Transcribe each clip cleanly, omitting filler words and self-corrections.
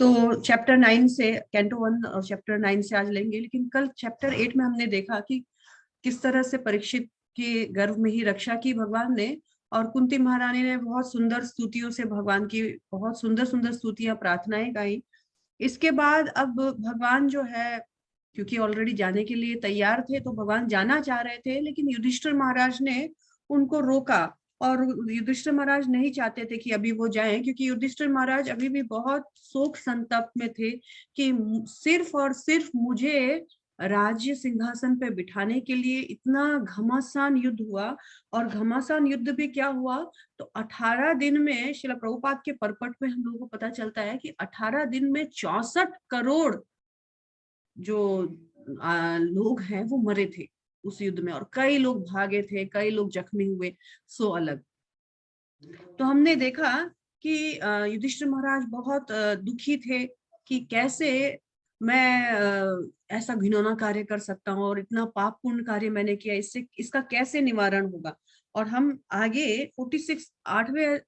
तो चैप्टर 9 से, कैंटो 1 और चैप्टर 9 से आज लेंगे। लेकिन कल चैप्टर 8 में हमने देखा कि किस तरह से परीक्षित के गर्भ में ही रक्षा की भगवान ने, और कुंती महारानी ने बहुत सुंदर स्तुतियों से भगवान की बहुत सुंदर सुंदर स्तुतियां, प्रार्थनाएं गाई। इसके बाद अब भगवान जो है, क्योंकि ऑलरेडी जाने के लिए तैयार थे, तो भगवान जाना चाह रहे थे, लेकिन युधिष्ठिर महाराज ने उनको रोका। और युधिष्ठिर महाराज नहीं चाहते थे कि अभी वो जाएं, क्योंकि युधिष्ठिर महाराज अभी भी बहुत शोक संतप्त में थे कि सिर्फ और सिर्फ मुझे राज्य सिंहासन पे बिठाने के लिए इतना घमासान युद्ध हुआ। और घमासान युद्ध भी क्या हुआ, तो 18 दिन में, श्रील प्रभुपाद के परपट में हम लोगों को पता चलता है कि 18 दिन में 64 करोड़ जो लोग हैं वो मरे थे उस युद्ध में, और कई लोग भागे थे, कई लोग जख्मी हुए, सो अलग। तो हमने देखा कि युधिष्ठिर महाराज बहुत दुखी थे कि कैसे मैं ऐसा घिनौना कार्य कर सकता हूँ, और इतना पापपूर्ण कार्य मैंने किया, इससे इसका कैसे निवारण होगा। और हम आगे 46 8वें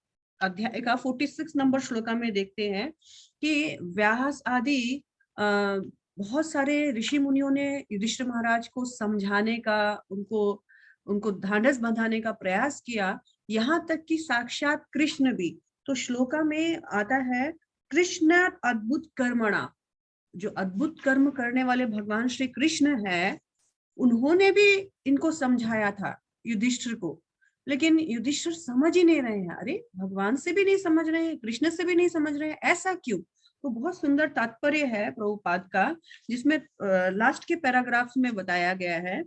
अध्याय का 46 नंबर श्लोका में देखते हैं कि व्यास आदि बहुत सारे ऋषि मुनियों ने युधिष्ठिर महाराज को समझाने का, उनको उनको ढांढस बंधाने का प्रयास किया, यहाँ तक कि साक्षात कृष्ण भी। तो श्लोका में आता है, कृष्ण अद्भुत कर्मणा, जो अद्भुत कर्म करने वाले भगवान श्री कृष्ण है, उन्होंने भी इनको समझाया था युधिष्ठिर को। लेकिन युधिष्ठिर समझ ही नहीं रहे हैं। अरे, भगवान से भी नहीं समझ रहे हैं, कृष्ण से भी नहीं समझ रहे हैं, ऐसा क्यों? तो बहुत सुंदर तात्पर्य है प्रभुपाद का, जिसमें लास्ट के पैराग्राफ्स में बताया गया है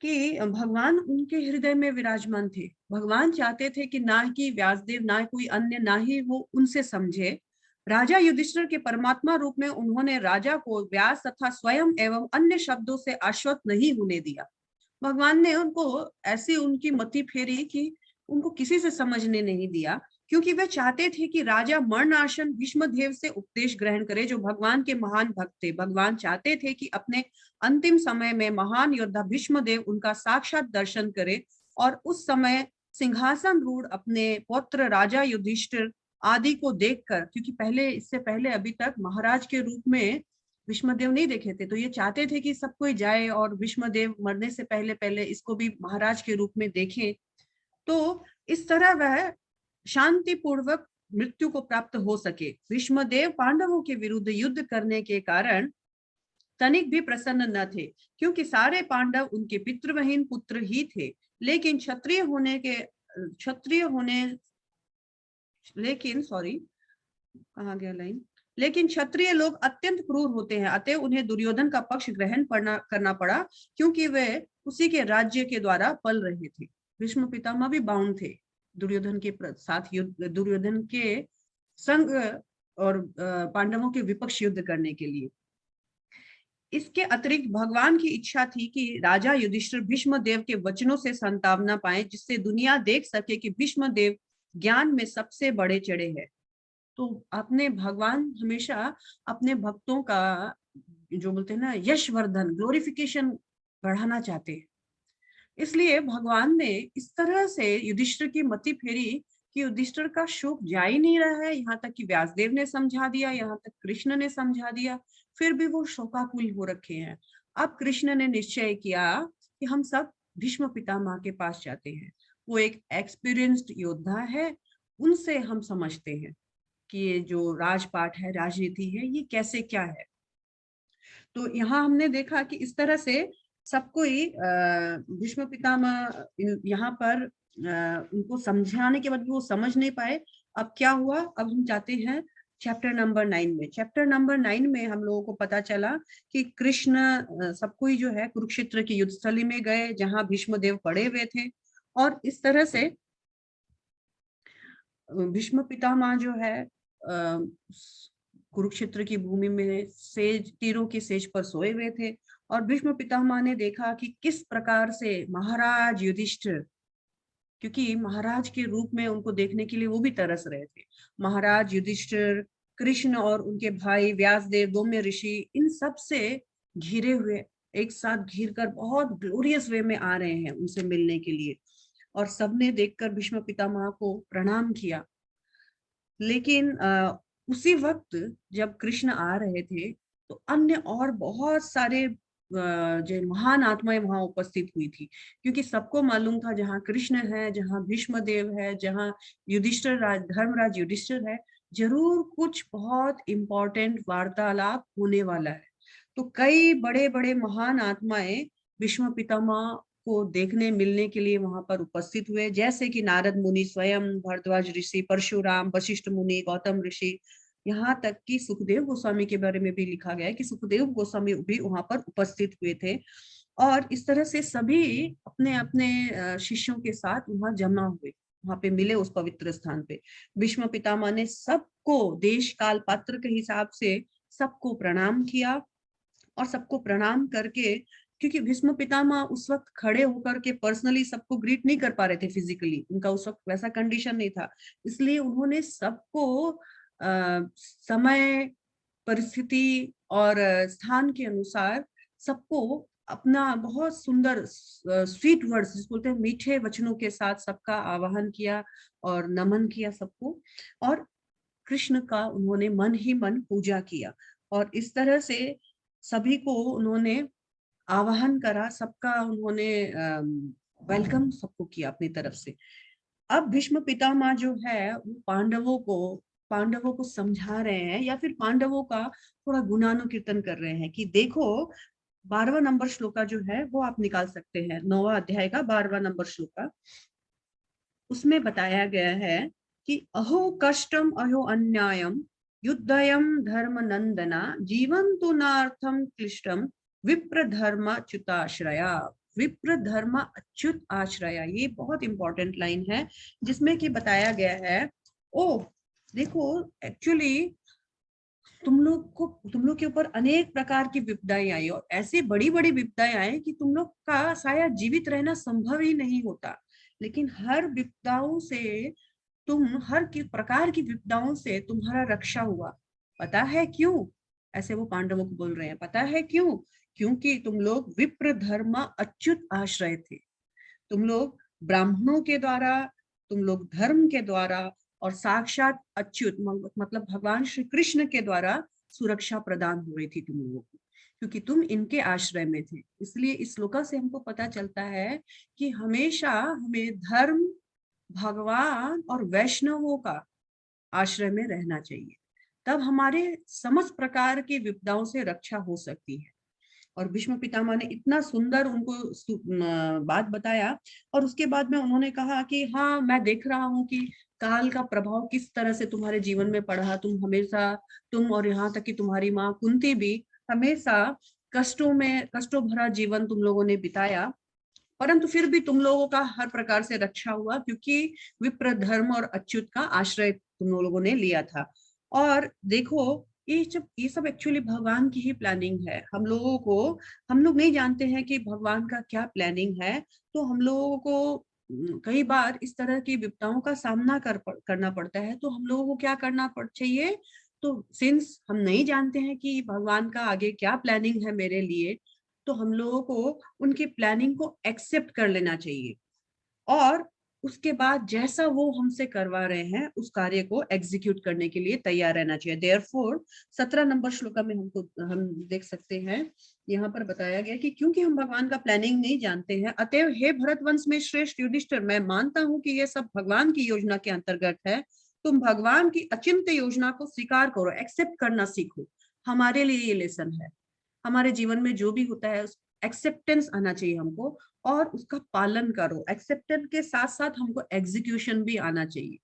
कि भगवान उनके हृदय में विराजमान थे। भगवान चाहते थे कि ना कि व्यासदेव, ना कोई अन्य, ना ही वो उनसे समझे। राजा युधिष्ठिर के परमात्मा रूप में उन्होंने राजा को व्यास तथा स्वयं एवं अन्य शब्दों से आश्वस्त नहीं होने दिया। भगवान ने उनको ऐसी उनकी मति फेरी कि उनको किसी से समझने नहीं दिया, क्योंकि वे चाहते थे कि राजा मरणासन भीष्मदेव से उपदेश ग्रहण करे, जो भगवान के महान भक्त थे। भगवान चाहते थे कि अपने अंतिम समय में महान योद्धा भीष्मदेव उनका साक्षात दर्शन करे, और उस समय सिंहासन रूढ़ अपने पुत्र राजा युधिष्ठिर आदि को देखकर, क्योंकि पहले, इससे पहले अभी तक महाराज के रूप में भीष्मदेव नहीं देखे थे, तो ये चाहते थे कि सब कोई जाए और भीष्मदेव मरने से पहले पहले इसको भी महाराज के रूप में देखें। तो इस तरह वह शांति पूर्वक मृत्यु को प्राप्त हो सके। भीष्मदेव पांडवों के विरुद्ध युद्ध करने के कारण तनिक भी प्रसन्न न थे, क्योंकि सारे पांडव उनके पितृवहीन पुत्र ही थे। लेकिन क्षत्रिय होने लेकिन सॉरी, कहाँ गया लाइन, लेकिन क्षत्रिय लोग अत्यंत क्रूर होते हैं, अतः उन्हें दुर्योधन का पक्ष ग्रहण करना पड़ा, क्योंकि वे उसी के राज्य के द्वारा पल रहे थे। भीष्म पितामह भी बाउंड थे दुर्योधन के साथ युद्ध, दुर्योधन के संग और पांडवों के विपक्ष युद्ध करने के लिए। इसके अतिरिक्त भगवान की इच्छा थी कि राजा युधिष्ठिर भीष्मदेव के वचनों से संतावना पाए, जिससे दुनिया देख सके कि भीष्मदेव ज्ञान में सबसे बड़े चढ़े हैं। तो अपने भगवान हमेशा अपने भक्तों का, जो बोलते हैं ना, यशवर्धन, ग्लोरिफिकेशन बढ़ाना चाहते हैं। इसलिए भगवान ने इस तरह से युधिष्ठिर की मति फेरी कि युधिष्ठिर का शोक जा ही नहीं रहा है। यहाँ तक कि व्यासदेव ने समझा दिया, यहाँ तक कृष्ण ने समझा दिया, फिर भी वो शोकाकुल हो रखे हैं। अब कृष्ण ने निश्चय किया कि हम सब भीष्म पितामह के पास जाते हैं। वो एक एक्सपीरियंस्ड योद्धा है, उनसे हम समझते हैं कि ये जो राजपाट है, राजनीति है, ये कैसे क्या है। तो यहाँ हमने देखा कि इस तरह से सब कोई भीष्म पितामह यहाँ पर उनको समझाने के बाद भी वो समझ नहीं पाए। अब क्या हुआ, अब हम जाते हैं चैप्टर नंबर 9 में। चैप्टर नंबर 9 में हम लोगों को पता चला कि कृष्ण सब कोई जो है कुरुक्षेत्र की युद्धस्थली में गए, जहां भीष्मदेव पड़े हुए थे। और इस तरह से भीष्म पितामह जो है कुरुक्षेत्र की भूमि में सेज, तीरों की सेज पर सोए हुए थे। और भीष्म पितामह ने देखा कि किस प्रकार से महाराज युधिष्ठिर, क्योंकि महाराज के रूप में उनको देखने के लिए वो भी तरस रहे थे, महाराज युधिष्ठिर, कृष्ण और उनके भाई व्यासदेव, दौम्य ऋषि, इन सब से घिरे हुए, एक साथ घिर कर बहुत ग्लोरियस वे में आ रहे हैं उनसे मिलने के लिए। और सबने देखकर भीष्म पितामह को प्रणाम किया। लेकिन उसी वक्त जब कृष्ण आ रहे थे तो अन्य और बहुत सारे जो महान आत्माएं वहां उपस्थित हुई थी, क्योंकि सबको मालूम था जहाँ कृष्ण है, जहाँ भीष्म देव है, जहाँ युधिष्ठिर धर्मराज युधिष्ठिर है, जरूर कुछ बहुत इंपॉर्टेंट वार्तालाप होने वाला है। तो कई बड़े बड़े महान आत्माएं भीष्म पितामह को देखने मिलने के लिए वहां पर उपस्थित हुए, जैसे कि नारद मुनि स्वयं, भरद्वाज ऋषि, परशुराम, वशिष्ठ मुनि, गौतम ऋषि, यहाँ तक कि सुखदेव गोस्वामी के बारे में भी लिखा गया है कि सुखदेव गोस्वामी भी वहां पर उपस्थित हुए थे। और इस तरह से सभी अपने अपने शिष्यों के साथ वहां जमा हुए, वहां पे मिले उस पवित्र स्थान पे। भीष्म पितामह ने सबको देश काल पात्र के हिसाब से सबको प्रणाम किया, और सबको प्रणाम करके, क्योंकि भीष्म पितामह उस वक्त खड़े होकर के पर्सनली सबको ग्रीट नहीं कर पा रहे थे, फिजिकली उनका उस वक्त वैसा कंडीशन नहीं था, इसलिए उन्होंने सबको समय, परिस्थिति और स्थान के अनुसार सबको अपना बहुत सुंदर स्वीट वर्ड्स जिस बोलते हैं मीठे वचनों के साथ सबका आवाहन किया और नमन किया सबको, और कृष्ण का उन्होंने मन ही मन पूजा किया। और इस तरह से सभी को उन्होंने आवाहन करा, सबका उन्होंने वेलकम सबको किया अपनी तरफ से। अब भीष्म पितामह जो है वो पांडवों को समझा रहे हैं, या फिर पांडवों का थोड़ा गुणानुकीर्तन कर रहे हैं कि देखो, 12वां नंबर श्लोका जो है वो आप निकाल सकते हैं, 9वां अध्याय का 12वां नंबर श्लोका। उसमें बताया गया है कि अहो कष्टम अहो अन्यायम युद्धयम धर्म नंदना जीवन तो नार्थम क्लिष्टम विप्र धर्म अच्युताश्रया। विप्र धर्म अच्युत आश्रया, ये बहुत इंपॉर्टेंट लाइन है जिसमें कि बताया गया है, ओ देखो, एक्चुअली तुम लोग के ऊपर अनेक प्रकार की विपदाएं आई, और ऐसी बड़ी बड़ी विपदाएं आई कि तुम लोग का शायद जीवित रहना संभव ही नहीं होता। लेकिन हर विपदाओं से हर प्रकार की विपदाओं से तुम्हारा रक्षा हुआ। पता है क्यों? ऐसे वो पांडवों को बोल रहे हैं, पता है क्यों? क्योंकि तुम लोग विप्र धर्म अच्युत आश्रय थे। तुम लोग ब्राह्मणों के द्वारा, तुम लोग धर्म के द्वारा, और साक्षात अच्युत मतलब भगवान श्री कृष्ण के द्वारा सुरक्षा प्रदान हो रही थी तुम लोगों को, क्योंकि तुम इनके आश्रय में थे। इसलिए इस श्लोका से हमको पता चलता है कि हमेशा हमें धर्म, भगवान और वैष्णवों का आश्रय में रहना चाहिए, तब हमारे समस्त प्रकार की विपदाओं से रक्षा हो सकती है। और भीष्म पितामह ने इतना सुंदर उनको बात बताया, और उसके बाद में उन्होंने कहा कि हाँ, मैं देख रहा हूँ कि काल का प्रभाव किस तरह से तुम्हारे जीवन में पड़ा। तुम और यहाँ तक कि तुम्हारी माँ कुंती भी हमेशा कष्टों भरा जीवन तुम लोगों ने बिताया, परंतु फिर भी तुम लोगों का हर प्रकार से रक्षा हुआ, क्योंकि विप्र धर्म और अच्युत का आश्रय तुम लोगों ने लिया था। और देखो, ये सब एक्चुअली भगवान की ही प्लानिंग है। हम लोग नहीं जानते हैं कि भगवान का क्या प्लानिंग है। तो हम लोगों को कई बार इस तरह की विपदाओं का सामना करना पड़ता है। तो हम लोगों को क्या करना चाहिए? तो सिंस हम नहीं जानते हैं कि भगवान का आगे क्या प्लानिंग है मेरे लिए, तो हम लोगों को उनकी प्लानिंग को एक्सेप्ट कर लेना चाहिए, और उसके बाद जैसा वो हमसे करवा रहे हैं उस कार्य को एग्जीक्यूट करने के लिए तैयार रहना चाहिए। देयरफॉर 17 नंबर श्लोका में हम देख सकते हैं, यहाँ पर बताया गया कि क्योंकि हम भगवान का प्लानिंग नहीं जानते हैं, अतएव हे भरतवंश में श्रेष्ठ युधिष्ठिर, मैं मानता हूं कि ये सब भगवान की योजना के अंतर्गत है। तुम भगवान की अचिंत्य योजना को स्वीकार करो, एक्सेप्ट करना सीखो। हमारे लिए ये लेसन है। हमारे जीवन में जो भी होता है उस एक्सेप्टेंस आना चाहिए हमको, और उसका पालन करो। एक्सेप्टेंस के साथ साथ हमको एग्जीक्यूशन भी आना चाहिए।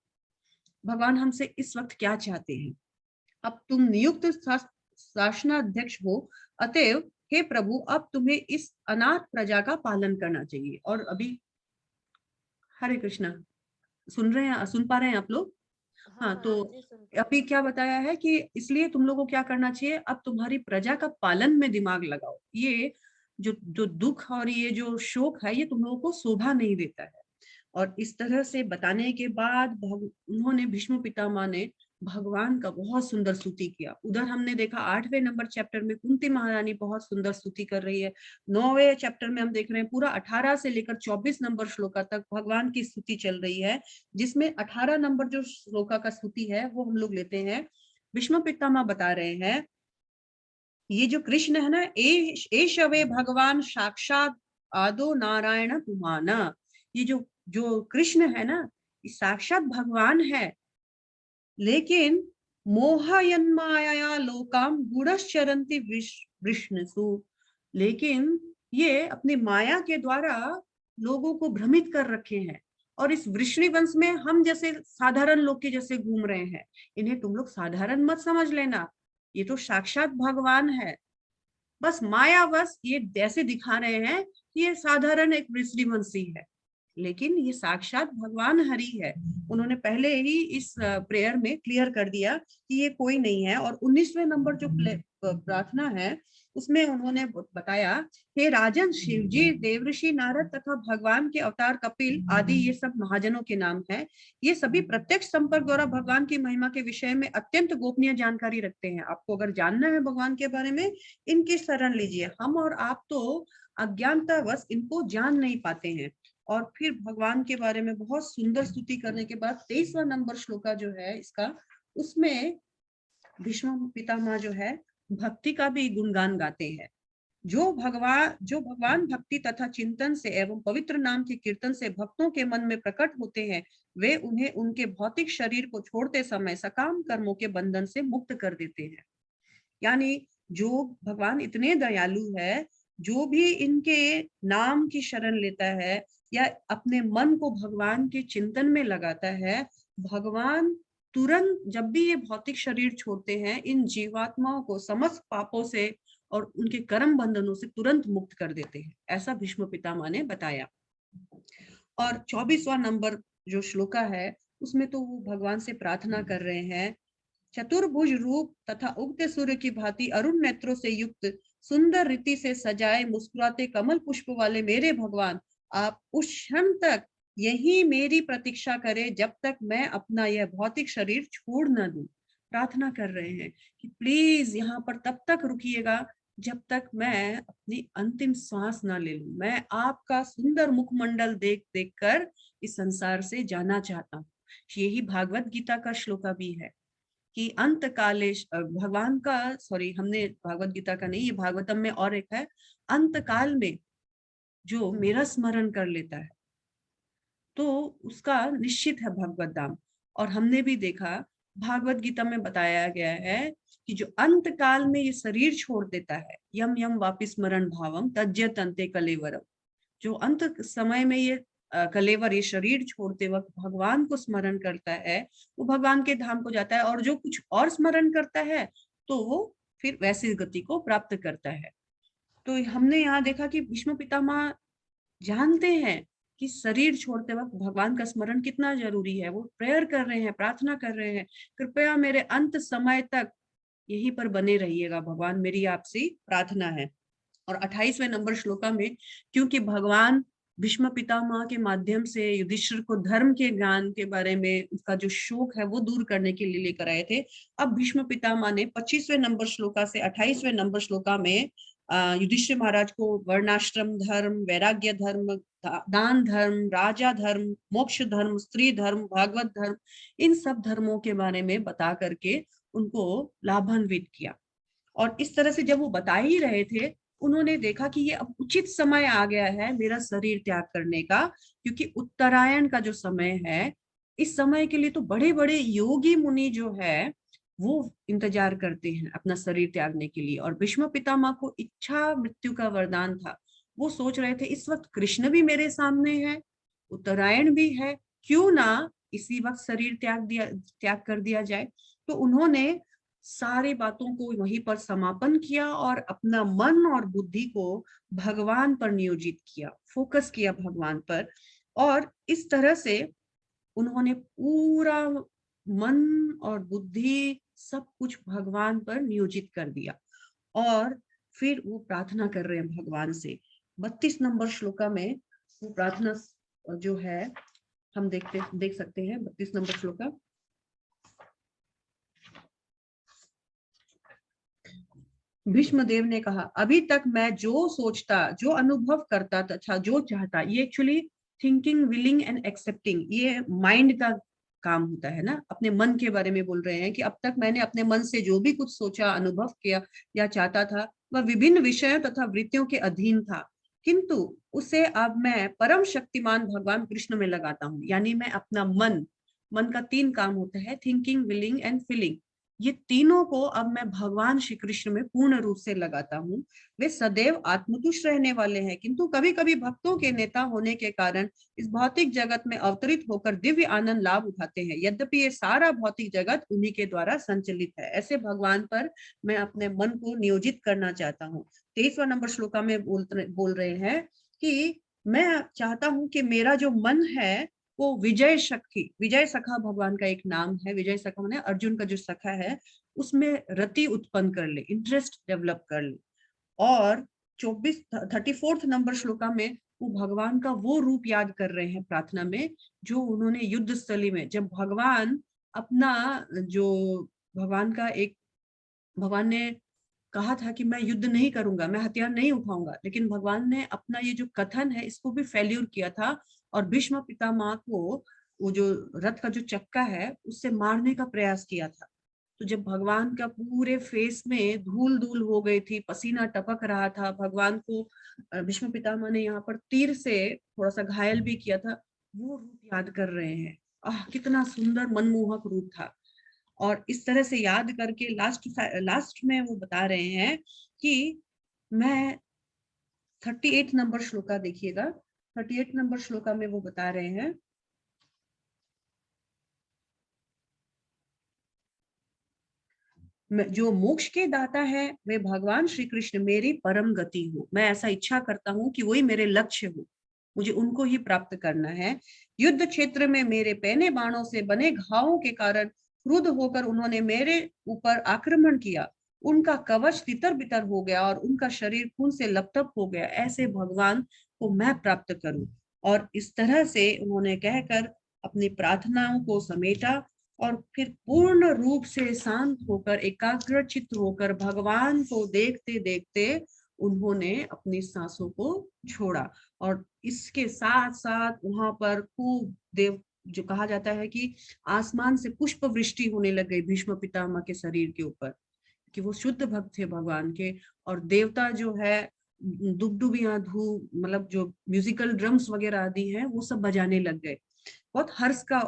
भगवान हमसे इस वक्त क्या चाहते हैं? अब तुम नियुक्त शासनाध्यक्ष हो, अतएव हे प्रभु, अब तुम्हें इस अनाथ प्रजा का पालन करना चाहिए। और अभी हरे कृष्णा, सुन पा रहे हैं आप लोग? हाँ हाँ, हाँ तो जी, सुन पा अभी रही क्या बताया है कि इसलिए तुम लोगों को क्या करना चाहिए, अब तुम्हारी प्रजा का पालन में दिमाग लगाओ। ये जो जो दुख और ये जो शोक है, ये तुम लोगों को शोभा नहीं देता है। और इस तरह से बताने के बाद उन्होंने, भीष्म पितामह ने भगवान का बहुत सुंदर स्तुति किया। उधर हमने देखा 8वें नंबर चैप्टर में कुंती महारानी बहुत सुंदर स्तुति कर रही है। 9वें चैप्टर में हम देख रहे हैं पूरा 18 से लेकर 24 नंबर श्लोका तक भगवान की स्तुति चल रही है, जिसमें 18 नंबर जो श्लोका का स्तुति है वो हम लोग लेते हैं। भीष्म पितामह बता रहे हैं ये जो कृष्ण है ना, एशवे भगवान साक्षात आदो नारायण पुमाना, ये जो जो कृष्ण है ना, ये साक्षात भगवान है, लेकिन मोहयन्माया लोकाम गुणश्चरन्ति विष्णुसु, लेकिन ये अपनी माया के द्वारा लोगों को भ्रमित कर रखे हैं, और इस वृष्णि वंश में हम जैसे साधारण लोग के जैसे घूम रहे हैं। इन्हें तुम लोग साधारण मत समझ लेना, ये तो साक्षात भगवान है। बस मायावश ये ऐसे दिखा रहे हैं कि ये साधारण एक वृष्णिवंशी है, लेकिन ये साक्षात भगवान हरि है। उन्होंने पहले ही इस प्रेयर में क्लियर कर दिया कि ये कोई नहीं है। और 19वें नंबर जो प्रार्थना है उसमें उन्होंने बताया, हे राजन, शिवजी, देवऋषि नारद तथा भगवान के अवतार कपिल आदि ये सब महाजनों के नाम है। ये सभी प्रत्यक्ष संपर्क द्वारा भगवान की महिमा के विषय में अत्यंत गोपनीय जानकारी रखते हैं। आपको अगर जानना है भगवान के बारे में, इनकी शरण लीजिए। हम और आप तो अज्ञानतावश इनको जान नहीं पाते हैं। और फिर भगवान के बारे में बहुत सुंदर स्तुति करने के बाद 23वां नंबर श्लोका जो है इसका, उसमें भीष्म पितामह जो है भक्ति का भी गुणगान गाते हैं। जो भगवान भक्ति तथा चिंतन से एवं पवित्र नाम के कीर्तन से भक्तों के मन में प्रकट होते हैं, वे उन्हें उनके भौतिक शरीर को छोड़ते समय सकाम कर्मों के बंधन से मुक्त कर देते हैं। यानी जो भगवान इतने दयालु है, जो भी इनके नाम की शरण लेता है या अपने मन को भगवान के चिंतन में लगाता है, भगवान तुरंत जब भी ये भौतिक शरीर छोड़ते हैं, इन जीवात्माओं को समस्त पापों से और उनके कर्म बंधनों से तुरंत मुक्त कर देते हैं। ऐसा भीष्म पितामह ने बताया। और 24वां नंबर जो श्लोका है उसमें तो वो भगवान से प्रार्थना कर रहे हैं, चतुर्भुज रूप तथा उगते सूर्य की भांति अरुण नेत्रों से युक्त सुंदर रीति से सजाए मुस्कुराते कमल पुष्प वाले मेरे भगवान, आप उस क्षण तक यही मेरी प्रतीक्षा करें जब तक मैं अपना यह भौतिक शरीर छोड़ न दूं। प्रार्थना कर रहे हैं कि प्लीज यहाँ पर तब तक रुकिएगा जब तक मैं अपनी अंतिम सांस ना ले लूं। मैं आपका सुंदर मुखमंडल देख देख कर इस संसार से जाना चाहता हूँ। यही भागवत गीता का श्लोका भी है कि अंत काले भगवान का, सॉरी हमने भागवत गीता का नहीं, ये भागवतम में और एक है, अंत काल में जो मेरा स्मरण कर लेता है तो उसका निश्चित है भगवत धाम। और हमने भी देखा भागवत गीता में बताया गया है कि जो अंत काल में ये शरीर छोड़ देता है, यम यम वापिस स्मरण भावम तज्जत अंते कलेवरम, जो अंत समय में ये कलेवर, ये शरीर छोड़ते वक्त भगवान को स्मरण करता है, वो भगवान के धाम को जाता है। और जो कुछ और स्मरण करता है तो वो फिर वैसी गति को प्राप्त करता है। तो हमने यहाँ देखा कि भीष्म पितामह जानते हैं कि शरीर छोड़ते वक्त भगवान का स्मरण कितना जरूरी है। वो प्रेयर कर रहे हैं, प्रार्थना कर रहे हैं, कृपया मेरे अंत समय तक यहीं पर बने रहिएगा भगवान, मेरी आपसे प्रार्थना है। और 28वें नंबर श्लोका में, क्योंकि भगवान भीष्म पितामह के माध्यम से युधिष्ठिर को धर्म के ज्ञान के बारे में उसका जो शोक है वो दूर करने के लिए लेकर आए थे, अब भीष्म पितामह ने 25वें नंबर श्लोका से 28वें नंबर श्लोका में युधिष्ठिर महाराज को वर्णाश्रम धर्म, वैराग्य धर्म, दान धर्म, राजा धर्म, मोक्ष धर्म, स्त्री धर्म, भागवत धर्म, इन सब धर्मों के बारे में बता करके उनको लाभान्वित किया। और इस तरह से जब वो बता ही रहे थे, उन्होंने देखा कि ये अब उचित समय आ गया है मेरा शरीर त्याग करने का, क्योंकि उत्तरायण का जो समय है, इस समय के लिए तो बड़े बड़े योगी मुनि जो है वो इंतजार करते हैं अपना शरीर त्यागने के लिए। और भीष्म पितामह को इच्छा मृत्यु का वरदान था। वो सोच रहे थे इस वक्त कृष्ण भी मेरे सामने है, उत्तरायण भी है, क्यों ना इसी वक्त शरीर त्याग कर दिया जाए। तो उन्होंने सारी बातों को वहीं पर समापन किया और अपना मन और बुद्धि को भगवान पर नियोजित किया, फोकस किया भगवान पर। और इस तरह से उन्होंने पूरा मन और बुद्धि सब कुछ भगवान पर नियोजित कर दिया। और फिर वो प्रार्थना कर रहे हैं भगवान से। 32 नंबर श्लोका में वो प्रार्थना जो है हम देख सकते हैं। 32 नंबर श्लोका, भीष्मदेव ने कहा, अभी तक मैं जो सोचता, जो अनुभव करता तथा जो चाहता, ये actually thinking, willing and accepting, ये माइंड का काम होता है ना, अपने मन के बारे में बोल रहे हैं कि अब तक मैंने अपने मन से जो भी कुछ सोचा, अनुभव किया या चाहता था, वह विभिन्न विषयों तथा वृत्तियों के अधीन था, किंतु उसे अब मैं परम शक्तिमान भगवान कृष्ण में लगाता हूँ। यानी मैं अपना मन का 3 काम होता है, थिंकिंग, विलिंग एंड फीलिंग। ये तीनों को अब मैं भगवान श्री कृष्ण में पूर्ण रूप से लगाता हूँ। वे सदैव आत्मतुष्ट रहने वाले हैं, किंतु कभी कभी भक्तों के नेता होने के कारण इस भौतिक जगत में अवतरित होकर दिव्य आनंद लाभ उठाते हैं, यद्यपि ये सारा भौतिक जगत उन्हीं के द्वारा संचालित है। ऐसे भगवान पर मैं अपने मन को नियोजित करना चाहता हूँ। 23वां नंबर श्लोका में बोल रहे हैं कि मैं चाहता हूँ कि मेरा जो मन है वो विजय सखा भगवान का एक नाम है। विजय सखा माने अर्जुन का जो सखा है, उसमें रति उत्पन्न कर ले, इंटरेस्ट डेवलप कर ले। और 34 नंबर श्लोका में वो भगवान का वो रूप याद कर रहे हैं प्रार्थना में, जो उन्होंने युद्ध स्थली में, जब भगवान अपना जो भगवान ने कहा था कि मैं युद्ध नहीं करूंगा, मैं हथियार नहीं उठाऊंगा, लेकिन भगवान ने अपना ये जो कथन है इसको भी फेल्यूर किया था और भीष्म पितामह को वो जो रथ का जो चक्का है उससे मारने का प्रयास किया था। तो जब भगवान का पूरे फेस में धूल धूल हो गई थी, पसीना टपक रहा था, भगवान को भीष्म पितामह ने यहाँ पर तीर से थोड़ा सा घायल भी किया था, वो रूप याद कर रहे हैं। कितना सुंदर मनमोहक रूप था। और इस तरह से याद करके लास्ट में वो बता रहे हैं कि मैं 38 नंबर श्लोका देखिएगा, 38 नंबर श्लोका में वो बता रहे हैं जो मोक्ष के दाता है वे भगवान श्री कृष्ण मेरी परम गति हो। मैं ऐसा इच्छा करता हूँ कि वही मेरे लक्ष्य हो, मुझे उनको ही प्राप्त करना है। युद्ध क्षेत्र में मेरे पैने बाणों से बने घावों के कारण क्रुद्ध होकर उन्होंने मेरे ऊपर आक्रमण किया, उनका कवच तितर बितर हो गया और उनका शरीर खून से लपटप हो गया। ऐसे भगवान को मैं प्राप्त करूं। और इस तरह से उन्होंने कहकर अपनी प्रार्थनाओं को समेटा और फिर पूर्ण रूप से शांत होकर, एकाग्रचित्त होकर भगवान को देखते देखते उन्होंने अपनी सांसों को छोड़ा। और इसके साथ साथ वहां पर खूब देव, जो कहा जाता है कि आसमान से पुष्प वृष्टि होने लग गई भीष्म पितामह के शरीर के ऊपर, कि वो शुद्ध भक्त थे भगवान के। और देवता जो है दुबदुबियां मतलब जो म्यूजिकल ड्रम्स वगैरह आदि हैं वो सब बजाने लग गए। बहुत हर्ष का,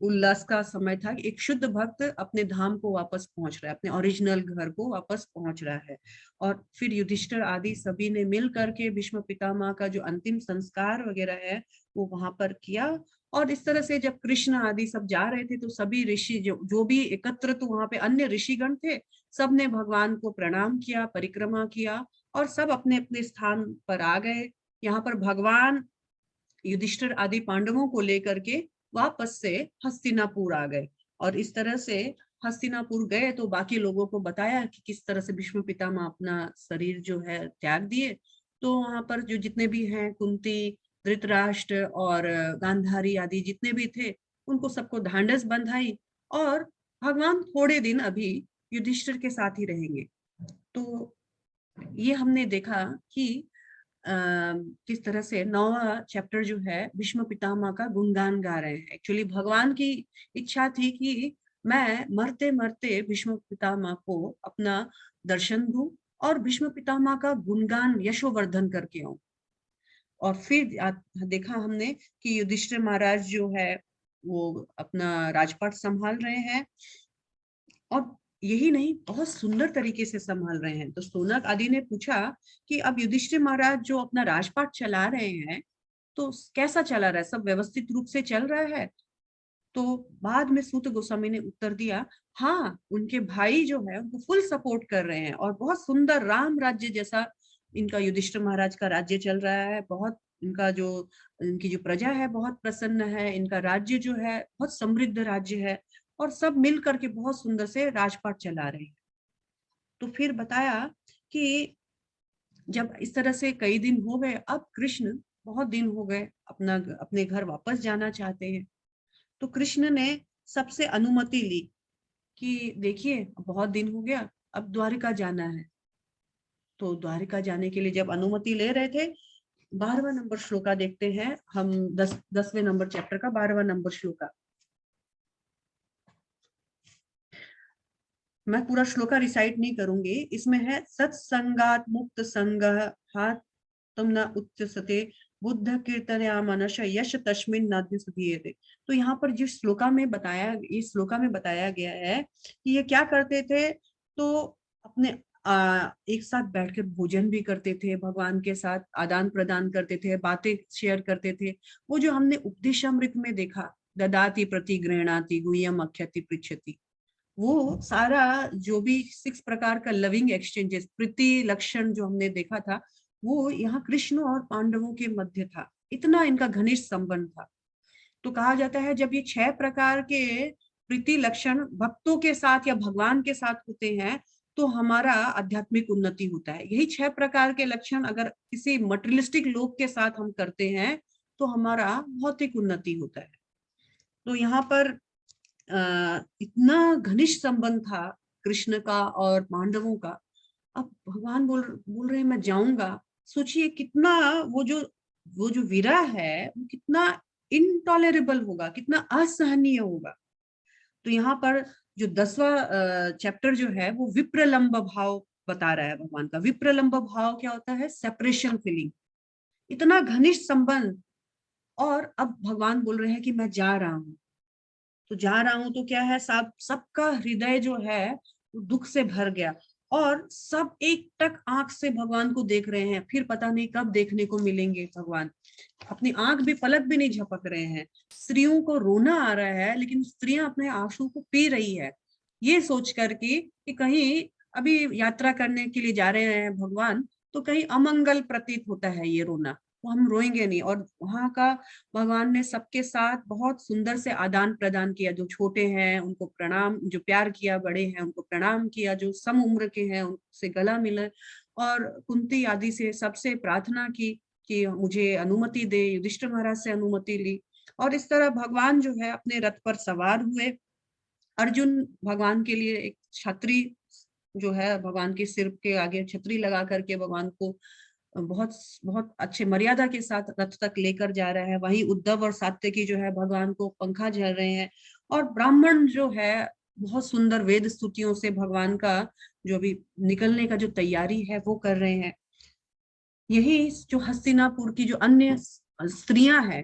उल्लास का समय था कि एक शुद्ध भक्त अपने धाम को वापस पहुंच रहा है, अपने ओरिजिनल घर को वापस पहुंच रहा है। और फिर युधिष्ठिर आदि सभी ने मिल करके भीष्म पितामह का जो अंतिम संस्कार वगैरह है वो वहां पर किया। और इस तरह से जब कृष्ण आदि सब जा रहे थे तो सभी ऋषि जो भी एकत्र, तो वहां पे अन्य ऋषिगण थे, सब ने भगवान को प्रणाम किया, परिक्रमा किया और सब अपने अपने स्थान पर आ गए। यहाँ पर भगवान युधिष्ठिर आदि पांडवों को लेकर के वापस से हस्तिनापुर आ गए। और इस तरह से हस्तिनापुर गए तो बाकी लोगों को बताया कि किस तरह से भीष्म पितामह अपना शरीर जो है त्याग दिए। तो वहां पर जो जितने भी हैं, कुंती, धृतराष्ट्र और गांधारी आदि जितने भी थे, उनको सबको ढांढस बंधाई और भगवान थोड़े दिन अभी युधिष्ठिर के साथ ही रहेंगे। तो ये हमने देखा कि किस तरह से 9वां चैप्टर जो है भीष्म पितामह का गुणगान गा रहे हैं। एक्चुअली भगवान की इच्छा थी कि मैं मरते मरते भीष्म पितामह को अपना दर्शन दूं और भीष्म पितामह का गुणगान यशोवर्धन करके आऊं। और फिर देखा हमने कि युधिष्ठिर महाराज जो है वो अपना राजपाट संभाल रहे हैं और यही नहीं, बहुत सुंदर तरीके से संभाल रहे हैं। तो शौनक आदि ने पूछा कि अब युधिष्ठिर महाराज जो अपना राजपाट चला रहे हैं तो कैसा चला रहा है, सब व्यवस्थित रूप से चल रहा है? तो बाद में सूत गोस्वामी ने उत्तर दिया, हाँ, उनके भाई जो है उनको फुल सपोर्ट कर रहे हैं और बहुत सुंदर राम राज्य जैसा इनका युधिष्ठिर महाराज का राज्य चल रहा है। बहुत इनका जो इनकी जो प्रजा है बहुत प्रसन्न है, इनका राज्य जो है बहुत समृद्ध राज्य है और सब मिल करके बहुत सुंदर से राजपाट चला रहे हैं। तो फिर बताया कि जब इस तरह से कई दिन हो गए, अब कृष्ण बहुत दिन हो गए अपने घर वापस जाना चाहते हैं। तो कृष्ण ने सबसे अनुमति ली कि देखिए बहुत दिन हो गया, अब द्वारिका जाना है। तो द्वारिका जाने के लिए जब अनुमति ले रहे थे, 12वां नंबर श्लोका देखते हैं हम, 10वें नंबर चैप्टर का 12वां नंबर श्लोका। मैं पूरा श्लोका रिसाइट नहीं करूंगी। इसमें है सत्संगात मुक्त संगः तुम न उच्चसते बुद्ध कीर्तनया मनश यश तस्मिन् नाद्यसुधीयते। तो यहाँ पर जिस श्लोका में बताया, इस श्लोका में बताया गया है कि ये क्या करते थे, तो अपने एक साथ बैठकर भोजन भी करते थे, भगवान के साथ आदान प्रदान करते थे, बातें शेयर करते थे। वो जो हमने उपदेशामृत में देखा, ददाति प्रति गृह्णाति गुह्यम अख्यति पृच्छति, वो सारा जो भी 6 प्रकार का लविंग एक्सचेंजेस, प्रीति लक्षण जो हमने देखा था, वो यहाँ कृष्ण और पांडवों के मध्य था। इतना इनका घनिष्ठ संबंध था। तो कहा जाता है जब ये 6 प्रकार के प्रीति लक्षण भक्तों के साथ या भगवान के साथ होते हैं तो हमारा आध्यात्मिक उन्नति होता है। यही 6 प्रकार के लक्षण अगर किसी मटेरियलिस्टिक लोग के साथ हम करते हैं तो हमारा भौतिक उन्नति होता है। तो यहाँ पर इतना घनिष्ठ संबंध था कृष्ण का और पांडवों का। अब भगवान बोल रहे हैं मैं जाऊंगा। सोचिए कितना वो जो विरह है वो कितना इनटॉलरेबल होगा, कितना असहनीय होगा। तो यहाँ पर जो 10वां चैप्टर जो है वो विप्रलंब भाव बता रहा है भगवान का। विप्रलंब भाव क्या होता है? सेपरेशन फीलिंग, इतना घनिष्ठ संबंध। और अब भगवान बोल रहे हैं कि मैं जा रहा हूं। तो जा रहा हूं तो क्या है, सबका हृदय जो है वो दुख से भर गया और सब एक टक आंख से भगवान को देख रहे हैं। फिर पता नहीं कब देखने को मिलेंगे भगवान। अपनी आंख भी, पलक भी नहीं झपक रहे हैं। स्त्रियों को रोना आ रहा है लेकिन स्त्रियां अपने आंसू को पी रही है, ये सोच करके कि कहीं अभी यात्रा करने के लिए जा रहे हैं भगवान तो कहीं अमंगल प्रतीत होता है ये रोना, तो हम रोएंगे नहीं। और वहां का भगवान ने सबके साथ बहुत सुंदर से आदान प्रदान किया। जो छोटे हैं उनको प्रणाम, जो प्यार किया, बड़े हैं उनको प्रणाम किया, जो सम उम्र के हैं उनसे गला मिला। और कुंती आदि से सबसे प्रार्थना की कि मुझे अनुमति दे, युधिष्ठिर महाराज से अनुमति ली। और इस तरह भगवान जो है अपने रथ पर सवार हुए। अर्जुन भगवान के लिए एक छतरी जो है, भगवान के सिर के आगे छतरी लगा करके भगवान को बहुत बहुत अच्छे मर्यादा के साथ रथ तक लेकर जा रहा है। वहीं उद्धव और सात्यकी जो है भगवान को पंखा झल रहे हैं। और ब्राह्मण जो है बहुत सुंदर वेद स्तुतियों से भगवान का जो भी निकलने का जो तैयारी है वो कर रहे हैं। यही जो हस्तिनापुर की जो अन्य स्त्रियां हैं,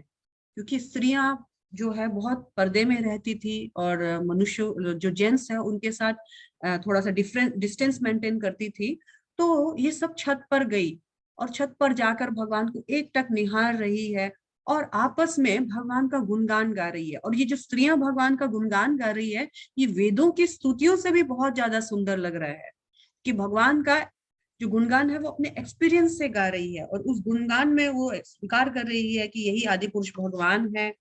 क्योंकि स्त्रियां जो है बहुत पर्दे में रहती थी और मनुष्य जो जेंट्स है उनके साथ थोड़ा सा डिफरेंट डिस्टेंस मेंटेन करती थी। तो ये सब छत पर गई और छत पर जाकर भगवान को एक टक निहार रही है और आपस में भगवान का गुणगान गा रही है। और ये जो स्त्रियां भगवान का गुणगान गा रही है ये वेदों की स्तुतियों से भी बहुत ज्यादा सुंदर लग रहा है कि भगवान का जो गुणगान है वो अपने एक्सपीरियंस से गा रही है और उस गुणगान में वो स्वीकार कर रही है कि यही आदि पुरुष भगवान है।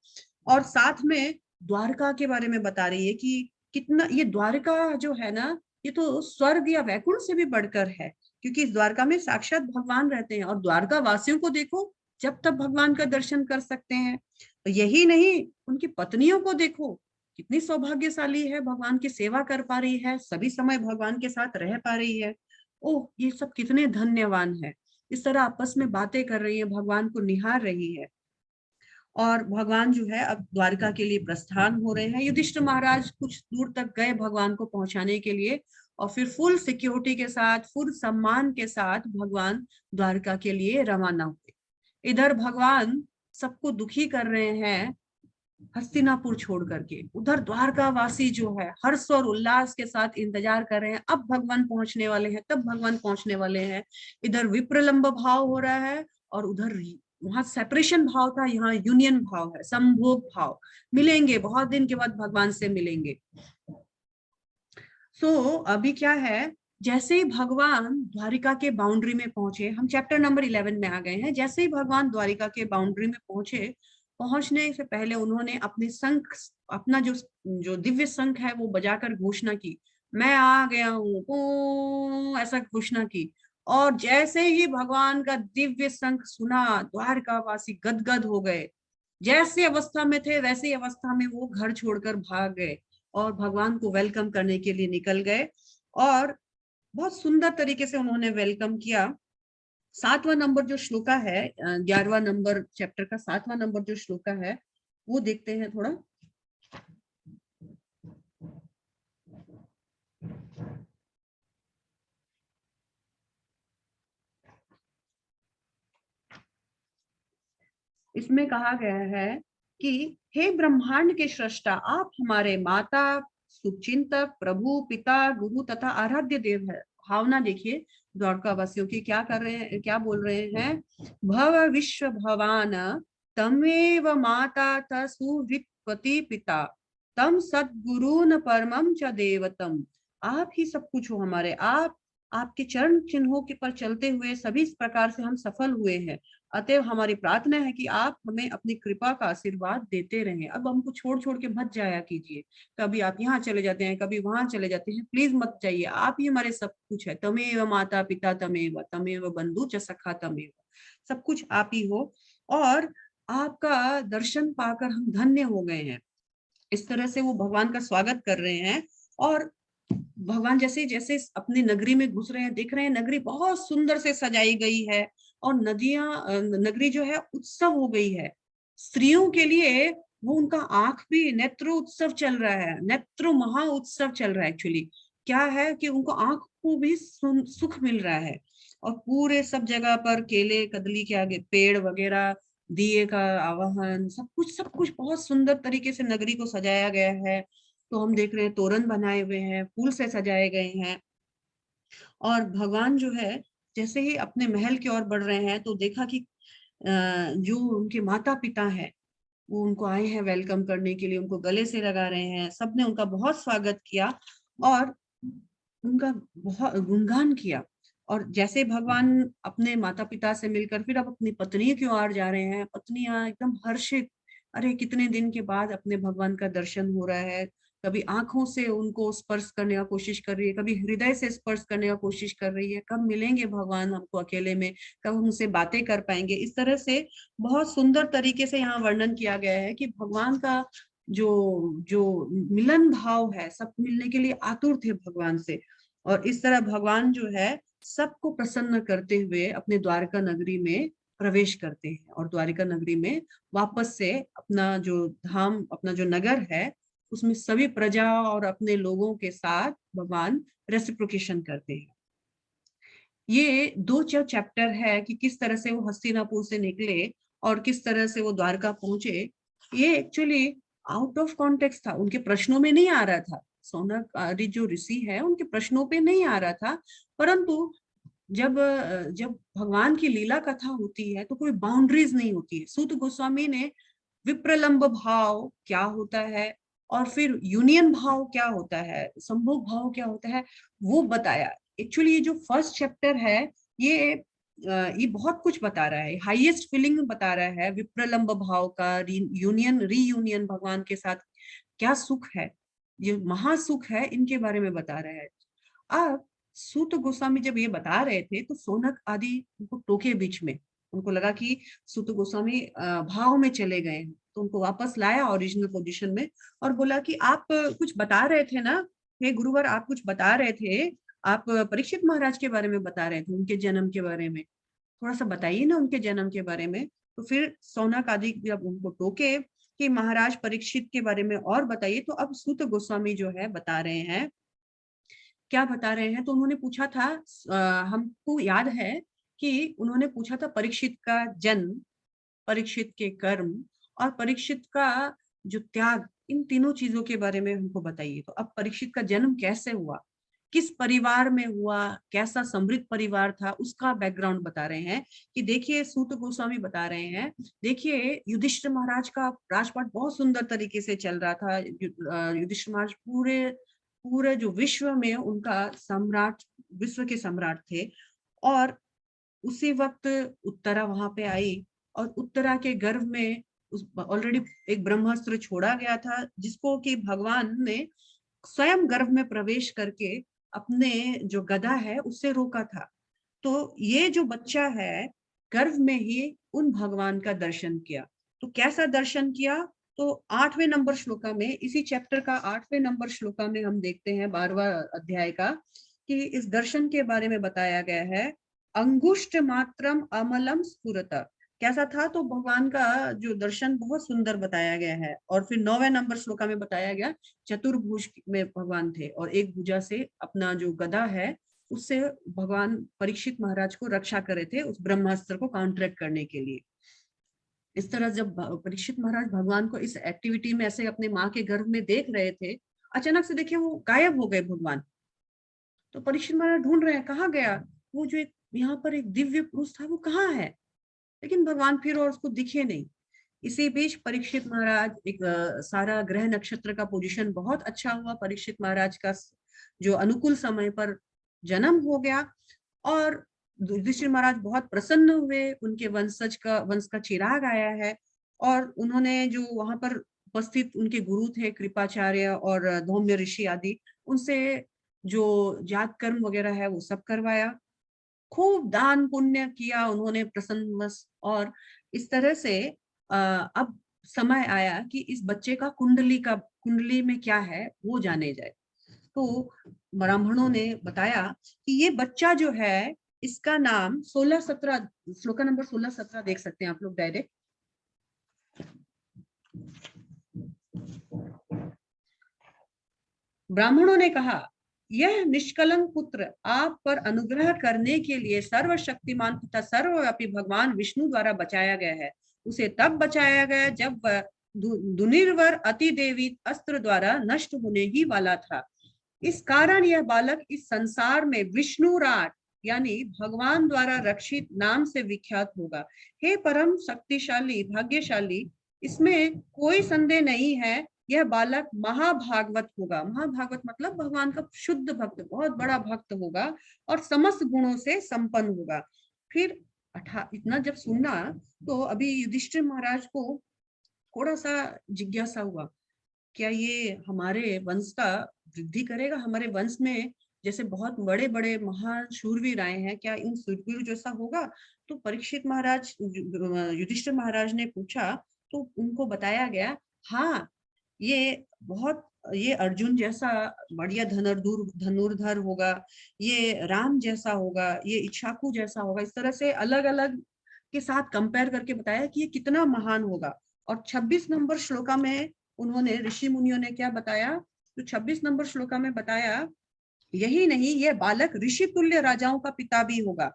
और साथ में द्वारका के बारे में बता रही है कि कितना ये द्वारका जो है ना, ये तो स्वर्ग या वैकुंठ से भी बढ़कर है, क्योंकि इस द्वारका में साक्षात भगवान रहते हैं। और द्वारका वासियों को देखो, जब तक भगवान का दर्शन कर सकते हैं। तो यही नहीं, उनकी पत्नियों को देखो, कितनी सौभाग्यशाली है, भगवान की सेवा कर पा रही है, सभी समय भगवान के साथ रह पा रही है। ओह, ये सब कितने धन्यवान है। इस तरह आपस में बातें कर रही है, भगवान को निहार रही है। और भगवान जो है अब द्वारका के लिए प्रस्थान हो रहे हैं। युधिष्ठिर महाराज कुछ दूर तक गए भगवान को पहुंचाने के लिए और फिर फुल सिक्योरिटी के साथ, फुल सम्मान के साथ भगवान द्वारका के लिए रवाना हुए। इधर भगवान सबको दुखी कर रहे हैं हस्तिनापुर छोड़ करके। उधर द्वारका वासी जो है हर्ष और उल्लास के साथ इंतजार कर रहे हैं, अब भगवान पहुंचने वाले हैं, तब भगवान पहुंचने वाले हैं। इधर विप्रलंब भाव हो रहा है और उधर वहां सेपरेशन भाव था, यहाँ यूनियन भाव है, संभोग भाव। मिलेंगे, बहुत दिन के बाद भगवान से मिलेंगे। सो अभी क्या है, जैसे ही भगवान द्वारिका के बाउंड्री में पहुंचे, हम चैप्टर नंबर 11 में आ गए हैं। जैसे ही भगवान द्वारिका के बाउंड्री में पहुंचे, पहुंचने से पहले उन्होंने अपने शंख, अपना जो जो दिव्य शंख है वो बजाकर घोषणा की, मैं आ गया हूँ, ऐसा घोषणा की। और जैसे ही भगवान का दिव्य शंख सुना, द्वारका वासी गदगद हो गए। जैसी अवस्था में थे वैसी अवस्था में वो घर छोड़कर भाग गए और भगवान को वेलकम करने के लिए निकल गए। और बहुत सुंदर तरीके से उन्होंने वेलकम किया। 7वां नंबर जो श्लोका है, 11वां नंबर चैप्टर का 7वां नंबर जो श्लोका है वो देखते हैं थोड़ा। इसमें कहा गया है कि हे ब्रह्मांड के सृष्टा, आप हमारे माता, शुभचिंतक, प्रभु, पिता, गुरु तथा आराध्य देव है। भावना देखिए द्वारका वासियों की, क्या कर रहे हैं, क्या बोल रहे हैं। भव विश्व भवान तमेव माता च सुहृत्पति पिता तम सद्गुरुन परमम च देवतम। आप ही सब कुछ हो हमारे, आप आपके चरण चिन्हों के पर चलते हुए सभी इस प्रकार से हम सफल हुए हैं। अतएव हमारी प्रार्थना है कि आप हमें अपनी कृपा का आशीर्वाद देते रहें। अब हमको छोड़ छोड़ के मत जाया कीजिए, कभी आप यहाँ चले जाते हैं, कभी वहां चले जाते हैं, प्लीज मत जाइए। आप ही हमारे सब कुछ है। तमेव माता पिता तमेव, तमेव बंधु च सखा तमेव, सब कुछ आप ही हो। और आपका दर्शन पाकर हम धन्य हो गए हैं। इस तरह से वो भगवान का स्वागत कर रहे हैं। और भगवान जैसे जैसे अपनी नगरी में घुस रहे हैं, देख रहे हैं नगरी बहुत सुंदर से सजाई गई है, और नदियां, नगरी जो है उत्सव हो गई है। स्त्रियों के लिए वो उनका आंख भी नेत्र उत्सव चल रहा है, नेत्र महा उत्सव चल रहा है। एक्चुअली क्या है कि उनको आंख को भी सुख मिल रहा है। और पूरे सब जगह पर केले कदली के आगे पेड़ वगैरह, दिए का आवाहन, सब कुछ बहुत सुंदर तरीके से नगरी को सजाया गया है। तो हम देख रहे हैं तोरण बनाए हुए हैं, फूल से सजाए गए हैं। और भगवान जो है जैसे ही अपने महल की ओर बढ़ रहे हैं, तो देखा कि जो उनके माता पिता हैं वो उनको आए हैं वेलकम करने के लिए, उनको गले से लगा रहे हैं। सबने उनका बहुत स्वागत किया और उनका बहुत गुणगान किया। और जैसे भगवान अपने माता पिता से मिलकर फिर अब अपनी पत्नी की ओर जा रहे हैं, पत्नियां एकदम हर्षित, अरे कितने दिन के बाद अपने भगवान का दर्शन हो रहा है। कभी आंखों से उनको स्पर्श करने का कोशिश कर रही है, कभी हृदय से स्पर्श करने का कोशिश कर रही है, कब मिलेंगे भगवान हमको अकेले में, कब हम उनसे बातें कर पाएंगे। इस तरह से बहुत सुंदर तरीके से यहाँ वर्णन किया गया है कि भगवान का जो जो मिलन भाव है, सब मिलने के लिए आतुर थे भगवान से। और इस तरह भगवान जो है सबको प्रसन्न करते हुए अपने द्वारका नगरी में प्रवेश करते हैं, और द्वारिका नगरी में वापस से अपना जो धाम, अपना जो नगर है, उसमें सभी प्रजा और अपने लोगों के साथ भगवान रेसिप्रोकेशन करते हैं। ये दो चैप्टर है कि किस तरह से वो हस्तिनापुर से निकले और किस तरह से वो द्वारका पहुंचे। ये एक्चुअली आउट ऑफ कॉन्टेक्स्ट था, उनके प्रश्नों में नहीं आ रहा था। सौनक आदि जो ऋषि है उनके प्रश्नों पे नहीं आ रहा था। परंतु जब जब भगवान की लीला कथा होती है तो कोई बाउंड्रीज नहीं होती है। सूत गोस्वामी ने विप्रलंब भाव क्या होता है, और फिर यूनियन भाव क्या होता है, संभोग भाव क्या होता है, वो बताया। एक्चुअली ये जो फर्स्ट चैप्टर है, ये ये बहुत कुछ बता रहा है, हाईएस्ट फीलिंग बता रहा है विप्रलंब भाव का, यूनियन रीयूनियन भगवान के साथ क्या सुख है, ये महासुख है, इनके बारे में बता रहा है। अब सूत गोस्वामी जब ये बता रहे थे तो सोनक आदि उनको टोके बीच में, उनको लगा कि सूत गोस्वामी भाव में चले गए हैं, तो उनको वापस लाया ओरिजिनल पोजीशन में और बोला कि आप कुछ बता रहे थे ना, हे गुरुवर आप कुछ बता रहे थे, आप परीक्षित महाराज के बारे में बता रहे थे, उनके जन्म के बारे में, थोड़ा सा बताइए ना उनके जन्म के बारे में। तो फिर सौनक आदि जब उनको टोके कि महाराज परीक्षित के बारे में और बताइए, तो अब सूत गोस्वामी जो है बता रहे हैं, क्या बता रहे हैं। तो उन्होंने पूछा था, हमको याद है कि उन्होंने पूछा था परीक्षित का जन्म, परीक्षित के कर्म और परीक्षित का जो त्याग, इन तीनों चीजों के बारे में हमको बताइए। तो अब परीक्षित का जन्म कैसे हुआ, किस परिवार में हुआ, कैसा समृद्ध परिवार था, उसका बैकग्राउंड बता रहे हैं। कि देखिए सूत गोस्वामी बता रहे हैं, देखिए युधिष्ठिर महाराज का राजपाट बहुत सुंदर तरीके से चल रहा था। युधिष्ठिर महाराज पूरे पूरे जो विश्व में उनका सम्राट, विश्व के सम्राट थे। और उसी वक्त उत्तरा वहां पे आई, और उत्तरा के गर्भ में उस ऑलरेडी एक ब्रह्मास्त्र छोड़ा गया था, जिसको कि भगवान ने स्वयं गर्भ में प्रवेश करके अपने जो गदा है उससे रोका था। तो ये जो बच्चा है गर्भ में ही उन भगवान का दर्शन किया। तो कैसा दर्शन किया, तो 8वें नंबर श्लोका में, इसी चैप्टर का 8वें नंबर श्लोका में हम देखते हैं 12वां अध्याय का, कि इस दर्शन के बारे में बताया गया है। अंगुष्ठ मात्रम अमलम स्फुरत, कैसा था, तो भगवान का जो दर्शन बहुत सुंदर बताया गया है। और फिर 9वें नंबर श्लोका में बताया गया चतुर्भुज में भगवान थे, और एक भुजा से अपना जो गदा है उससे भगवान परीक्षित महाराज को रक्षा करे थे उस ब्रह्मास्त्र को काउंटरैक्ट करने के लिए। इस तरह जब परीक्षित महाराज भगवान को इस एक्टिविटी में ऐसे अपने माँ के गर्भ में देख रहे थे, अचानक से देखिए वो गायब हो गए भगवान। तो परीक्षित महाराज ढूंढ रहे हैं कहाँ गया वो, जो एक यहाँ पर एक दिव्य पुरुष था वो कहाँ है, लेकिन भगवान फिर और उसको दिखे नहीं। इसी बीच परीक्षित महाराज एक सारा ग्रह नक्षत्र का पोजीशन बहुत अच्छा हुआ, परीक्षित महाराज का जो अनुकूल समय पर जन्म हो गया, और युधिष्ठिर महाराज बहुत प्रसन्न हुए, उनके वंश का चिराग आया है। और उन्होंने जो वहां पर उपस्थित उनके गुरु थे कृपाचार्य और धौम्य ऋषि आदि, उनसे जो जात कर्म वगैरह है वो सब करवाया, खूब दान पुण्य किया उन्होंने प्रसन्नवश। और इस तरह से अब समय आया कि इस बच्चे का कुंडली में क्या है वो जाने जाए। तो ब्राह्मणों ने बताया कि ये बच्चा जो है इसका नाम 16-17 श्लोक नंबर 16-17 देख सकते हैं आप लोग डायरेक्ट। ब्राह्मणों ने कहा, यह निष्कलंक पुत्र आप पर अनुग्रह करने के लिए सर्वशक्तिमान तथा सर्वव्यापी भगवान विष्णु द्वारा बचाया गया है। उसे तब बचाया गया जब वह दुर्निर्वर अति देवी अस्त्र द्वारा नष्ट होने ही वाला था। इस कारण यह बालक इस संसार में विष्णुराट यानी भगवान द्वारा रक्षित नाम से विख्यात होगा। हे परम शक्तिशाली भाग्यशाली, इसमें कोई संदेह नहीं है, यह बालक महाभागवत होगा। महाभागवत मतलब भगवान का शुद्ध भक्त, बहुत बड़ा भक्त होगा और समस्त गुणों से संपन्न होगा। फिर इतना जब सुना तो अभी युधिष्ठिर महाराज को थोड़ा सा जिज्ञासा हुआ, क्या ये हमारे वंश का वृद्धि करेगा, हमारे वंश में जैसे बहुत बड़े बड़े महान शूरवीर आए हैं, क्या इन शूरवीर जैसा होगा। तो परीक्षित महाराज युधिष्ठिर महाराज ने पूछा तो उनको बताया गया, हाँ ये अर्जुन जैसा बढ़िया धनुर्धर होगा, ये राम जैसा होगा, ये इच्छाकु जैसा होगा। इस तरह से अलग अलग के साथ कंपेयर करके बताया कि ये कितना महान होगा। और 26 नंबर श्लोका में उन्होंने ऋषि मुनियों ने क्या बताया, तो 26 नंबर श्लोका में बताया, यही नहीं यह बालक ऋषि तुल्य राजाओं का पिता भी होगा।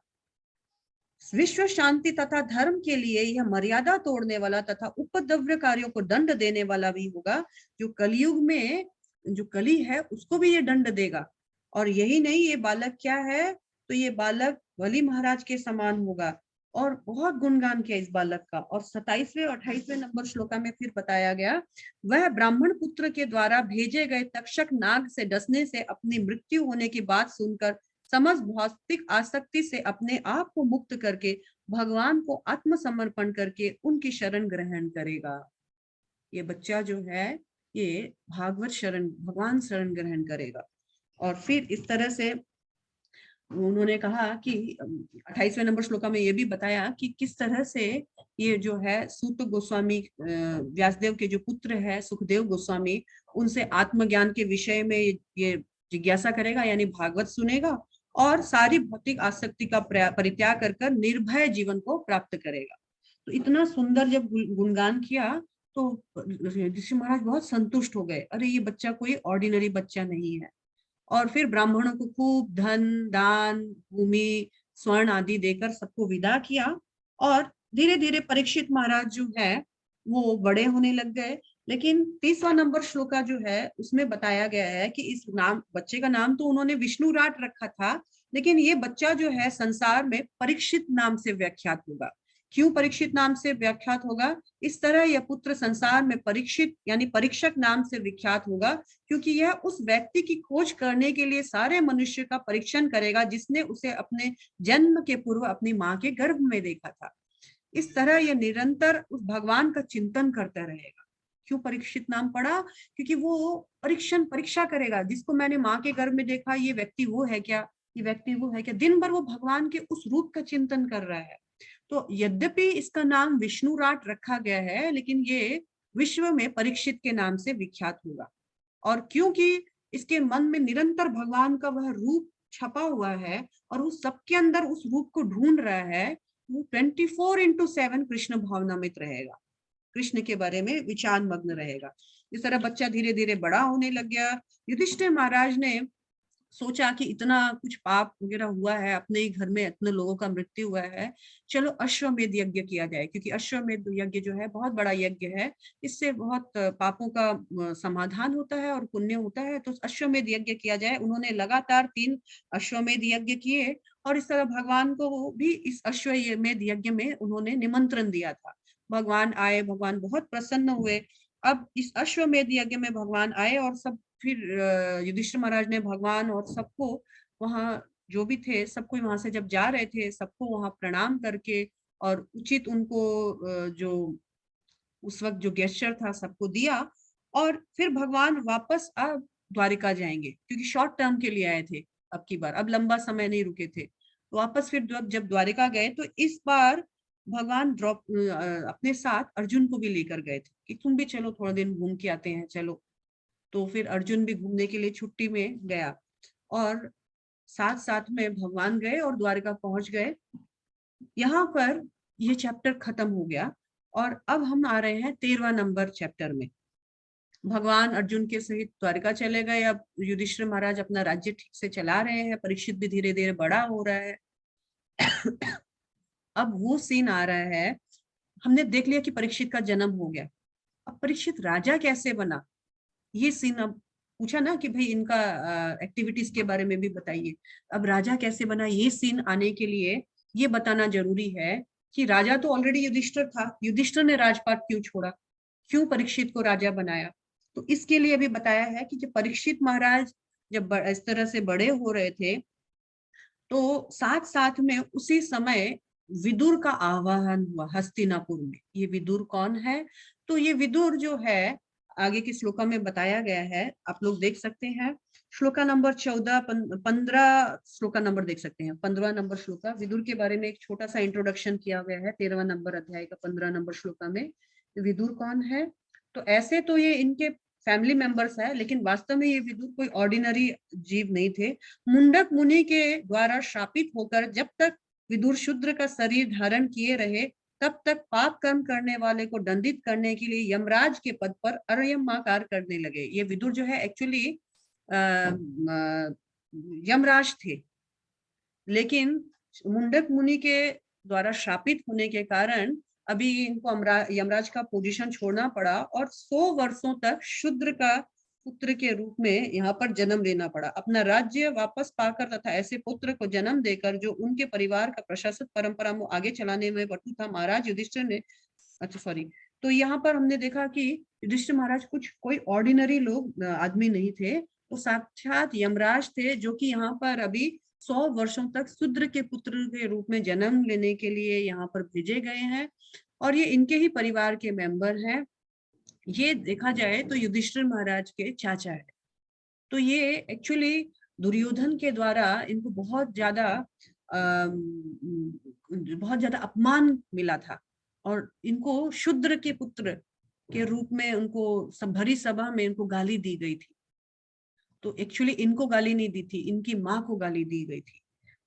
विश्व शांति तथा धर्म के लिए यह मर्यादा तोड़ने वाला तथा उपद्रवकारियों को दंड देने वाला भी होगा। जो कलयुग में जो कली है उसको भी ये दंड देगा। और यही नहीं, ये बालक क्या है, तो ये बालक बलि महाराज के समान होगा। और बहुत गुणगान किया इस बालक का। और 27वें और 28वें नंबर श्लोका में फिर बताया गया, वह ब्राह्मण पुत्र के द्वारा भेजे गए तक्षक नाग से डसने से अपनी मृत्यु होने की बात सुनकर समस्त भौतिक आसक्ति से अपने आप को मुक्त करके भगवान को आत्मसमर्पण करके उनकी शरण ग्रहण करेगा। ये बच्चा जो है ये भागवत शरण, भगवान शरण ग्रहण करेगा। और फिर इस तरह से उन्होंने कहा कि 28वें नंबर श्लोका में ये भी बताया कि किस तरह से ये जो है सूत गोस्वामी व्यासदेव के जो पुत्र है सुखदेव गोस्वामी, उनसे आत्मज्ञान के विषय में ये जिज्ञासा करेगा, यानी भागवत सुनेगा और सारी भौतिक आसक्ति का परित्याग कर निर्भय जीवन को प्राप्त करेगा। तो इतना सुंदर जब गुणगान किया तो ऋषि महाराज बहुत संतुष्ट हो गए, अरे ये बच्चा कोई ऑर्डिनरी बच्चा नहीं है। और फिर ब्राह्मणों को खूब धन दान भूमि स्वर्ण आदि देकर सबको विदा किया। और धीरे धीरे परीक्षित महाराज जो है वो बड़े होने लग गए। लेकिन 30वां नंबर श्लोका जो है उसमें बताया गया है कि इस नाम बच्चे का नाम तो उन्होंने विष्णुराट रखा था, लेकिन ये बच्चा जो है संसार में परीक्षित नाम से व्याख्यात होगा। क्यों परीक्षित नाम से व्याख्यात होगा, इस तरह यह पुत्र संसार में परीक्षित यानी परीक्षक नाम से विख्यात होगा, क्योंकि यह उस व्यक्ति की खोज करने के लिए सारे मनुष्य का परीक्षण करेगा जिसने उसे अपने जन्म के पूर्व अपनी माँ के गर्भ में देखा था। इस तरह यह निरंतर उस भगवान का चिंतन करता रहेगा। क्यों परीक्षित नाम पड़ा, क्योंकि वो परीक्षा करेगा, जिसको मैंने माँ के गर्भ में देखा ये व्यक्ति वो है क्या, ये व्यक्ति वो है क्या, दिन भर वो भगवान के उस रूप का चिंतन कर रहा है। तो यद्यपि इसका नाम विष्णुराट रखा गया है, लेकिन ये विश्व में परीक्षित के नाम से विख्यात होगा। और क्योंकि इसके मन में निरंतर भगवान का वह रूप छपा हुआ है और उस सबके अंदर उस रूप को ढूंढ रहा है, वो 24/7 कृष्ण भावनामृत रहेगा, कृष्ण के बारे में विचार मग्न रहेगा। इस तरह बच्चा धीरे धीरे बड़ा होने लग गया। युधिष्ठिर महाराज ने सोचा कि इतना कुछ पाप वगैरह हुआ है, अपने ही घर में इतने लोगों का मृत्यु हुआ है, चलो अश्वमेध यज्ञ किया जाए, क्योंकि अश्वमेध यज्ञ जो है बहुत बड़ा यज्ञ है, इससे बहुत पापों का समाधान होता है और पुण्य होता है, तो अश्वमेध यज्ञ किया जाए। उन्होंने लगातार 3 अश्वमेध यज्ञ किए और इस तरह भगवान को भी इस अश्वमेध यज्ञ में उन्होंने निमंत्रण दिया था। भगवान आए, भगवान बहुत प्रसन्न हुए। अब इस अश्वमेध यज्ञ में भगवान आए और सब फिर युधिष्ठिर महाराज ने भगवान और सबको वहां जो भी थे सबको वहां से जब जा रहे थे सबको वहां प्रणाम करके और उचित उनको जो उस वक्त जो गेस्चर था सबको दिया, और फिर भगवान वापस अब द्वारिका जाएंगे, क्योंकि शॉर्ट टर्म के लिए आए थे अब की बार, अब लंबा समय नहीं रुके थे। तो वापस फिर जब द्वारिका गए तो इस बार भगवान अपने साथ अर्जुन को भी लेकर गए थे कि तुम भी चलो, थोड़ा दिन घूम के आते हैं, चलो। तो फिर अर्जुन भी घूमने के लिए छुट्टी में गया और साथ साथ में भगवान गए और द्वारिका पहुंच गए। यहाँ पर ये चैप्टर खत्म हो गया और अब हम आ रहे हैं 13वां नंबर चैप्टर में। भगवान अर्जुन के सहित द्वारिका चले गए। अब युधिष्ठिर महाराज अपना राज्य ठीक से चला रहे हैं, परीक्षित भी धीरे धीरे बड़ा हो रहा है। अब वो सीन आ रहा है, हमने देख लिया कि परीक्षित का जन्म हो गया, अब परीक्षित राजा कैसे बना, ये सीन अब पूछा ना कि भाई इनका एक्टिविटीज के बारे में भी बताइए। अब राजा कैसे बना, ये सीन आने के लिए ये बताना जरूरी है कि राजा तो ऑलरेडी युधिष्ठिर था, युधिष्ठिर ने राजपाट क्यों छोड़ा, क्यों परीक्षित को राजा बनाया। तो इसके लिए भी बताया है कि जब परीक्षित महाराज जब इस तरह से बड़े हो रहे थे तो साथ साथ में उसी समय विदुर का आवाहन हुआ हस्तिनापुर में। ये विदुर कौन है, तो ये विदुर जो है आगे की श्लोका में बताया गया है, आप लोग देख सकते हैं। श्लोका नंबर 14 15 श्लोका नंबर देख सकते हैं, 15वां नंबर श्लोका, विदुर के बारे में एक छोटा सा इंट्रोडक्शन किया गया है 13वां नंबर अध्याय का 15 नंबर श्लोका में। विदुर कौन है, तो ऐसे तो ये इनके फैमिली मेंबर्स है, लेकिन वास्तव में ये विदुर कोई ऑर्डिनरी जीव नहीं थे। मुंडक मुनि के द्वारा शापित होकर जब तक विदुर शूद्र का शरीर धारण किए रहे तब तक पाप कर्म करने वाले को दंडित करने के लिए यमराज के पद पर अर्यमाकार करने लगे। ये विदुर जो है एक्चुअली यमराज थे, लेकिन मुंडक मुनि के द्वारा शापित होने के कारण अभी इनको यमराज का पोजीशन छोड़ना पड़ा और 100 वर्षों तक शूद्र का पुत्र के रूप में यहाँ पर जन्म लेना पड़ा। अपना राज्य वापस पाकर तथा ऐसे पुत्र को जन्म देकर जो उनके परिवार का प्रशासक परंपरा को आगे चलाने में पटु था, महाराज युधिष्ठिर ने, अच्छा सॉरी, तो यहाँ पर हमने देखा कि युधिष्ठिर महाराज कुछ कोई ऑर्डिनरी लोग आदमी नहीं थे, तो साक्षात यमराज थे जो कि यहाँ पर अभी 100 वर्षों तक शूद्र के पुत्र के रूप में जन्म लेने के लिए यहाँ पर भेजे गए हैं और ये इनके ही परिवार के मेंबर हैं। ये देखा जाए तो युधिष्ठिर महाराज के चाचा है। तो ये एक्चुअली दुर्योधन के द्वारा इनको बहुत ज्यादा अपमान मिला था और इनको शूद्र के पुत्र के रूप में उनको भरी सभा में इनको गाली दी गई थी। तो एक्चुअली इनको गाली नहीं दी थी, इनकी माँ को गाली दी गई थी।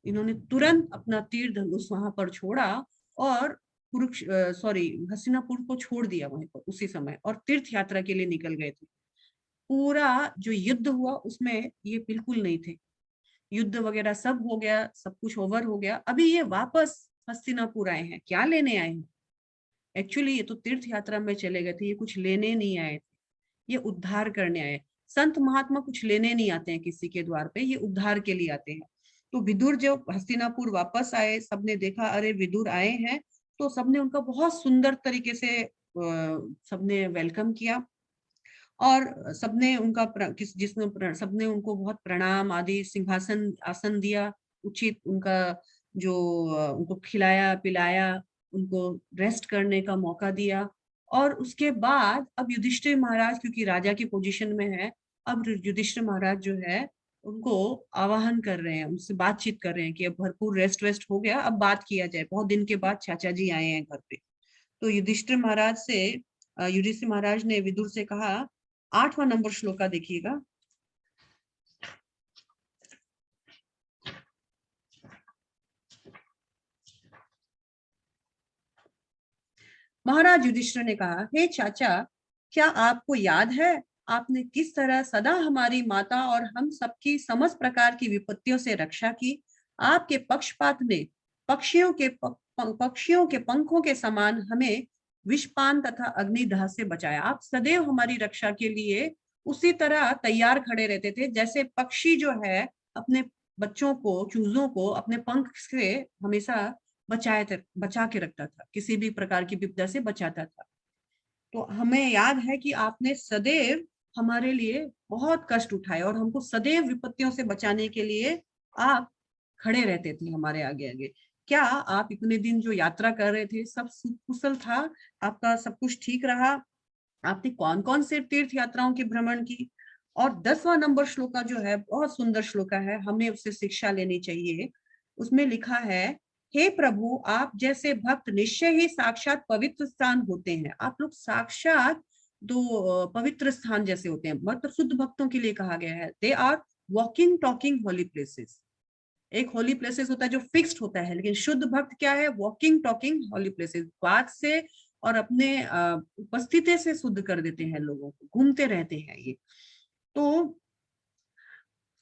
इन्होंने तुरंत अपना तीर धनुष वहां पर छोड़ा और हस्तिनापुर को छोड़ दिया वहीं पर उसी समय और तीर्थ यात्रा के लिए निकल गए थे। पूरा जो युद्ध हुआ उसमें ये बिल्कुल नहीं थे, युद्ध वगैरह सब हो गया, सब कुछ ओवर हो गया। अभी ये वापस हस्तिनापुर आए हैं, क्या लेने आए हैं, एक्चुअली ये तो तीर्थ यात्रा में चले गए थे, ये कुछ लेने नहीं आए थे, ये उद्धार करने आए। संत महात्मा कुछ लेने नहीं आते हैं किसी के द्वार पे, ये उद्धार के लिए आते हैं। तो विदुर जब हस्तिनापुर वापस आए, सबने देखा अरे विदुर आए हैं, तो सबने उनका बहुत सुंदर तरीके से सबने वेलकम किया और सबने उनका सबने उनको बहुत प्रणाम आदि सिंहासन आसन दिया, उचित उनका जो उनको खिलाया पिलाया, उनको रेस्ट करने का मौका दिया। और उसके बाद अब युधिष्ठिर महाराज क्योंकि राजा की पोजीशन में है, अब युधिष्ठिर महाराज जो है उनको आवाहन कर रहे हैं, उनसे बातचीत कर रहे हैं कि अब भरपूर रेस्ट वेस्ट हो गया, अब बात किया जाए, बहुत दिन के बाद चाचा जी आए हैं घर पे। तो युधिष्ठिर महाराज ने विदुर से कहा, 8वां नंबर श्लोका देखिएगा। महाराज युधिष्ठिर ने कहा, हे चाचा, क्या आपको याद है आपने किस तरह सदा हमारी माता और हम सबकी समस्त प्रकार की विपत्तियों से रक्षा की। आपके पक्षपात ने पक्षियों के पंखों के समान हमें विषपान तथा अग्निदाह से बचाया। आप सदैव हमारी रक्षा के लिए उसी तरह तैयार खड़े रहते थे जैसे पक्षी जो है अपने बच्चों को, चूजों को अपने पंख से हमेशा बचा के रखता था, किसी भी प्रकार की विपदा से बचाता था। तो हमें याद है कि आपने सदैव हमारे लिए बहुत कष्ट उठाए और हमको सदैव विपत्तियों से बचाने के लिए आप खड़े रहते थे हमारे आगे आगे। क्या आप इतने दिन जो यात्रा कर रहे थे सब कुशल था? आपका सब कुछ ठीक रहा? आपने कौन कौन से तीर्थ यात्राओं के भ्रमण की? और 10वां नंबर श्लोका जो है बहुत सुंदर श्लोका है, हमें उससे शिक्षा लेनी चाहिए। उसमें लिखा है, हे प्रभु, आप जैसे भक्त निश्चय ही साक्षात पवित्र स्थान होते हैं। आप लोग साक्षात दो पवित्र स्थान जैसे होते हैं, मतलब शुद्ध भक्तों के लिए कहा गया है। They are walking talking holy places. एक होली प्लेसेस होता है जो फिक्स्ड होता है, लेकिन शुद्ध भक्त क्या है? Walking talking holy places. बात से और अपने उपस्थिति से शुद्ध कर देते हैं लोगों को, घूमते रहते हैं ये। तो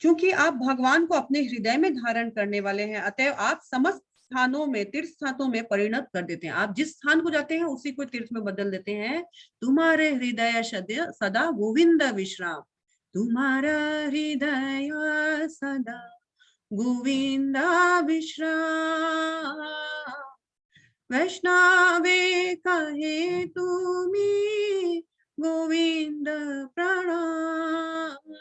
क्योंकि आप भगवान को अपने हृदय में धारण करने वाले हैं, अतएव आप समस्त स्थानों में, तीर्थ स्थानों में परिणत कर देते हैं। आप जिस स्थान को जाते हैं उसी को तीर्थ में बदल देते हैं। तुम्हारे हृदय सदा गोविंद विश्राम, तुम्हारा हृदय सदा गोविंद विश्राम, वैष्णवे कहे तुम्हें गोविंद प्रणाम।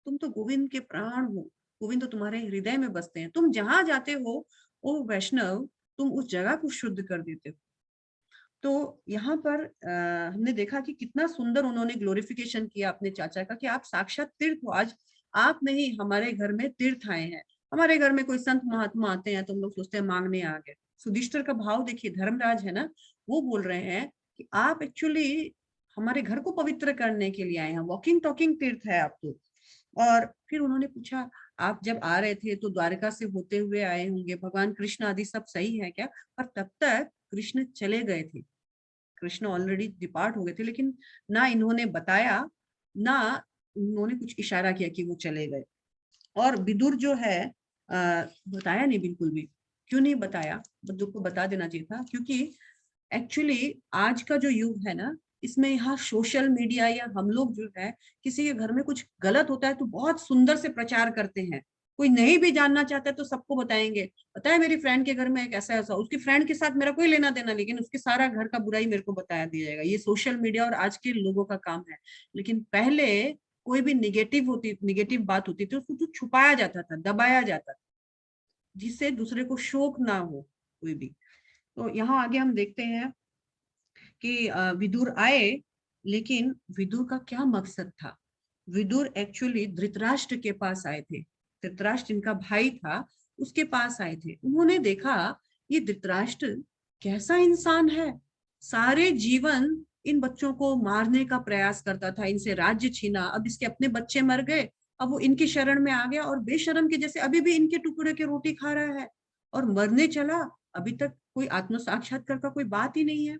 तुम तो गोविंद के प्राण हो, गोविंद तो तुम्हारे हृदय में बसते हैं। तुम जहां जाते हो ओ वैष्णव, तुम उस जगह को शुद्ध कर देते हो। तो यहाँ पर हमने देखा कि कितना सुंदर उन्होंने ग्लोरिफिकेशन किया अपने चाचा का कि आप साक्षात तीर्थ हो। आज आप नहीं, हमारे घर में तीर्थ आए हैं। हमारे घर में कोई संत महात्मा आते हैं तो हम लोग सोचते हैं मांगने आ गए। सुधिष्ठिर का भाव देखिए, धर्मराज है ना, वो बोल रहे हैं कि आप एक्चुअली हमारे घर को पवित्र करने के लिए आए हैं, वॉकिंग टॉकिंग तीर्थ है आप तो। और फिर उन्होंने पूछा, आप जब आ रहे थे तो द्वारका से होते हुए आए होंगे, भगवान कृष्ण आदि सब सही है क्या? और तब तक कृष्ण चले गए थे, कृष्ण ऑलरेडी डिपार्ट हो गए थे, लेकिन ना इन्होंने बताया, ना उन्होंने कुछ इशारा किया कि वो चले गए। और विदुर जो है बताया नहीं बिल्कुल भी। क्यों नहीं बताया? विदुर को बता देना चाहिए था, क्योंकि एक्चुअली आज का जो युग है ना, इसमें यहाँ सोशल मीडिया या हम लोग जो है किसी के घर में कुछ गलत होता है तो बहुत सुंदर से प्रचार करते हैं। कोई नहीं भी जानना चाहता है तो सबको बताएंगे, पता है मेरी फ्रेंड के घर में एक ऐसा ऐसा, उसकी फ्रेंड के साथ मेरा कोई लेना देना, लेकिन उसके सारा घर का बुराई मेरे को बताया दिया जाएगा। ये सोशल मीडिया और आज के लोगों का काम है। लेकिन पहले कोई भी निगेटिव बात होती थी उसको तो छुपाया जाता था, दबाया जाता था, जिससे दूसरे को शोक ना हो कोई भी। तो यहाँ आगे हम देखते हैं कि विदुर आए, लेकिन विदुर का क्या मकसद था? विदुर एक्चुअली धृतराष्ट्र के पास आए थे। धृतराष्ट्र इनका भाई था, उसके पास आए थे। उन्होंने देखा ये धृतराष्ट्र कैसा इंसान है, सारे जीवन इन बच्चों को मारने का प्रयास करता था, इनसे राज्य छीना, अब इसके अपने बच्चे मर गए, अब वो इनकी शरण में आ गया और बेशरम के जैसे अभी भी इनके टुकड़े के रोटी खा रहा है और मरने चला। अभी तक कोई आत्म साक्षात्कार का कोई बात ही नहीं है।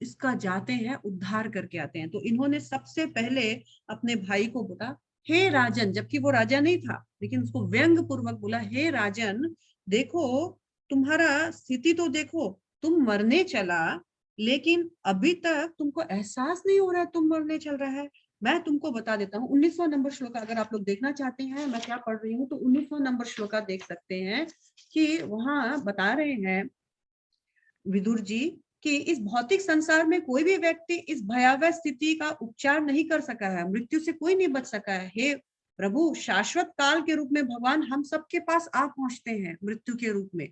इसका जाते हैं उद्धार करके आते हैं। तो इन्होंने सबसे पहले अपने भाई को बोला, हे राजन, जबकि वो राजा नहीं था लेकिन उसको व्यंग पूर्वक बोला, हे राजन देखो, तुम्हारा स्थिति तो देखो, तुम मरने चला, लेकिन अभी तक तुमको एहसास नहीं हो रहा है तुम मरने चल रहा है। मैं तुमको बता देता हूँ, 19वां नंबर श्लोका अगर आप लोग देखना चाहते हैं मैं क्या पढ़ रही हूँ, तो 19वां नंबर श्लोका देख सकते हैं कि वहां बता रहे हैं विदुर जी कि इस भौतिक संसार में कोई भी व्यक्ति इस भयावह स्थिति का उपचार नहीं कर सका है, मृत्यु से कोई नहीं बच सका है। हे प्रभु, शाश्वत काल के रूप में भगवान हम सबके पास आ पहुंचते हैं मृत्यु के रूप में।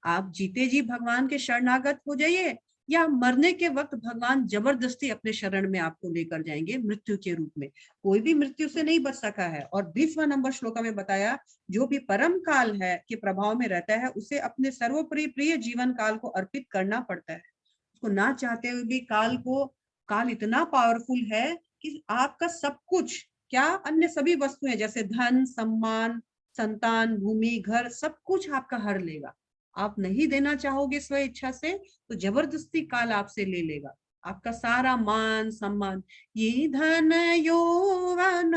आप जीते जी भगवान के शरणागत हो जाइए, या मरने के वक्त भगवान जबरदस्ती अपने शरण में आपको लेकर जाएंगे मृत्यु के रूप में। कोई भी मृत्यु से नहीं बच सका है। और 20वां नंबर श्लोका में बताया, जो भी परम काल है के प्रभाव में रहता है उसे अपने सर्वोपरि प्रिय जीवन काल को अर्पित करना पड़ता है। उसको ना चाहते हुए भी काल इतना पावरफुल है कि आपका सब कुछ, क्या अन्य सभी वस्तुएं जैसे धन, सम्मान, संतान, भूमि, घर, सब कुछ आपका हर लेगा। आप नहीं देना चाहोगे स्व इच्छा से तो जबरदस्ती काल आपसे ले लेगा। आपका सारा मान सम्मान, ये धन यौवन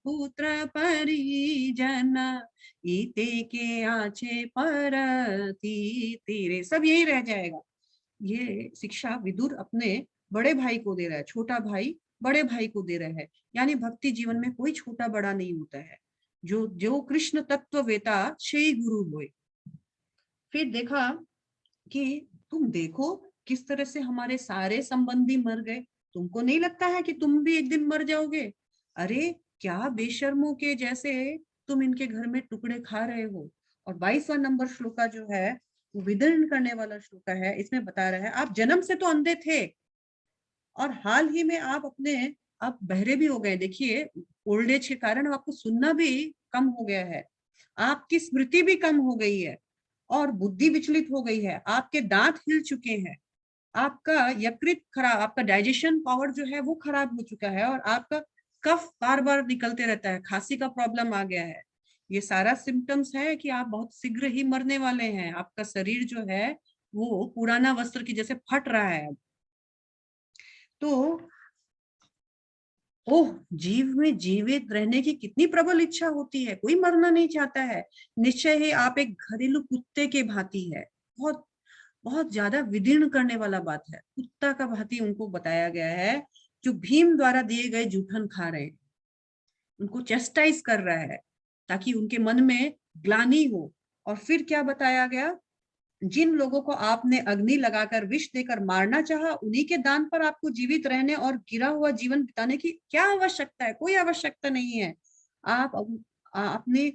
पुत्र परिजन, इते के आचे परती तेरे, सब यही रह जाएगा। ये शिक्षा विदुर अपने बड़े भाई को दे रहा है, छोटा भाई बड़े भाई को दे रहा है। यानी भक्ति जीवन में कोई छोटा बड़ा नहीं होता है, जो जो कृष्ण तत्व वेता से गुरु होए। फिर देखा कि तुम देखो किस तरह से हमारे सारे संबंधी मर गए, तुमको नहीं लगता है कि तुम भी एक दिन मर जाओगे? अरे क्या बेशर्मों के जैसे तुम इनके घर में टुकड़े खा रहे हो। और 22वां नंबर श्लोका जो है वो विदर्ण करने वाला श्लोका है। इसमें बता रहा है आप जन्म से तो अंधे थे और हाल ही में आप बहरे भी हो गए। देखिए ओल्ड एज के कारण आपको सुनना भी कम हो गया है, आपकी स्मृति भी कम हो गई है और बुद्धि विचलित हो गई है, आपके दांत हिल चुके हैं, आपका यकृत खराब, आपका डाइजेशन पावर जो है वो खराब हो चुका है और आपका कफ बार बार निकलते रहता है, खांसी का प्रॉब्लम आ गया है। ये सारा सिम्टम्स है कि आप बहुत शीघ्र ही मरने वाले हैं। आपका शरीर जो है वो पुराना वस्त्र की जैसे फट रहा है। तो ओह, जीव में जीवित रहने की कितनी प्रबल इच्छा होती है, कोई मरना नहीं चाहता है। निश्चय ही आप एक घरेलू कुत्ते के भांति है। बहुत बहुत ज्यादा विदीर्ण करने वाला बात है, कुत्ता का भांति उनको बताया गया है, जो भीम द्वारा दिए गए जूठन खा रहे हैं, उनको चेस्टाइज कर रहा है ताकि उनके मन में ग्लानि हो। और फिर क्या बताया गया, जिन लोगों को आपने अग्नि लगाकर विष देकर मारना चाहा, उन्हीं के दान पर आपको जीवित रहने और गिरा हुआ जीवन बिताने की क्या आवश्यकता है? कोई आवश्यकता नहीं है। आपने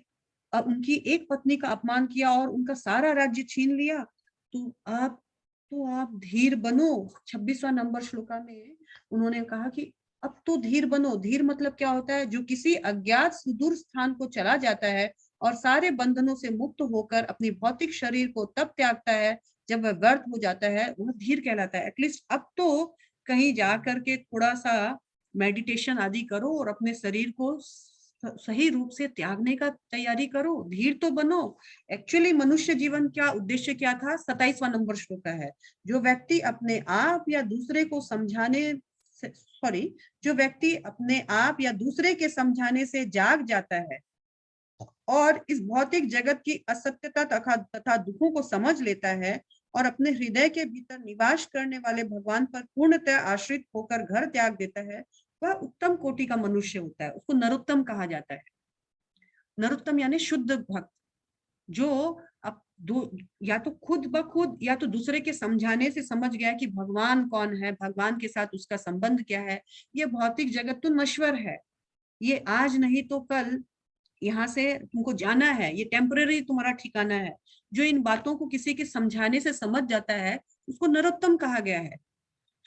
उनकी एक पत्नी का अपमान किया और उनका सारा राज्य छीन लिया, तो आप धीर बनो। 26वां नंबर श्लोका में उन्होंने कहा कि अब तो धीर बनो। धीर मतलब क्या होता है? जो किसी अज्ञात सुदूर स्थान को चला जाता है और सारे बंधनों से मुक्त होकर अपनी भौतिक शरीर को तब त्यागता है जब वह व्यर्थ हो जाता है, वह धीर कहलाता है। एटलीस्ट अब तो कहीं जा करके थोड़ा सा मेडिटेशन आदि करो और अपने शरीर को सही रूप से त्यागने का तैयारी करो, धीर तो बनो। एक्चुअली मनुष्य जीवन क्या उद्देश्य क्या था? 27वां नंबर श्लोक है। जो व्यक्ति अपने आप या दूसरे को समझाने सॉरी जो व्यक्ति अपने आप या दूसरे के समझाने से जाग जाता है और इस भौतिक जगत की असत्यता तथा दुखों को समझ लेता है और अपने हृदय के भीतर निवास करने वाले भगवान पर पूर्णतः आश्रित होकर घर त्याग देता है, वह उत्तम कोटि का मनुष्य होता है। उसको नरोत्तम कहा जाता है। नरोत्तम यानी शुद्ध भक्त, जो अब दो या तो खुद ब खुद या तो दूसरे के समझाने से समझ गया कि भगवान कौन है, भगवान के साथ उसका संबंध क्या है। ये भौतिक जगत तो नश्वर है, ये आज नहीं तो कल यहाँ से तुमको जाना है, ये टेम्पररी तुम्हारा ठिकाना है। जो इन बातों को किसी के समझाने से समझ जाता है उसको नरोत्तम कहा गया है।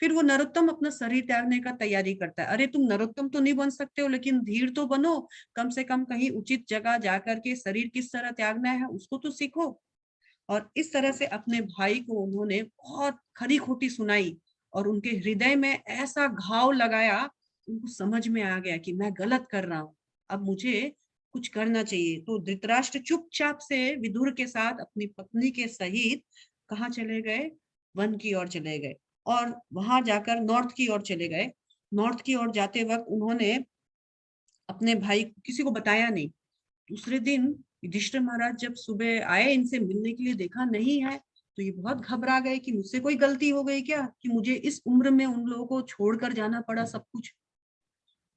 फिर वो नरोत्तम अपना शरीर त्यागने का तैयारी करता है। अरे तुम नरोत्तम तो नहीं बन सकते हो, लेकिन धीर तो बनो, कम से कम कहीं उचित जगह जाकर के शरीर किस तरह त्यागना है उसको तो सीखो। और इस तरह से अपने भाई को उन्होंने बहुत खरी खोटी सुनाई और उनके हृदय में ऐसा घाव लगाया, उनको समझ में आ गया कि मैं गलत कर रहा हूँ, अब मुझे कुछ करना चाहिए। तो धृतराष्ट्र चुपचाप से विदुर के साथ अपनी पत्नी के सहित कहाँ चले गए? वन की ओर चले गए और वहां जाकर नॉर्थ की ओर चले गए। नॉर्थ की ओर जाते वक्त उन्होंने अपने भाई किसी को बताया नहीं। दूसरे दिन युधिष्ठिर महाराज जब सुबह आए इनसे मिलने के लिए, देखा नहीं है, तो ये बहुत घबरा गए कि मुझसे कोई गलती हो गई क्या, कि मुझे इस उम्र में उन लोगों को छोड़कर जाना पड़ा सब कुछ।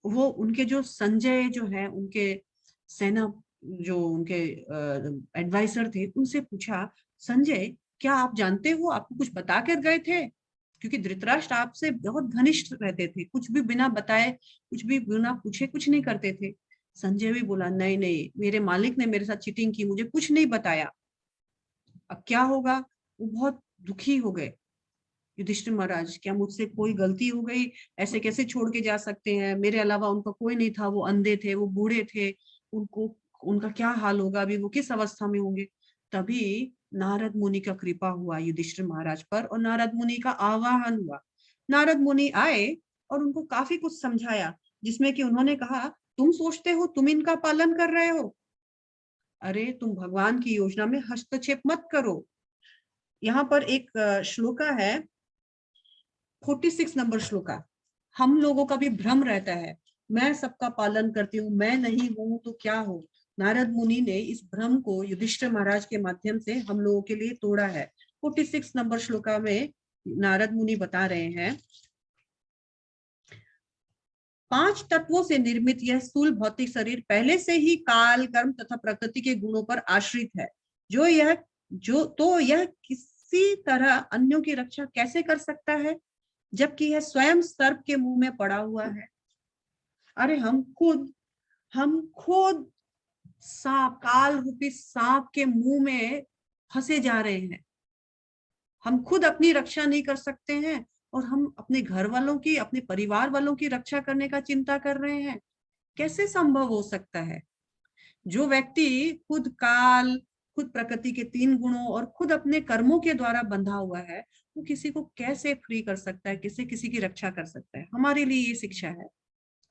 वो उनके जो संजय जो है उनके सेना, जो उनके एडवाइजर थे, उनसे पूछा, संजय क्या आप जानते हो, आपको कुछ बता कर गए थे? क्योंकि धृतराष्ट्र आपसे बहुत घनिष्ठ रहते थे, कुछ भी बिना बताए, कुछ भी बिना पूछे कुछ नहीं करते थे। संजय भी बोला, नहीं नहीं, मेरे मालिक ने मेरे साथ चीटिंग की, मुझे कुछ नहीं बताया। अब क्या होगा? वो बहुत दुखी हो गए। युधिष्ठिर महाराज, क्या मुझसे कोई गलती हो गई? ऐसे कैसे छोड़ के जा सकते हैं? मेरे अलावा उनका कोई नहीं था, वो अंधे थे, वो बूढ़े थे, उनको उनका क्या हाल होगा, अभी वो किस अवस्था में होंगे? तभी नारद मुनि का कृपा हुआ युधिष्ठिर महाराज पर और नारद मुनि का आवाहन हुआ। नारद मुनि आए और उनको काफी कुछ समझाया, जिसमें कि उन्होंने कहा, तुम सोचते हो तुम इनका पालन कर रहे हो, अरे तुम भगवान की योजना में हस्तक्षेप मत करो। यहाँ पर एक श्लोका है, 46 नंबर श्लोका। हम लोगों का भी भ्रम रहता है, मैं सबका पालन करती हूँ, मैं नहीं हूं तो क्या हो। नारद मुनि ने इस भ्रम को युधिष्ठिर महाराज के माध्यम से हम लोगों के लिए तोड़ा है। 46 नंबर श्लोका में नारद मुनि बता रहे हैं, 5 तत्वों से निर्मित यह स्थूल भौतिक शरीर पहले से ही काल, कर्म तथा प्रकृति के गुणों पर आश्रित है। यह किसी तरह अन्यों की रक्षा कैसे कर सकता है, जबकि यह स्वयं सर्प के मुंह में पड़ा हुआ है। अरे हम खुद सांप, काल रूपी सांप के मुंह में फंसे जा रहे हैं। हम खुद अपनी रक्षा नहीं कर सकते हैं और हम अपने घर वालों की, अपने परिवार वालों की रक्षा करने का चिंता कर रहे हैं। कैसे संभव हो सकता है? जो व्यक्ति खुद काल, खुद प्रकृति के 3 गुणों और खुद अपने कर्मों के द्वारा बंधा हुआ है, वो किसी को कैसे फ्री कर सकता है, किसी किसी की रक्षा कर सकता है? हमारे लिए ये शिक्षा है।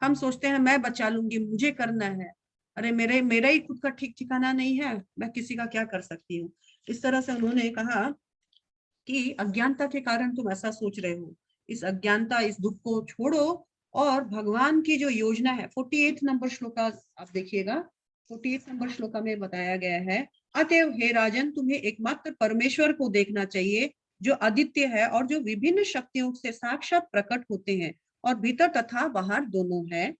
हम सोचते हैं मैं बचा लूंगी, मुझे करना है। अरे मेरा ही खुद का ठीक ठिकाना नहीं है, मैं किसी का क्या कर सकती हूँ। इस तरह से उन्होंने कहा कि अज्ञानता के कारण तुम ऐसा सोच रहे हो। इस अज्ञानता, इस दुख को छोड़ो और भगवान की जो योजना है, 48 नंबर श्लोका आप देखिएगा। 48 नंबर श्लोका में बताया गया है, अतएव हे राजन, तुम्हें एकमात्र परमेश्वर को देखना चाहिए, जो अद्वितीय है और जो विभिन्न शक्तियों से साक्षात प्रकट होते हैं और भीतर तथा बाहर दोनों है।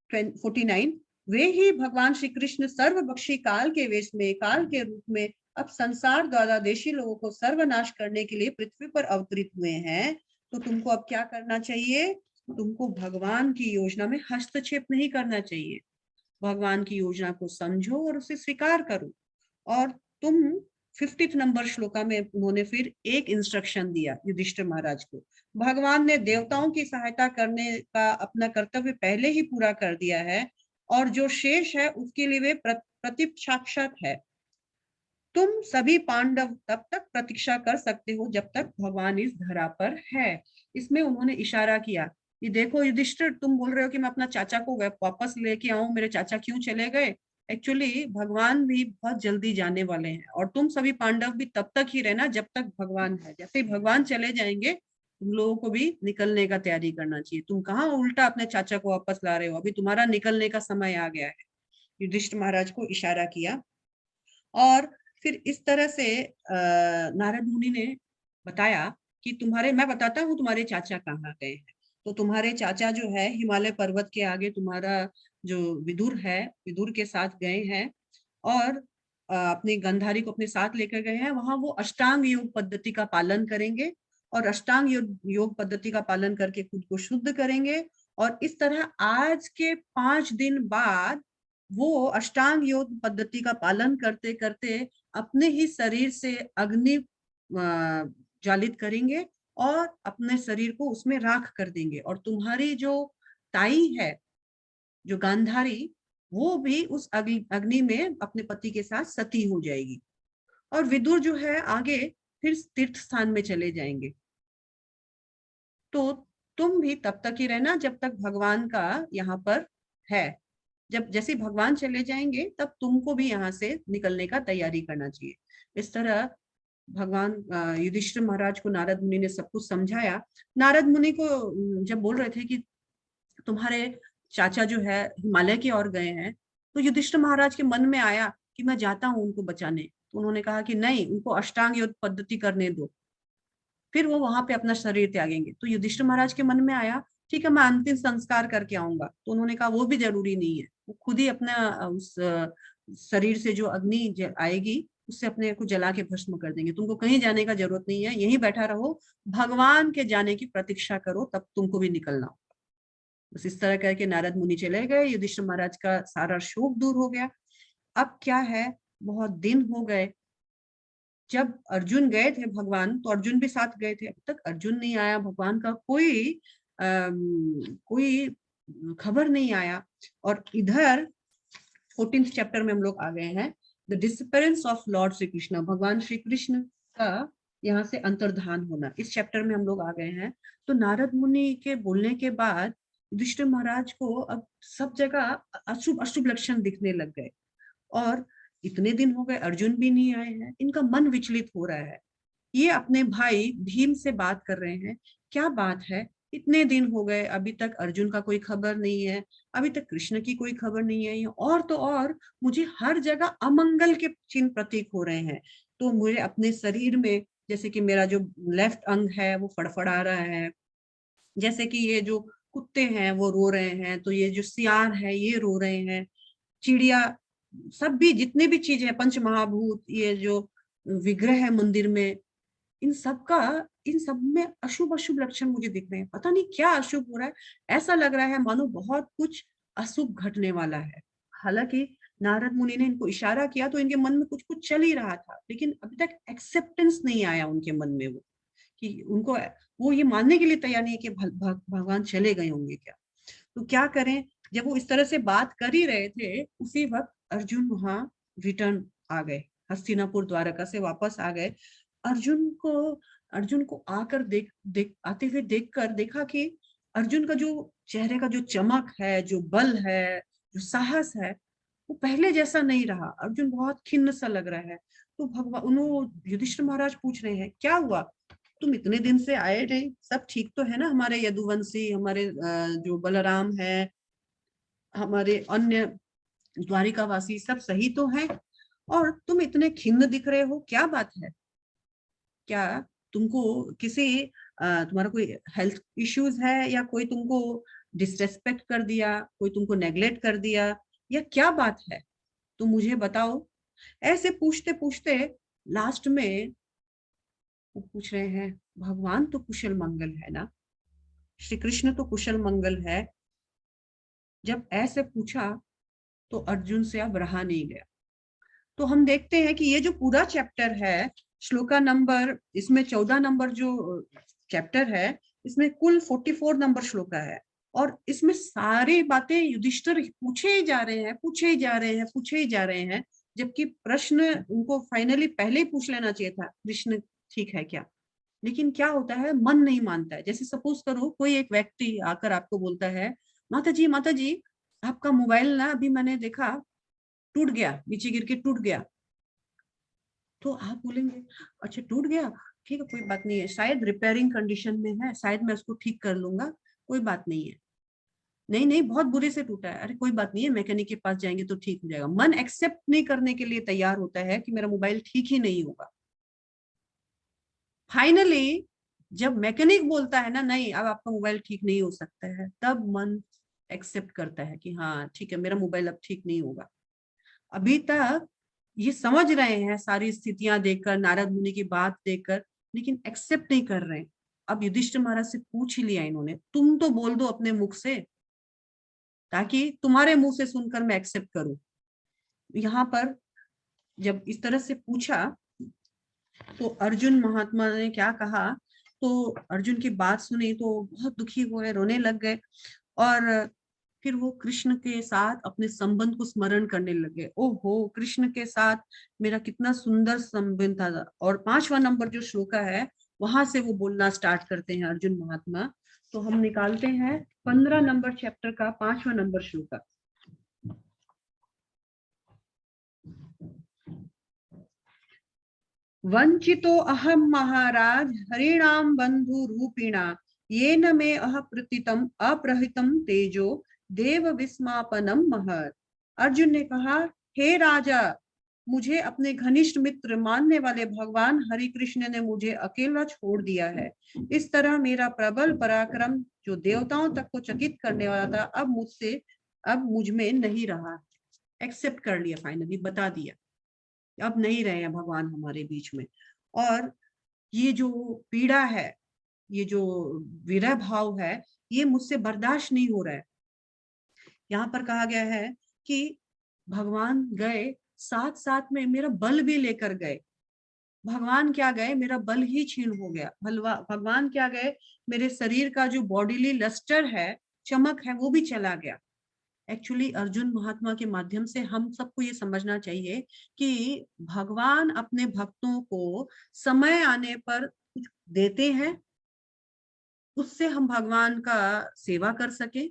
49, वे ही भगवान श्री कृष्ण सर्वभक्षी काल के वेश में, काल के रूप में अब संसार द्वारा देशी लोगों को सर्वनाश करने के लिए पृथ्वी पर अवतरित हुए हैं। तो तुमको अब क्या करना चाहिए? तुमको भगवान की योजना में हस्तक्षेप नहीं करना चाहिए। भगवान की योजना को समझो और उसे स्वीकार करो। और तुम 50 नंबर श्लोका में उन्होंने फिर एक इंस्ट्रक्शन दिया युधिष्ठिर महाराज को। भगवान ने देवताओं की सहायता करने का अपना कर्तव्य पहले ही पूरा कर दिया है और जो शेष है उसके लिए वे प्रतीक्षाक्षत है। तुम सभी पांडव तब तक प्रतीक्षा कर सकते हो जब तक भगवान इस धरा पर है। इसमें उन्होंने इशारा किया कि देखो युधिष्ठिर, तुम बोल रहे हो कि मैं अपना चाचा को वापस लेके आऊं, मेरे चाचा क्यों चले गए। एक्चुअली भगवान भी बहुत जल्दी जाने वाले हैं और तुम सभी पांडव भी तब तक ही रहना जब तक भगवान है। जैसे ही भगवान चले जाएंगे तुम लोगों को भी निकलने का तैयारी करना चाहिए। तुम कहाँ उल्टा अपने चाचा को वापस ला रहे हो, अभी तुम्हारा निकलने का समय आ गया है। युधिष्ठिर महाराज को इशारा किया और फिर इस तरह से नारद मुनि ने बताया कि मैं बताता हूँ तुम्हारे चाचा कहाँ गए हैं। तो तुम्हारे चाचा जो है हिमालय पर्वत के आगे तुम्हारा जो विदुर है, विदुर के साथ गए हैं और अपनी गंधारी को अपने साथ लेकर गए हैं। वहां वो अष्टांग योग पद्धति का पालन करेंगे और अष्टांग योग पद्धति का पालन करके खुद को शुद्ध करेंगे। और इस तरह आज के 5 दिन बाद वो अष्टांग योग पद्धति का पालन करते करते अपने ही शरीर से अग्नि ज्वालित करेंगे और अपने शरीर को उसमें राख कर देंगे। और तुम्हारी जो ताई है, जो गांधारी, वो भी उस अग्नि में अपने पति के साथ सती हो जाएगी। और विदुर जो है आगे फिर तीर्थ स्थान में चले जाएंगे। तो तुम भी तब तक ही रहना जब तक भगवान का यहाँ पर है। जब जैसे भगवान चले जाएंगे तब तुमको भी यहाँ से निकलने का तैयारी करना चाहिए। इस तरह भगवान युधिष्ठिर महाराज को नारद मुनि ने सब कुछ समझाया। नारद मुनि को जब बोल रहे थे कि तुम्हारे चाचा जो है हिमालय की ओर गए हैं, तो युधिष्ठिर महाराज के मन में आया कि मैं जाता हूँ उनको बचाने। तो उन्होंने कहा कि नहीं, उनको अष्टांग योग पद्धति करने दो, फिर वो वहां पे अपना शरीर त्यागेंगे। तो युधिष्ठिर महाराज के मन में आया ठीक है, मैं अंतिम संस्कार करके आऊंगा। तो उन्होंने कहा वो भी जरूरी नहीं है, वो खुद ही अपना उस शरीर से जो अग्नि आएगी उससे अपने को जला के भस्म कर देंगे। तुमको कहीं जाने का जरूरत नहीं है, यहीं बैठा रहो, भगवान के जाने की प्रतीक्षा करो, तब तुमको भी निकलना होगा। बस इस तरह करके नारद मुनि चले गए। युधिष्ठिर महाराज का सारा शोक दूर हो गया। अब क्या है, बहुत दिन हो गए। जब अर्जुन गए थे भगवान, तो अर्जुन भी साथ गए थे। अब तक अर्जुन नहीं आया, भगवान का कोई खबर नहीं आया। और इधर 14th चैप्टर में हम लोग आ गए हैं, the disappearance of Lord Shri Krishna, भगवान श्री कृष्ण का यहाँ से अंतर्धान होना। इस चैप्टर में हम लोग आ गए हैं। तो नारद मुनि के बोलने के बाद युधिष्ठिर महाराज को अब सब जगह अशुभ अशुभ लक्षण दिखने लग गए। और इतने दिन हो गए, अर्जुन भी नहीं आए हैं, इनका मन विचलित हो रहा है। ये अपने भाई भीम से बात कर रहे हैं क्या बात है, इतने दिन हो गए अभी तक अर्जुन का कोई खबर नहीं है, अभी तक कृष्ण की कोई खबर नहीं है, और तो और मुझे हर जगह अमंगल के चिन्ह प्रतीक हो रहे हैं। तो मुझे अपने शरीर में, जैसे कि मेरा जो लेफ्ट अंग है वो फड़फड़ा रहा है, जैसे कि ये जो कुत्ते हैं वो रो रहे हैं, तो ये जो सियार है ये रो रहे हैं, चिड़िया, सब भी जितने भी चीज है, पंच महाभूत, ये जो विग्रह है मंदिर में, इन सब का, इन सब में अशुभ अशुभ लक्षण मुझे दिख रहे हैं। पता नहीं क्या अशुभ हो रहा है, ऐसा लग रहा है मानो बहुत कुछ अशुभ घटने वाला है। हालांकि नारद मुनि ने इनको इशारा किया तो इनके मन में कुछ कुछ चल ही रहा था, लेकिन अभी तक एक्सेप्टेंस नहीं आया उनके मन में, वो कि उनको, वो ये मानने के लिए तैयार नहीं है कि भगवान चले गए होंगे क्या। तो क्या करें, जब वो इस तरह से बात कर ही रहे थे, उसी वक्त अर्जुन वहां रिटर्न आ गए, हस्तिनापुर द्वारका से वापस आ गए। अर्जुन को अर्जुन को आकर देख देख आते हुए देखकर देखा कि अर्जुन का जो चेहरे का जो चमक है, जो बल है, जो साहस है, वो पहले जैसा नहीं रहा। अर्जुन बहुत खिन्न सा लग रहा है। तो भगवान, उन्होंने युधिष्ठिर महाराज पूछ रहे हैं क्या हुआ, तुम इतने दिन से आए नहीं, सब ठीक तो है ना, हमारे यदुवंशी, हमारे जो बलराम है, हमारे अन्य द्वारिकावासी सब सही तो है, और तुम इतने खिन्न दिख रहे हो, क्या बात है, क्या तुमको किसी तुम्हारा कोई हेल्थ इश्यूज है, या कोई तुमको डिसरेस्पेक्ट कर दिया, कोई तुमको नेग्लेक्ट कर दिया, या क्या बात है, तुम मुझे बताओ। ऐसे पूछते पूछते लास्ट में वो पूछ रहे हैं, भगवान तो कुशल मंगल है ना, श्री कृष्ण तो कुशल मंगल है। जब ऐसे पूछा तो अर्जुन से अब रहा नहीं गया। तो हम देखते हैं कि ये जो पूरा चैप्टर है, श्लोका नंबर, इसमें 14 नंबर जो चैप्टर है, इसमें कुल 44 नंबर श्लोका है, और इसमें सारी बातें युधिष्ठिर पूछे ही जा रहे हैं, पूछे ही जा रहे हैं, पूछे ही जा रहे हैं, जबकि प्रश्न उनको फाइनली पहले ही पूछ लेना चाहिए था, कृष्ण ठीक है क्या। लेकिन क्या होता है, मन नहीं मानता है। जैसे सपोज करो कोई एक व्यक्ति आकर आपको बोलता है, माता जी आपका मोबाइल ना अभी मैंने देखा टूट गया, नीचे गिर के टूट गया। तो आप बोलेंगे अच्छा टूट गया, ठीक है कोई बात नहीं है, शायद रिपेयरिंग कंडीशन में है, शायद मैं उसको ठीक कर लूंगा, कोई बात नहीं है। नहीं नहीं बहुत बुरे से टूटा है, अरे कोई बात नहीं है, मैकेनिक के पास जाएंगे तो ठीक हो जाएगा। मन एक्सेप्ट नहीं करने के लिए तैयार होता है कि मेरा मोबाइल ठीक ही नहीं होगा। फाइनली जब मैकेनिक बोलता है ना नहीं अब आपका मोबाइल ठीक नहीं हो सकता है, तब मन एक्सेप्ट करता है कि हाँ ठीक है मेरा मोबाइल अब ठीक नहीं होगा। अभी तक ये समझ रहे हैं सारी स्थितियां देखकर, नारद मुनि की बात देखकर, लेकिन एक्सेप्ट नहीं कर रहे हैं। अब युधिष्ठिर महाराज से पूछ ही लिया इन्होंने, तुम तो बोल दो अपने मुख से, ताकि तुम्हारे मुंह से सुनकर मैं एक्सेप्ट करूं। यहाँ पर जब इस तरह से पूछा तो अर्जुन महात्मा ने क्या कहा, तो अर्जुन की बात सुनी तो बहुत दुखी हुए, रोने लग गए, और फिर वो कृष्ण के साथ अपने संबंध को स्मरण करने लगे। ओहो कृष्ण के साथ मेरा कितना सुंदर संबंध था। और 5वां नंबर जो श्लोका है वहां से वो बोलना स्टार्ट करते हैं अर्जुन महात्मा। तो हम निकालते हैं 15 नंबर चैप्टर का 5वां नंबर श्लोका। वंचितो अहम महाराज हरिणाम बंधु रूपिणा, ये न मे अप्रतितम अप्रहितम तेजो देव विस्मापनम महत। अर्जुन ने कहा, हे राजा, मुझे अपने घनिष्ठ मित्र मानने वाले भगवान हरि कृष्ण ने मुझे अकेला छोड़ दिया है। इस तरह मेरा प्रबल पराक्रम जो देवताओं तक को चकित करने वाला था, अब मुझ में नहीं रहा। एक्सेप्ट कर लिया, फाइनली बता दिया अब नहीं रहे हैं भगवान हमारे बीच में। और ये जो पीड़ा है, ये जो विरह भाव है, ये मुझसे बर्दाश्त नहीं हो रहा है। यहाँ पर कहा गया है कि भगवान गए, साथ साथ में मेरा बल भी लेकर गए। भगवान क्या गए, मेरा बल ही छीन हो गया। भगवान क्या गए, मेरे शरीर का जो बॉडीली लस्टर है, चमक है, वो भी चला गया। एक्चुअली अर्जुन महात्मा के माध्यम से हम सबको ये समझना चाहिए कि भगवान अपने भक्तों को समय आने पर कुछ देते हैं, उससे हम भगवान का सेवा कर सके,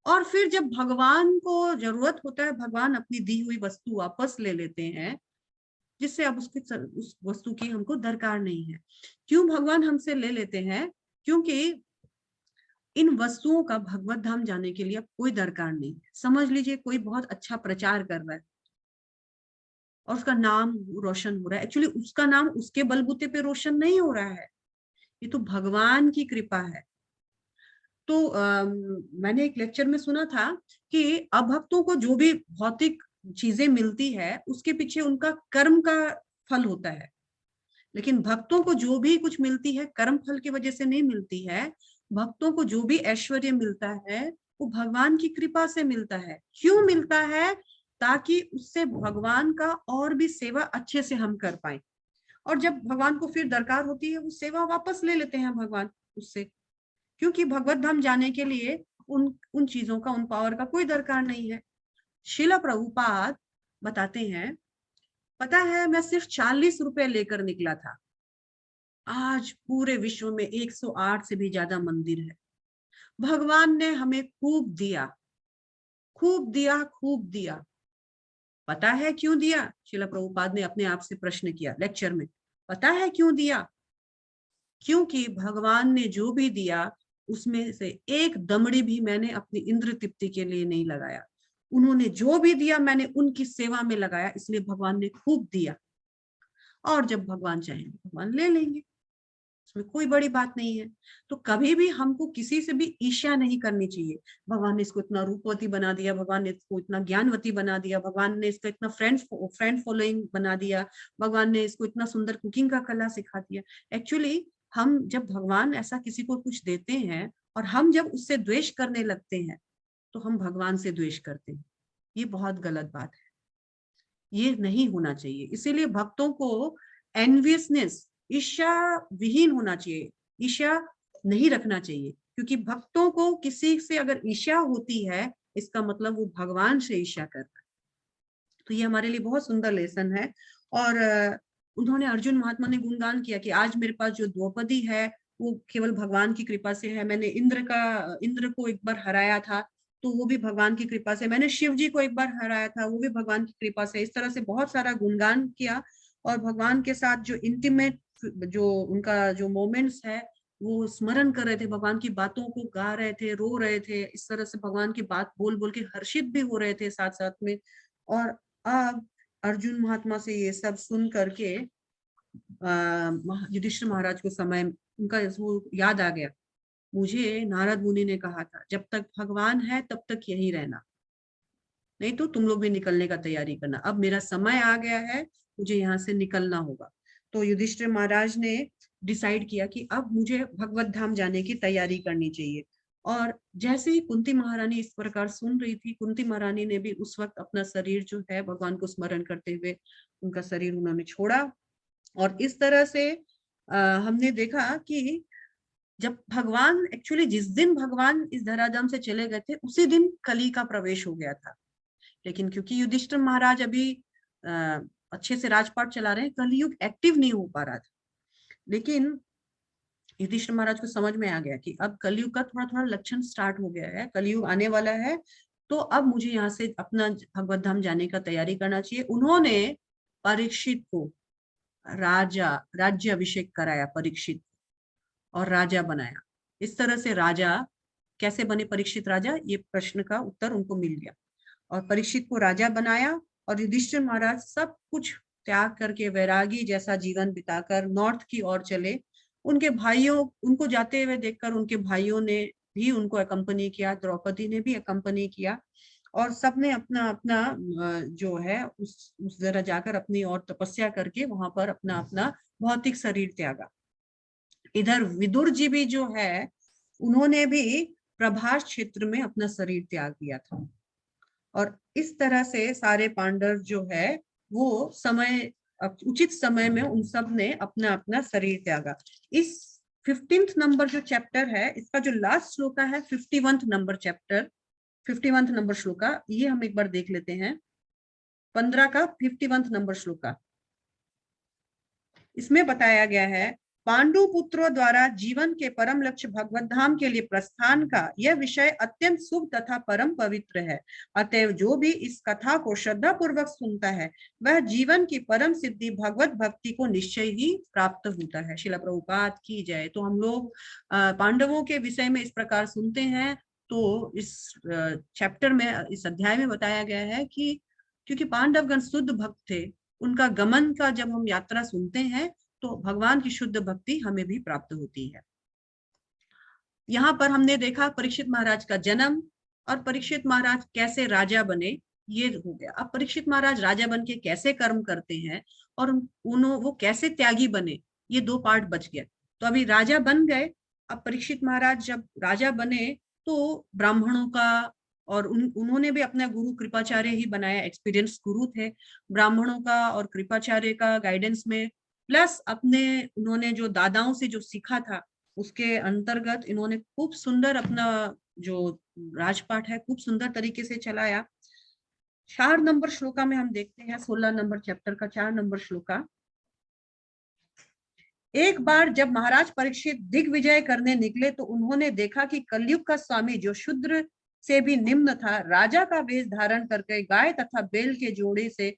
और फिर जब भगवान को जरूरत होता है भगवान अपनी दी हुई वस्तु वापस ले लेते हैं, जिससे अब उस वस्तु की हमको दरकार नहीं है। क्यों भगवान हमसे ले लेते हैं? क्योंकि इन वस्तुओं का भगवत धाम जाने के लिए अब कोई दरकार नहीं। समझ लीजिए कोई बहुत अच्छा प्रचार कर रहा है और उसका नाम रोशन हो रहा है, एक्चुअली उसका नाम उसके बलबूते पे रोशन नहीं हो रहा है, ये तो भगवान की कृपा है। तो मैंने एक लेक्चर में सुना था कि अभक्तों को जो भी भौतिक चीजें मिलती है उसके पीछे उनका कर्म का फल होता है, लेकिन भक्तों को जो भी कुछ मिलती है कर्म फल की वजह से नहीं मिलती है। भक्तों को जो भी ऐश्वर्य मिलता है वो भगवान की कृपा से मिलता है। क्यों मिलता है? ताकि उससे भगवान का और भी सेवा अच्छे से हम कर पाए, और जब भगवान को फिर दरकार होती है वो सेवा वापस ले लेते हैं भगवान उससे, क्योंकि भगवत धाम जाने के लिए उन उन चीजों का, उन पावर का कोई दरकार नहीं है। शिला प्रभुपाद बताते हैं, पता है मैं सिर्फ 40 रुपए लेकर निकला था, आज पूरे विश्व में 108 से भी ज्यादा मंदिर है। भगवान ने हमें खूब दिया, खूब दिया, खूब दिया। पता है क्यों दिया? शिला प्रभुपाद ने अपने आप से प्रश्न किया लेक्चर में, पता है क्यों दिया? क्योंकि भगवान ने जो भी दिया उसमें से एक दमड़ी भी मैंने अपनी इंद्र तृप्ति के लिए नहीं लगाया। उन्होंने जो भी दिया मैंने उनकी सेवा में लगाया, इसलिए भगवान ने खूब दिया। और जब भगवान चाहेंगे भगवान ले लेंगे, इसमें कोई बड़ी बात नहीं है। तो कभी भी हमको किसी से भी ईर्ष्या नहीं करनी चाहिए। भगवान ने इसको इतना रूपवती बना दिया, भगवान ने इसको इतना ज्ञानवती बना दिया, भगवान ने इसका इतना फ्रेंड फॉलोइंग बना दिया, भगवान ने इसको इतना सुंदर कुकिंग का कला सिखा दिया। एक्चुअली हम जब भगवान ऐसा किसी को कुछ देते हैं और हम जब उससे द्वेष करने लगते हैं तो हम भगवान से द्वेष करते हैं। ये बहुत गलत बात है, ये नहीं होना चाहिए। इसीलिए भक्तों को एनवियसनेस, ईर्ष्या विहीन होना चाहिए, ईर्ष्या नहीं रखना चाहिए, क्योंकि भक्तों को किसी से अगर ईर्ष्या होती है इसका मतलब वो भगवान से ईर्ष्या कर रहा है। तो ये हमारे लिए बहुत सुंदर लेसन है। और उन्होंने, अर्जुन महात्मा ने गुणगान किया कि आज मेरे पास जो द्रौपदी है वो केवल भगवान की कृपा से है। मैंने इंद्र को एक बार हराया था तो वो भी भगवान की कृपा से, मैंने शिव जी को एक बार हराया था वो भी भगवान की कृपा से। इस तरह से बहुत सारा गुणगान किया और भगवान के साथ जो इंटीमेट, जो उनका जो मोमेंट्स है वो स्मरण कर रहे थे, भगवान की बातों को गा रहे थे, रो रहे थे, इस तरह से भगवान की बात बोल बोल के हर्षित भी हो रहे थे साथ साथ में। और अब अर्जुन महात्मा से ये सब सुन करके युधिष्ठिर महाराज को समय उनका वो याद आ गया, मुझे नारद मुनि ने कहा था जब तक भगवान है तब तक यही रहना, नहीं तो तुम लोग भी निकलने का तैयारी करना। अब मेरा समय आ गया है, मुझे यहाँ से निकलना होगा। तो युधिष्ठिर महाराज ने डिसाइड किया कि अब मुझे भगवत धाम जाने की तैयारी करनी चाहिए। और जैसे ही कुंती महारानी इस प्रकार सुन रही थी, कुंती महारानी ने भी उस वक्त अपना शरीर जो है भगवान को स्मरण करते हुए उनका शरीर उन्होंने छोड़ा। और इस तरह से हमने देखा कि जब भगवान, एक्चुअली जिस दिन भगवान इस धराधाम से चले गए थे उसी दिन कली का प्रवेश हो गया था। लेकिन क्योंकि युधिष्ठिर महाराज अभी अच्छे से राजपाट चला रहे हैं, कलयुग एक्टिव नहीं हो पा रहा था। लेकिन युधिष्ठिर महाराज को समझ में आ गया कि अब कलयुग का थोड़ा थोड़ा लक्षण स्टार्ट हो गया है, कलयुग आने वाला है, तो अब मुझे यहाँ से अपना भगवत धाम जाने का तैयारी करना चाहिए। उन्होंने परीक्षित को राज्य अभिषेक कराया, परीक्षित और राजा बनाया। इस तरह से राजा कैसे बने परीक्षित राजा, ये प्रश्न का उत्तर उनको मिल गया और परीक्षित को राजा बनाया। और युधिष्ठिर महाराज सब कुछ त्याग करके वैरागी जैसा जीवन बिताकर नॉर्थ की ओर चले। उनके भाइयों, उनको जाते हुए देखकर उनके भाइयों ने भी उनको अकम्पनी किया, द्रौपदी ने भी अकम्पनी किया, और सबने अपना अपना जो है उस जगह जाकर अपनी और तपस्या करके वहां पर अपना अपना भौतिक शरीर त्यागा। इधर विदुर जी भी जो है उन्होंने भी प्रभास क्षेत्र में अपना शरीर त्याग दिया था। और इस तरह से सारे पांडव जो है वो समय, उचित समय में उन सब ने अपना अपना शरीर त्यागा। इस 15th नंबर जो चैप्टर है, इसका जो लास्ट श्लोका है 51th number chapter, 51th number shloka, ये हम एक बार देख लेते हैं। 15 का 51th नंबर श्लोका, इसमें बताया गया है पांडु पुत्रों द्वारा जीवन के परम लक्ष्य भगवत धाम के लिए प्रस्थान का यह विषय अत्यंत शुभ तथा परम पवित्र है। अतएव जो भी इस कथा को श्रद्धा पूर्वक सुनता है वह जीवन की परम सिद्धि भगवत भक्ति को निश्चय ही प्राप्त होता है। श्रील प्रभुपाद की जय। तो हम लोग पांडवों के विषय में इस प्रकार सुनते हैं। तो इस चैप्टर में, इस अध्याय में बताया गया है कि क्योंकि पांडवगण शुद्ध भक्त थे, उनका गमन का जब हम यात्रा सुनते हैं तो भगवान की शुद्ध भक्ति हमें भी प्राप्त होती है। यहाँ पर हमने देखा परीक्षित महाराज का जन्म और परीक्षित महाराज कैसे राजा बने, ये हो गया। अब परीक्षित महाराज राजा बन के कैसे कर्म करते हैं और वो कैसे त्यागी बने, ये दो पार्ट बच गया। तो अभी राजा बन गए। अब परीक्षित महाराज जब राजा बने तो ब्राह्मणों का, और उन्होंने भी अपना गुरु कृपाचार्य ही बनाया, एक्सपीरियंस गुरु थे। ब्राह्मणों का और कृपाचार्य का गाइडेंस में, प्लस अपने उन्होंने जो दादाओं से जो सीखा था उसके अंतर्गत इन्होंने खूब सुंदर अपना जो राजपाट है खूब सुंदर तरीके से चलाया। 4 नंबर श्लोका में हम देखते हैं, 16 नंबर चैप्टर का 4 नंबर श्लोका। एक बार जब महाराज परीक्षित दिग्विजय करने निकले तो उन्होंने देखा कि कलयुग का स्वामी, जो शूद्र से भी निम्न था, राजा का वेश धारण करके गाय तथा बैल के जोड़े से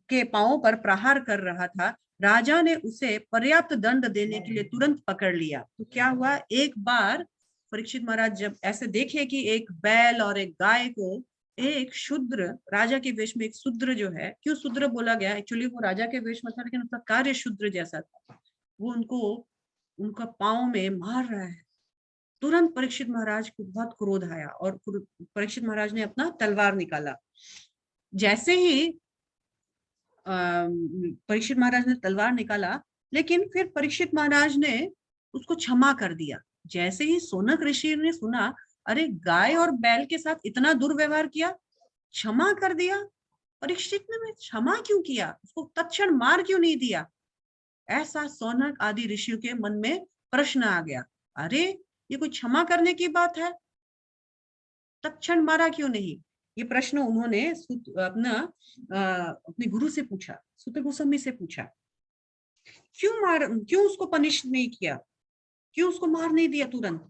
के पांवों पर प्रहार कर रहा था। राजा ने उसे पर्याप्त दंड देने के लिए तुरंत पकड़ लिया। तो क्या हुआ, एक बार परीक्षित महाराज जब ऐसे देखे कि एक बैल और एक गाय को एक शूद्र, राजा के वेश में एक शूद्र जो है, क्यों शूद्र बोला गया, एक्चुअली वो राजा के वेश में था लेकिन उसका कार्य शूद्र जैसा था, वो उनका पांव में मार रहा है। तुरंत परीक्षित महाराज को बहुत क्रोध आया और परीक्षित महाराज ने अपना तलवार निकाला। जैसे ही परीक्षित महाराज ने तलवार निकाला, लेकिन फिर परीक्षित महाराज ने उसको क्षमा कर दिया। जैसे ही सोनक ऋषि ने सुना, अरे गाय और बैल के साथ इतना दुर्व्यवहार किया, क्षमा कर दिया, परीक्षित ने क्षमा क्यों किया, उसको तत्क्षण मार क्यों नहीं दिया? ऐसा सौनक आदि ऋषियों के मन में प्रश्न आ गया, अरे ये कोई क्षमा करने की बात है, तत्क्षण मारा क्यों नहीं? ये प्रश्न उन्होंने अपने गुरु से पूछा, सूत गोस्वामी से पूछा, क्यों उसको पनिश नहीं किया, क्यों उसको मार नहीं दिया तुरंत?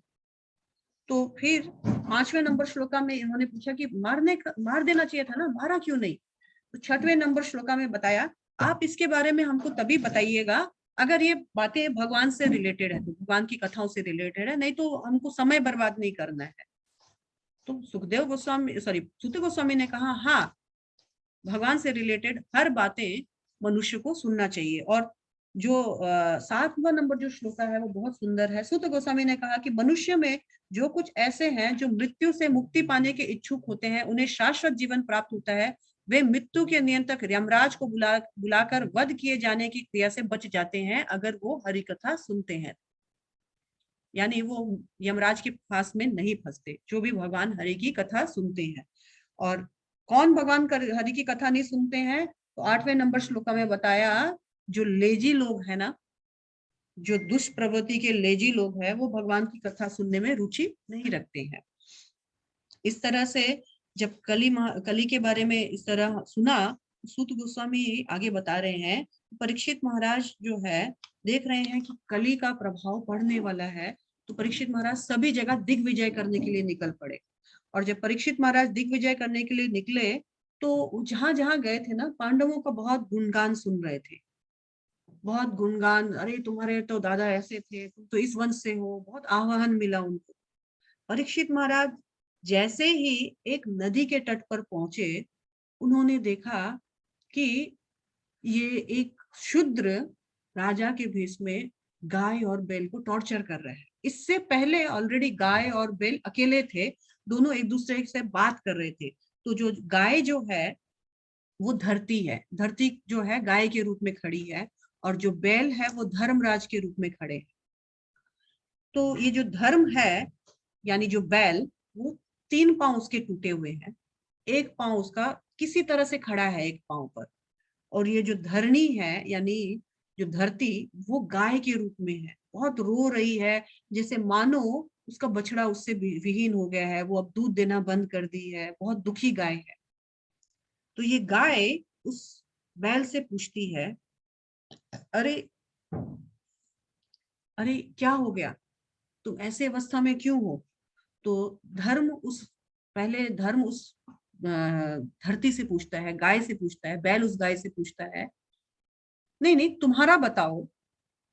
तो फिर 5वें नंबर श्लोका में इन्होंने पूछा कि मार देना चाहिए था ना, मारा क्यों नहीं? तो 6वें नंबर श्लोका में बताया, आप इसके बारे में हमको तभी बताइएगा अगर ये बातें भगवान से रिलेटेड है, तो भगवान की कथाओं से रिलेटेड है, नहीं तो हमको समय बर्बाद नहीं करना है। तो सुत गोस्वामी ने कहा, हाँ, भगवान से रिलेटेड हर बातें मनुष्य को सुनना चाहिए। और जो 7वां नंबर जो श्लोका है वो बहुत सुंदर है। सूत गोस्वामी ने कहा कि मनुष्य में जो कुछ ऐसे हैं जो मृत्यु से मुक्ति पाने के इच्छुक होते हैं, उन्हें शाश्वत जीवन प्राप्त होता है। वे मृत्यु के नियंत्रक यमराज को बुलाकर वध किए जाने की क्रिया से बच जाते हैं अगर वो हरि कथा सुनते हैं, यानी वो यमराज के पास में नहीं फंसते जो भी भगवान हरि की कथा सुनते हैं। और कौन भगवान हरि की कथा नहीं सुनते हैं? तो 8वें नंबर श्लोका में बताया, जो लेजी लोग है ना, जो दुष्प्रवृत्ति के लेजी लोग हैं, वो भगवान की कथा सुनने में रुचि नहीं रखते हैं। इस तरह से जब कली के बारे में इस तरह सुना, सूत गोस्वामी आगे बता रहे हैं, परीक्षित महाराज जो है देख रहे हैं कि कली का प्रभाव पड़ने वाला है, तो परीक्षित महाराज सभी जगह दिग्विजय करने के लिए निकल पड़े। और जब परीक्षित महाराज दिग्विजय करने के लिए निकले तो जहां जहां गए थे ना, पांडवों का बहुत गुणगान सुन रहे थे, बहुत गुणगान, अरे तुम्हारे तो दादा ऐसे थे, तुम तो इस वंश से हो, बहुत आह्वान मिला उनको। परीक्षित महाराज जैसे ही एक नदी के तट पर पहुंचे, उन्होंने देखा कि ये एक शूद्र राजा के भेष में गाय और बैल को टॉर्चर कर रहा है। इससे पहले ऑलरेडी गाय और बैल अकेले थे, दोनों एक दूसरे से बात कर रहे थे। तो जो गाय जो है वो धरती है, धरती जो है गाय के रूप में खड़ी है, और जो बैल है वो धर्मराज के रूप में खड़े हैं। तो ये जो धर्म है यानी जो बैल, वो 3 पांव उसके टूटे हुए हैं, एक पांव उसका किसी तरह से खड़ा है एक पांव पर, और ये जो धरणी है यानी जो धरती, वो गाय के रूप में है, बहुत रो रही है, जैसे मानो उसका बछड़ा उससे विहीन हो गया है, वो अब दूध देना बंद कर दी है, बहुत दुखी गाय है। तो ये गाय उस बैल से पूछती है, अरे अरे क्या हो गया, तुम ऐसे अवस्था में क्यों हो? तो धर्म उस धरती से पूछता है, गाय से पूछता है, बैल उस गाय से पूछता है, नहीं नहीं तुम्हारा बताओ,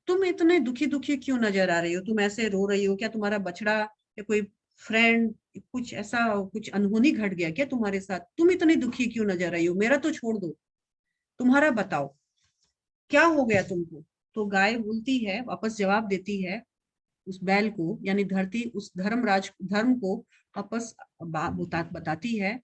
तुम इतने दुखी दुखी क्यों नजर आ रही हो, तुम ऐसे रो रही हो, क्या तुम्हारा बछड़ा या कोई फ्रेंड कुछ ऐसा कुछ अनहोनी घट गया क्या तुम्हारे साथ, तुम इतनी दुखी क्यों नजर आई हो, मेरा तो छोड़ दो, तुम्हारा बताओ क्या हो गया तुमको। तो गाय बोलती है, वापस जवाब देती है उस बैल को, यानी धरती उस धर्म को वापस बताती है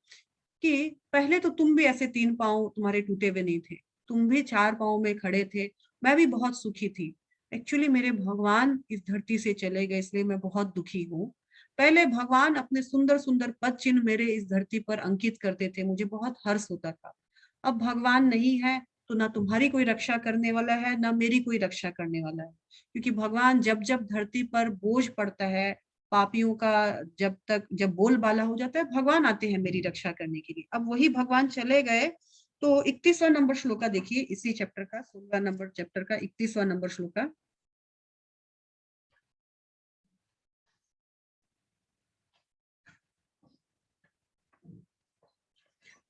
कि पहले तो तुम भी ऐसे 3 पांव तुम्हारे टूटे हुए नहीं थे, तुम भी 4 पांव में खड़े थे, मैं भी बहुत सुखी थी। एक्चुअली मेरे भगवान इस धरती से चले गए, इसलिए मैं बहुत दुखी हूँ। पहले भगवान अपने सुंदर सुंदर पद चिन्ह मेरे इस धरती पर अंकित करते थे, मुझे बहुत हर्ष होता था। अब भगवान नहीं है तो ना तुम्हारी कोई रक्षा करने वाला है ना मेरी कोई रक्षा करने वाला है, क्योंकि भगवान जब जब धरती पर बोझ पड़ता है पापियों का, जब बोलबाला हो जाता है, भगवान आते हैं मेरी रक्षा करने के लिए। अब वही भगवान चले गए। तो 31वां नंबर श्लोका देखिए, इसी चैप्टर का 16 नंबर चैप्टर का 31वां नंबर श्लोका।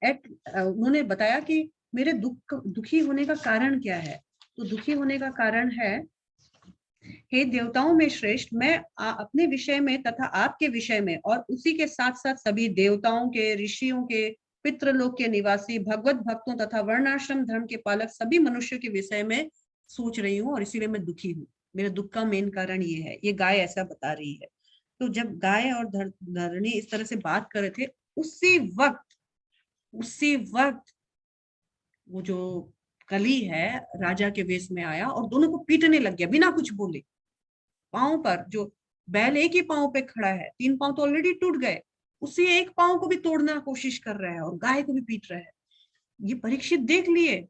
उन्होंने बताया कि मेरे दुखी होने का कारण क्या है। तो दुखी होने का कारण है, हे देवताओं में श्रेष्ठ, मैं अपने विषय में तथा आपके विषय में और उसी के साथ साथ सभी देवताओं के, ऋषियों के, पितृलोक के निवासी, भगवत भक्तों तथा वर्णाश्रम धर्म के पालक सभी मनुष्यों के विषय में सोच रही हूँ और इसीलिए मैं दुखी हूँ। मेरे दुख का मेन कारण ये है, ये गाय ऐसा बता रही है। तो जब गाय और धरणी इस तरह से बात कर रहे थे, उसी वक्त वो जो कली है राजा के वेश में आया और दोनों को पीटने लग गया बिना कुछ बोले। पांव पर जो बैल एक ही पांव पे खड़ा है, 3 पांव तो ऑलरेडी टूट गए, उसी एक पांव को भी तोड़ना कोशिश कर रहा है और गाय को भी पीट रहा है। ये परीक्षित देख लिए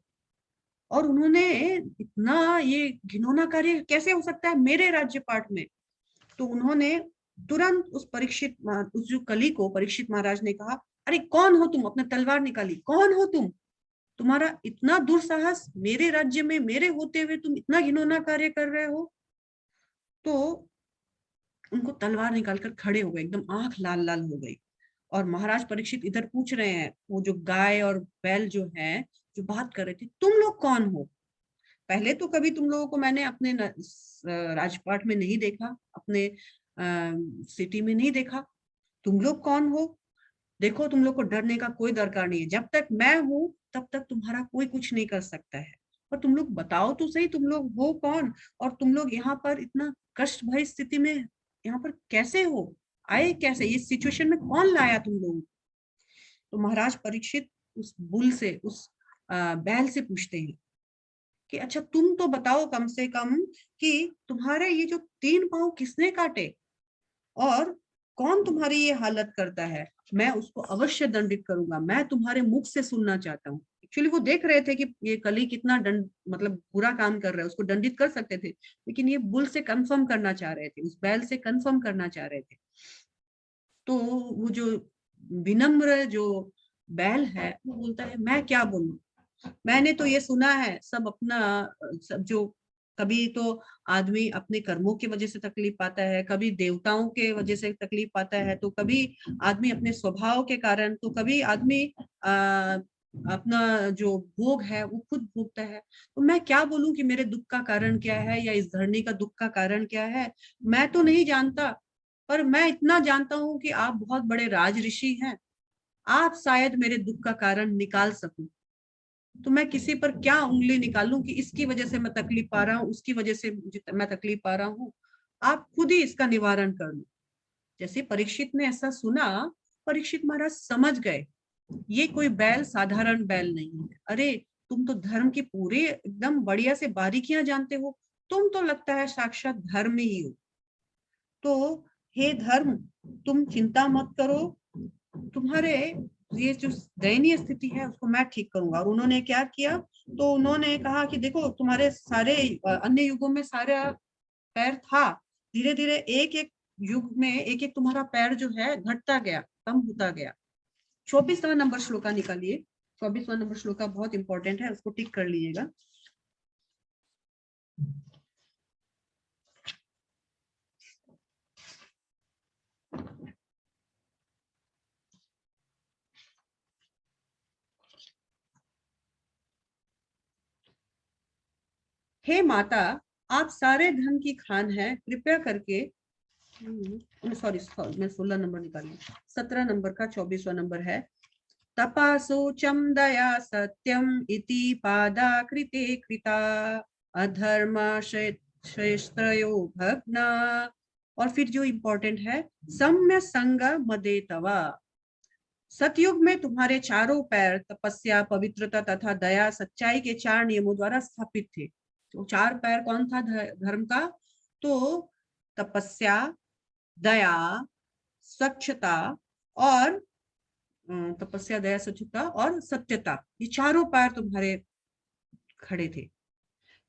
और उन्होंने इतना, ये घिनौना कार्य कैसे हो सकता है मेरे राज्य पाठ में। तो उन्होंने तुरंत उस जो कली को परीक्षित महाराज ने कहा, अरे कौन हो तुम, अपना तलवार निकाली, कौन हो तुम, तुम्हारा इतना दुस्साहस, मेरे राज्य में मेरे होते हुए तुम इतना घिनौना कार्य कर रहे हो। तो उनको तलवार निकालकर खड़े हो गए, एकदम आंख लाल लाल हो गई। और महाराज परीक्षित इधर पूछ रहे हैं, वो जो गाय और बैल जो है जो बात कर रहे थे, तुम लोग कौन हो, पहले तो कभी तुम लोगों को मैंने अपने राजपाट में नहीं देखा, अपने सिटी में नहीं देखा, तुम लोग कौन हो। देखो तुम लोग को डरने का कोई दरकार नहीं है, जब तक मैं हूं तब तक तुम्हारा कोई कुछ नहीं कर सकता है। और तुम लोग बताओ तो सही, तुम लोग हो कौन, और तुम लोग यहाँ पर इतना कष्ट भरी स्थिति में यहाँ पर कैसे हो, आए कैसे, इस सिचुएशन में कौन लाया तुम लोग। तो महाराज परीक्षित उस बुल से, उस बैल से पूछते हैं कि अच्छा तुम तो बताओ कम से कम कि तुम्हारे ये जो 3 पांव किसने काटे और कौन तुम्हारी ये हालत करता है, मैं उसको अवश्य दंडित करूंगा, मैं तुम्हारे मुख से सुनना चाहता हूँ। एक्चुअली वो देख रहे थे कि ये कली कितना दंड, मतलब बुरा काम कर रहा है, उसको दंडित कर सकते थे, लेकिन ये बुल से कंफर्म करना चाह रहे थे, उस बैल से कंफर्म करना चाह रहे थे। तो वो जो विनम्र जो बैल है वो बोलता है, मैं क्या बोलूं, मैंने तो ये सुना है सब अपना, सब जो कभी तो आदमी अपने कर्मों की वजह से तकलीफ पाता है, कभी देवताओं के वजह से तकलीफ पाता है, तो कभी आदमी अपने स्वभाव के कारण, तो कभी आदमी आ, अपना जो भोग है वो खुद भोगता है। तो मैं क्या बोलूं कि मेरे दुख का कारण क्या है या इस धरनी का दुख का कारण क्या है, मैं तो नहीं जानता। पर मैं इतना जानता हूं कि आप बहुत बड़े राज ऋषि हैं, आप शायद मेरे दुख का कारण निकाल सको। तो मैं किसी पर क्या उंगली निकालूं कि इसकी वजह से मैं तकलीफ पा रहा हूँ, उसकी वजह से मुझे मैं तकलीफ पा रहा हूँ, आप खुद ही इसका निवारण कर लो। जैसे परीक्षित ने ऐसा सुना, परीक्षित महाराज समझ गए ये कोई बैल साधारण बैल नहीं है, अरे तुम तो धर्म की पूरे एकदम बढ़िया से बारीकियां जानते हो, तुम तो लगता है साक्षात धर्म ही हो। तो हे धर्म, तुम चिंता मत करो, तुम्हारे ये जो दयनीय स्थिति है उसको मैं ठीक करूंगा। और उन्होंने क्या किया, तो उन्होंने कहा कि देखो तुम्हारे सारे अन्य युगों में सारा पैर था, धीरे धीरे एक एक युग में एक एक तुम्हारा पैर जो है घटता गया, कम होता गया। 24वां नंबर श्लोका निकालिए, 24वां नंबर श्लोका बहुत इंपॉर्टेंट है, उसको टिक कर लीजिएगा। हे माता, आप सारे धन की खान है, कृपया करके, सॉरी मैं 16 नंबर निकाली, 17 नंबर का 24वां नंबर है, तपासोचम दया सत्यम इति पादाकृते कृता अधर्म श्रेष्ठयो भग्ना। और फिर जो इंपॉर्टेंट है, सम्य संग मदे तवा। सतयुग में तुम्हारे चारों पैर तपस्या, पवित्रता तथा दया, सच्चाई के 4 नियमों द्वारा स्थापित थे। तो 4 पैर कौन था धर्म का? तो तपस्या, दया, स्वच्छता और तपस्या, दया, स्वच्छता और सत्यता, ये चारों पैर तुम्हारे खड़े थे।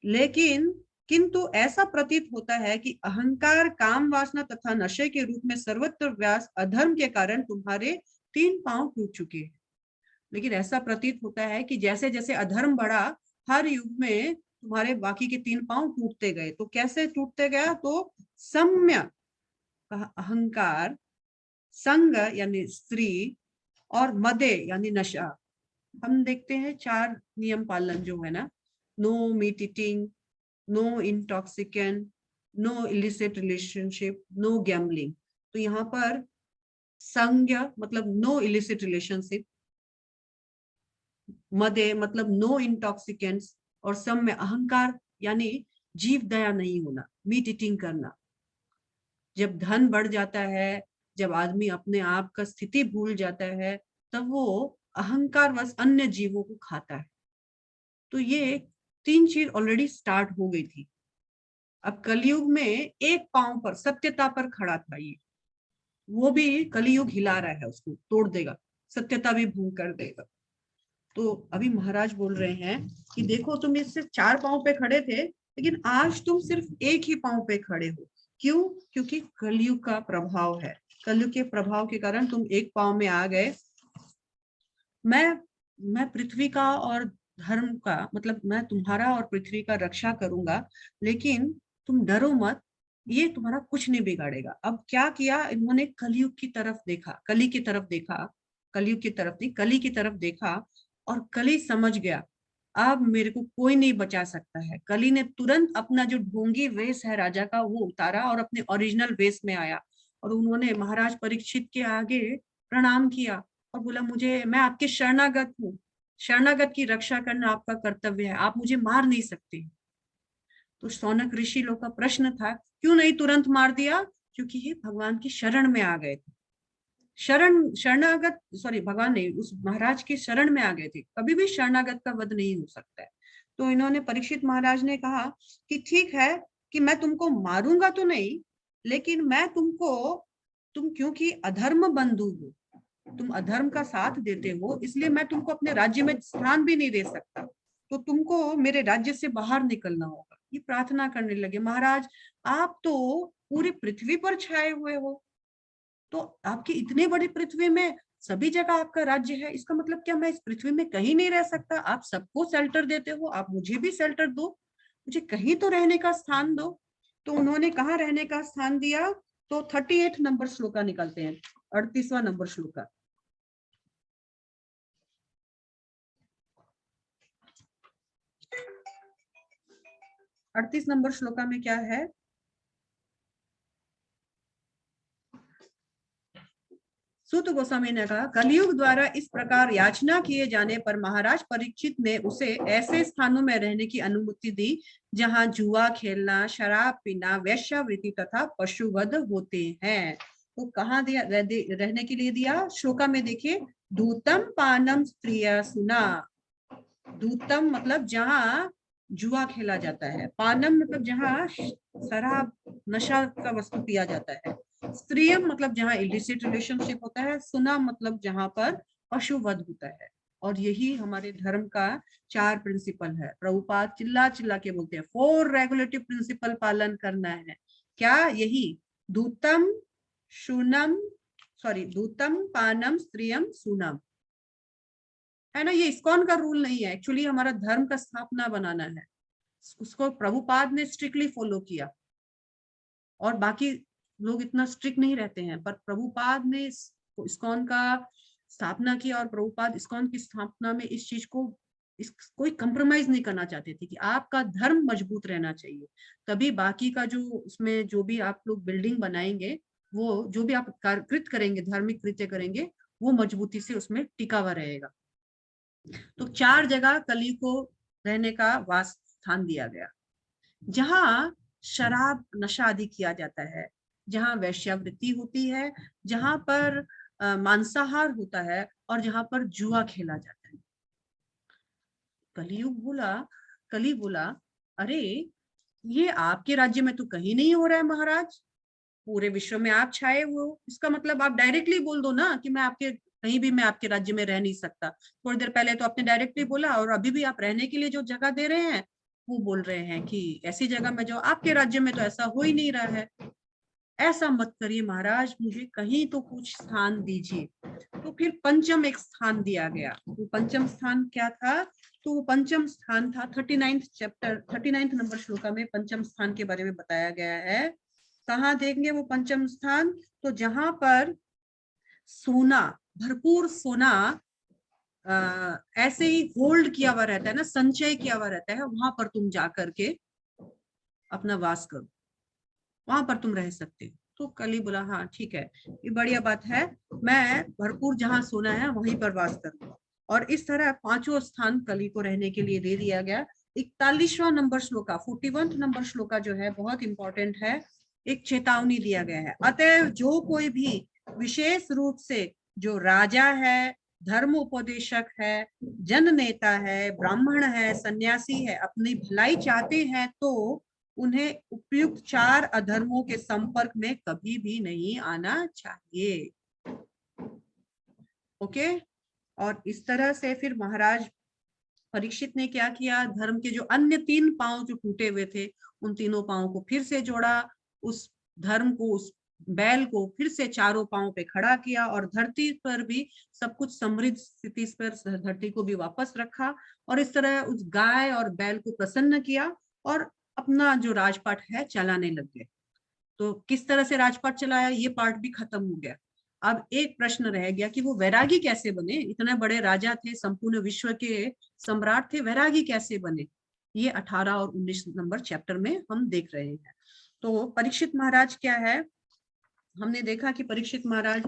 लेकिन किंतु ऐसा प्रतीत होता है कि अहंकार, काम वासना तथा नशे के रूप में सर्वत्र व्यास अधर्म के कारण तुम्हारे 3 पांव टूट चुके हैं। लेकिन ऐसा प्रतीत होता है कि जैसे जैसे अधर्म बढ़ा, हर युग में तुम्हारे बाकी के 3 पांव टूटते गए। तो कैसे टूटते गया? तो सम्य अहंकार, संग यानी स्त्री, और मदे यानी नशा। हम देखते हैं 4 नियम पालन जो है ना, no meat eating, no intoxicant, no illicit relationship, no gambling. तो यहाँ पर संग मतलब नो इलिसिट रिलेशनशिप, मदे मतलब नो इंटॉक्सिकेंट्स, और सम में अहंकार यानी जीव दया नहीं होना, मीट ईटिंग करना। जब धन बढ़ जाता है, जब आदमी अपने आप का स्थिति भूल जाता है, तब वो अहंकार वश अन्य जीवों को खाता है। तो ये 3 चीज ऑलरेडी स्टार्ट हो गई थी। अब कलयुग में एक पांव पर, सत्यता पर खड़ा था ये, वो भी कलयुग हिला रहा है, उसको तोड़ देगा, सत्यता भी भंग कर देगा। तो अभी महाराज बोल रहे हैं कि देखो, तुम इससे 4 पांव पे खड़े थे, लेकिन आज तुम सिर्फ एक ही पांव पे खड़े हो। क्यों? क्योंकि कलयुग का प्रभाव है। कलयुग के प्रभाव के कारण तुम एक पांव में आ गए। मैं पृथ्वी का और धर्म का, मतलब मैं तुम्हारा और पृथ्वी का रक्षा करूंगा, लेकिन तुम डरो मत, ये तुम्हारा कुछ नहीं बिगाड़ेगा। अब क्या किया इन्होंने? कलयुग की तरफ देखा, कली की तरफ देखा, कलयुग की तरफ नहीं, कली की तरफ देखा, और कली समझ गया अब मेरे को कोई नहीं बचा सकता है। कली ने तुरंत अपना जो ढोंगी वेश है राजा का, वो उतारा और अपने ओरिजिनल वेश में आया, और उन्होंने महाराज परीक्षित के आगे प्रणाम किया और बोला, मैं आपके शरणागत हूँ, शरणागत की रक्षा करना आपका कर्तव्य है, आप मुझे मार नहीं सकते। तो शौनक ऋषि लोग का प्रश्न था, क्यों नहीं तुरंत मार दिया? क्योंकि ये भगवान की शरण में आ गए थे। शरणागत, सॉरी, भगवान नहीं, उस महाराज की शरण में आ गए थे। कभी भी शरणागत का वध नहीं हो सकता है। तो इन्होंने, परीक्षित महाराज ने कहा कि ठीक है कि मैं तुमको मारूंगा तो नहीं, लेकिन मैं तुम क्योंकि अधर्म बंधु हो, तुम अधर्म का साथ देते हो, इसलिए मैं तुमको अपने राज्य में स्थान भी नहीं दे सकता। तो तुमको मेरे राज्य से बाहर निकलना होगा। ये प्रार्थना करने लगे, महाराज आप तो पूरी पृथ्वी पर छाए हुए हो, तो आपकी इतने बड़ी पृथ्वी में सभी जगह आपका राज्य है, इसका मतलब क्या मैं इस पृथ्वी में कहीं नहीं रह सकता? आप सबको शेल्टर देते हो, आप मुझे भी शेल्टर दो, मुझे कहीं तो रहने का स्थान दो। तो उन्होंने कहाँ रहने का स्थान दिया? तो 38 नंबर श्लोका निकालते हैं, 38वां नंबर श्लोका। 38 नंबर श्लोका में क्या है? सूत गोस्वामी ने कहा, कलयुग द्वारा इस प्रकार याचना किए जाने पर महाराज परीक्षित ने उसे ऐसे स्थानों में रहने की अनुमति दी जहां जुआ खेलना, शराब पीना, वेश्यावृत्ति तथा पशुवध होते हैं। तो कहाँ दिया रहने के लिए दिया? श्लोका में देखिए, धूतम पानम स्त्रिया सुना। धूतम मतलब जहाँ जुआ खेला जाता है, पानम मतलब जहाँ शराब, नशा का वस्तु पिया जाता है, स्त्रियम मतलब जहाँ इलिसिट रिलेशनशिप होता है, सुना मतलब जहाँ पर पशुवध होता है। और यही हमारे धर्म का 4 प्रिंसिपल है। प्रभुपाद चिल्ला चिल्ला के बोलते हैं 4 रेगुलेटिव प्रिंसिपल पालन करना है। क्या? यही धूतम शूनम, सॉरी, धूतम पानम स्त्रियम सूनम, है ना? ये इस्कॉन का रूल नहीं है, एक्चुअली हमारा धर्म का स्थापना बनाना है। उसको प्रभुपाद ने स्ट्रिक्टली फॉलो किया, और बाकी लोग इतना स्ट्रिक्ट नहीं रहते हैं, पर प्रभुपाद ने इस्कॉन का स्थापना किया, और प्रभुपाद इस्कॉन की स्थापना में इस चीज को कोई कंप्रोमाइज नहीं करना चाहते थे कि आपका धर्म मजबूत रहना चाहिए, तभी बाकी का जो उसमें जो भी आप लोग बिल्डिंग बनाएंगे, वो जो भी आप कृत करेंगे, धार्मिक कृत्य करेंगे, वो मजबूती से उसमें टिका हुआ रहेगा। तो 4 जगह कली को रहने का वास स्थान दिया गया, जहां शराब नशा आदि किया जाता है, जहां वैश्यावृत्ति होती है, जहां पर मांसाहार होता है, और जहां पर जुआ खेला जाता है। कली बोला, अरे ये आपके राज्य में तो कहीं नहीं हो रहा है महाराज, पूरे विश्व में आप छाए हुए हो, इसका मतलब आप डायरेक्टली बोल दो ना कि मैं आपके कहीं भी मैं आपके राज्य में रह नहीं सकता। थोड़ी देर पहले तो आपने डायरेक्टली बोला, और अभी भी आप रहने के लिए जो जगह दे रहे हैं वो बोल रहे हैं कि ऐसी जगह में जो आपके राज्य में तो ऐसा हो ही नहीं रहा है। ऐसा मत करिए महाराज, मुझे कहीं तो कुछ स्थान दीजिए। तो फिर पंचम एक स्थान दिया गया। तो पंचम स्थान क्या था? तो वो पंचम स्थान था 39 चैप्टर 39 नंबर श्लोका में पंचम स्थान के बारे में बताया गया है। कहाँ देंगे वो पंचम स्थान? तो जहां पर सोना, भरपूर सोना ऐसे ही होल्ड किया हुआ रहता है ना, संचय किया हुआ रहता है, वहां पर तुम जाकर के अपना वास करो, वहां पर तुम रह सकते हो। तो कली बोला हाँ ठीक है, ये बढ़िया बात है, मैं भरपूर जहां सोना है वहीं पर वास करूंगा। और इस तरह 5वां स्थान कली को रहने के लिए दे दिया गया। 41वां नंबर श्लोका, 41 नंबर श्लोका जो है बहुत इंपॉर्टेंट है। एक चेतावनी दिया गया है, अतएव जो कोई भी विशेष रूप से जो राजा है, धर्म उपदेशक है, जन नेता है, ब्राह्मण है, सन्यासी है, अपनी भलाई चाहते हैं, तो उन्हें उपयुक्त 4 अधर्मों के संपर्क में कभी भी नहीं आना चाहिए। ओके। और इस तरह से फिर महाराज परीक्षित ने क्या किया, धर्म के जो अन्य 3 पांव जो टूटे हुए थे, उन तीनों पांव को फिर से जोड़ा, उस धर्म को, उस बैल को फिर से 4 पांव पे खड़ा किया, और धरती पर भी सब कुछ समृद्ध स्थिति पर धरती को भी वापस रखा, और इस तरह उस गाय और बैल को प्रसन्न किया, और अपना जो राजपाट है चलाने लग गए। तो किस तरह से राजपाट चलाया, ये पार्ट भी खत्म हो गया। अब एक प्रश्न रह गया कि वो वैरागी कैसे बने, इतने बड़े राजा थे, संपूर्ण विश्व के सम्राट थे, वैरागी कैसे बने, ये 18 और 19 नंबर चैप्टर में हम देख रहे हैं। तो परीक्षित महाराज क्या है, हमने देखा कि परीक्षित महाराज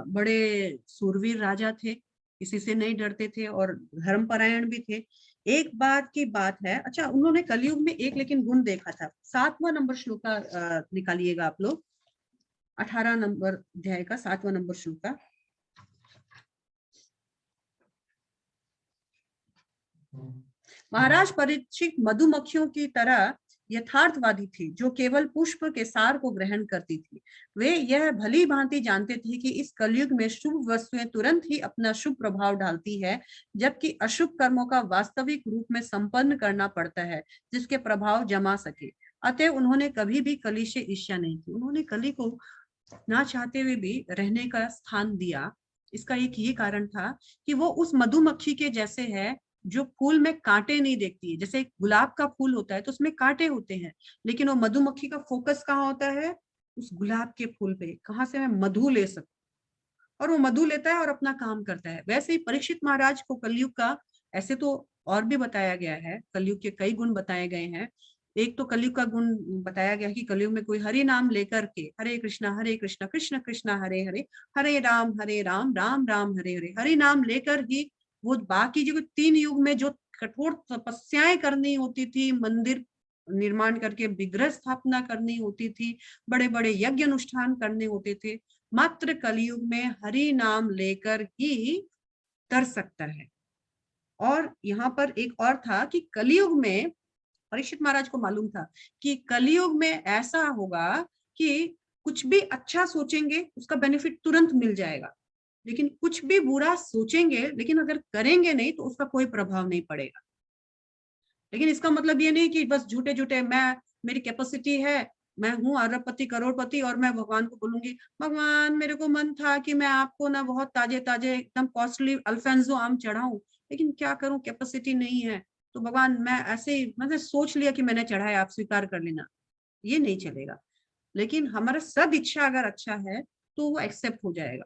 बड़े सूरवीर राजा थे, किसी से नहीं डरते थे, और धर्मपरायण भी थे। एक बात की बात है, अच्छा उन्होंने कलयुग में एक लेकिन गुण देखा था। 7वां नंबर श्लोक निकालिएगा आप लोग, 18 नंबर अध्याय का 7वां नंबर श्लोक। महाराज परीक्षित मधुमक्खियों की तरह यथार्थवादी थी, जो केवल पुष्प के सार को ग्रहण करती थी। वे यह भली भांति जानते थे कि इस कलयुग में शुभ वस्तुएं तुरंत ही अपना शुभ प्रभाव डालती है, जबकि अशुभ कर्मों का वास्तविक रूप में संपन्न करना पड़ता है, जिसके प्रभाव जमा सके। अतः उन्होंने कभी भी कली से ईर्ष्या नहीं की। उन्होंने कली को ना चाहते हुए भी रहने का स्थान दिया। इसका एक ये कारण था कि वो उस मधुमक्खी के जैसे है, जो फूल में कांटे नहीं देखती है। जैसे गुलाब का फूल होता है तो उसमें कांटे होते हैं, लेकिन वो मधुमक्खी का फोकस कहाँ होता है, उस गुलाब के फूल पे, कहाँ से मैं मधु ले सकूं, और वो मधु लेता है और अपना काम करता है। वैसे ही परीक्षित महाराज को कलयुग का, ऐसे तो और भी बताया गया है, कलयुग के कई गुण बताए गए हैं। एक तो कलयुग का गुण बताया गया कि कलयुग में कोई हरि नाम लेकर के, हरे कृष्णा कृष्ण कृष्णा हरे हरे, हरे राम राम राम हरे हरे, हरि नाम लेकर ही वो बाकी जो 3 युग में जो कठोर तपस्याएं करनी होती थी, मंदिर निर्माण करके विग्रह स्थापना करनी होती थी, बड़े बड़े यज्ञ अनुष्ठान करने होते थे, मात्र कलयुग में हरि नाम लेकर ही कर सकता है। और यहाँ पर एक और था कि कलयुग में परीक्षित महाराज को मालूम था कि कलयुग में ऐसा होगा कि कुछ भी अच्छा सोचेंगे उसका बेनिफिट तुरंत मिल जाएगा, लेकिन कुछ भी बुरा सोचेंगे लेकिन अगर करेंगे नहीं तो उसका कोई प्रभाव नहीं पड़ेगा। लेकिन इसका मतलब ये नहीं कि बस झूठे झूठे मैं, मेरी कैपेसिटी है, मैं हूँ अरबपति करोड़पति और मैं भगवान को बोलूंगी भगवान मेरे को मन था कि मैं आपको ना बहुत ताजे ताजे एकदम कॉस्टली अल्फेंजो आम चढ़ाऊं, लेकिन क्या करूं कैपेसिटी नहीं है, तो भगवान मैं ऐसे ही मैंने सोच लिया कि मैंने चढ़ाया, आप स्वीकार कर लेना, ये नहीं चलेगा। लेकिन हमारा सद इच्छा अगर अच्छा है तो वो एक्सेप्ट हो जाएगा।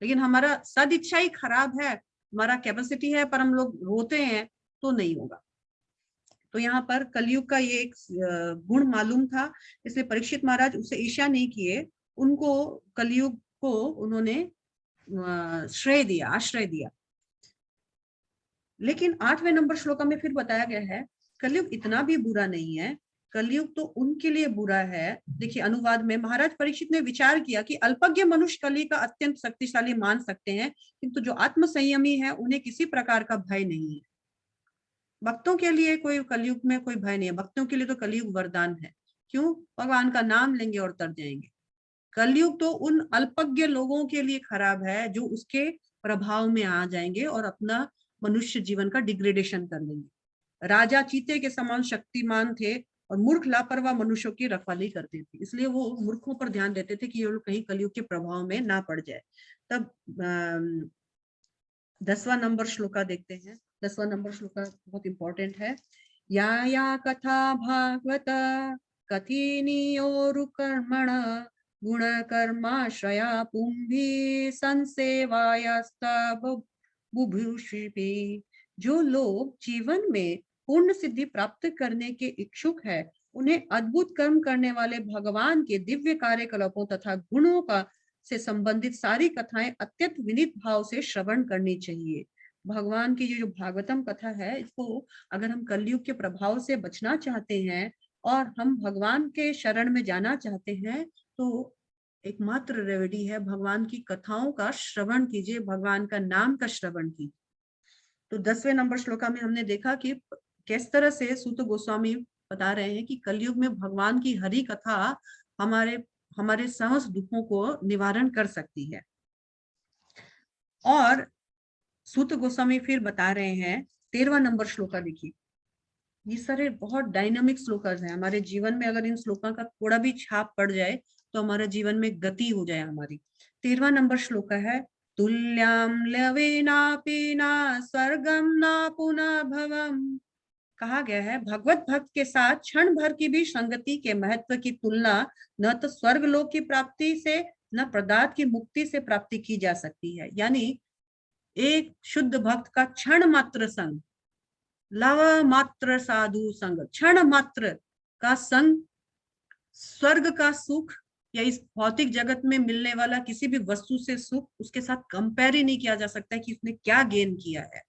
लेकिन हमारा सद इच्छा ही खराब है हमारा कैपेसिटी है पर हम लोग रोते हैं तो नहीं होगा। तो यहाँ पर कलयुग का ये एक गुण मालूम था, इसलिए परीक्षित महाराज उससे ईर्ष्या नहीं किए, उनको कलयुग को उन्होंने श्रेय दिया, आश्रय दिया। लेकिन 8वें नंबर श्लोक में फिर बताया गया है कलयुग इतना भी बुरा नहीं है, कलयुग तो उनके लिए बुरा है। देखिए अनुवाद में महाराज परीक्षित ने विचार किया कि अल्पज्ञ मनुष्य कली का अत्यंत शक्तिशाली मान सकते हैं, किंतु जो आत्म संयमी है उन्हें किसी प्रकार का भय नहीं है। भक्तों के लिए कोई कलयुग में कोई भय नहीं है, भक्तों के लिए तो कलयुग वरदान है। क्यों? भगवान का नाम लेंगे और तर जाएंगे। कलयुग तो उन अल्पज्ञ लोगों के लिए खराब है जो उसके प्रभाव में आ जाएंगे और अपना मनुष्य जीवन का डिग्रेडेशन कर लेंगे। राजा चीते के समान शक्तिमान थे और मूर्ख लापरवाह मनुष्यों की रखवाली करते थे, इसलिए वो मूर्खों पर ध्यान देते थे कि ये लोग कहीं कलयुग के प्रभाव में ना पड़ जाए। तब 10वां नंबर श्लोका देखते हैं। 10वां नंबर श्लोका बहुत इंपॉर्टेंट है। या या कथा भागवत कथिनियोरुकर्मण गुण कर्माश्रया पुंभी संसेवायस्ता बुभुषिपि। जो लोग जीवन में पूर्ण सिद्धि प्राप्त करने के इच्छुक है, उन्हें अद्भुत कर्म करने वाले भगवान के दिव्य कार्यकलापों तथा गुणों का से संबंधित सारी कथाएं अत्यंत विनीत भाव से श्रवण करनी चाहिए। भगवान की जो भागवतम कथा है, इसको अगर हम कलयुग के प्रभाव से बचना चाहते हैं और हम भगवान के शरण में जाना चाहते हैं, तो एकमात्र रेमेडी है भगवान की कथाओं का श्रवण कीजिए, भगवान का नाम का श्रवण कीजिए। तो 10वें नंबर श्लोका में हमने देखा कि किस तरह से सूत गोस्वामी बता रहे हैं कि कलयुग में भगवान की हरि कथा हमारे समस्त दुखों को निवारण कर सकती है। और सूत गोस्वामी फिर बता रहे हैं 13वां नंबर श्लोका देखिए। ये सारे बहुत डायनामिक श्लोकर्स हैं, हमारे जीवन में अगर इन श्लोका का थोड़ा भी छाप पड़ जाए तो हमारे जीवन में गति हो जाए हमारी। 13वां नंबर श्लोका है तुल्याम लवेनापि ना स्वर्गम ना पुनः भवम। कहा गया है भगवत भक्त के साथ क्षण भर की भी संगति के महत्व की तुलना न तो स्वर्ग लोक की प्राप्ति से न पदार्थ की मुक्ति से प्राप्ति की जा सकती है। यानी एक शुद्ध भक्त का क्षण मात्र संग, लव मात्र साधु संग, क्षण मात्र का संग स्वर्ग का सुख या इस भौतिक जगत में मिलने वाला किसी भी वस्तु से सुख उसके साथ कंपेयर ही नहीं किया जा सकता कि उसने क्या गेन किया है,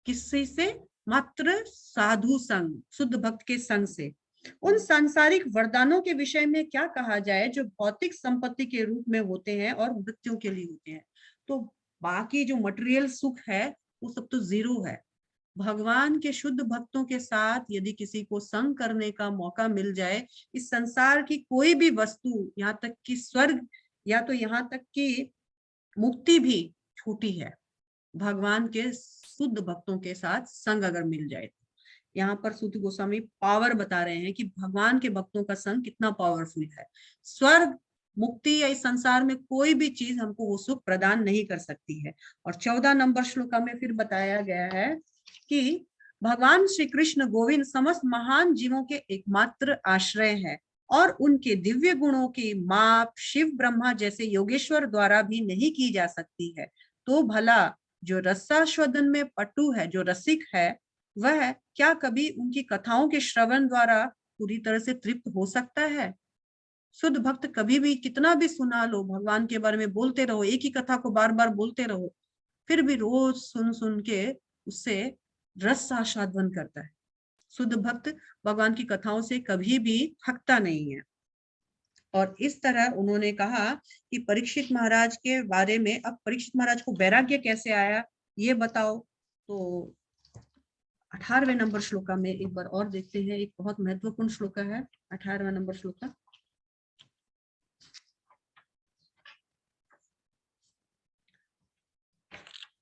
किसी से, मात्र साधु संग, शुद्ध भक्त के संग से। उन सांसारिक वरदानों के विषय में क्या कहा जाए जो भौतिक संपत्ति के रूप में होते हैं और मृत्यु के लिए होते हैं। तो बाकी जो मटेरियल सुख है वो सब तो जीरो है। भगवान के शुद्ध भक्तों के साथ यदि किसी को संग करने का मौका मिल जाए, इस संसार की कोई भी वस्तु, यहाँ तक कि स्वर्ग या तो यहाँ तक कि मुक्ति भी छूटी है। भगवान के शुद्ध भक्तों के साथ संग अगर मिल जाए तो यहाँ पर सूत गोस्वामी पावर बता रहे हैं कि भगवान के भक्तों का संग कितना पावरफुल है। स्वर्ग, मुक्ति या इस संसार में कोई भी चीज हमको वो सुख प्रदान नहीं कर सकती है। और 14 नंबर श्लोका में फिर बताया गया है कि भगवान श्री कृष्ण गोविंद समस्त महान जीवों के एकमात्र आश्रय है और उनके दिव्य गुणों की माप शिव ब्रह्मा जैसे योगेश्वर द्वारा भी नहीं की जा सकती है। तो भला जो रसास्वादन में पटु है, जो रसिक है, वह क्या कभी उनकी कथाओं के श्रवण द्वारा पूरी तरह से तृप्त हो सकता है? शुद्ध भक्त कभी भी कितना भी सुना लो, भगवान के बारे में बोलते रहो, एक ही कथा को बार बार बोलते रहो, फिर भी रोज सुन सुन के उससे रस आस्वादन करता है। शुद्ध भक्त भगवान की कथाओं से कभी भी थकता नहीं है। और इस तरह उन्होंने कहा कि परीक्षित महाराज के बारे में, अब परीक्षित महाराज को वैराग्य कैसे आया ये बताओ। तो 18वें नंबर श्लोका में एक बार और देखते हैं, एक बहुत महत्वपूर्ण श्लोका है 18वां नंबर श्लोका।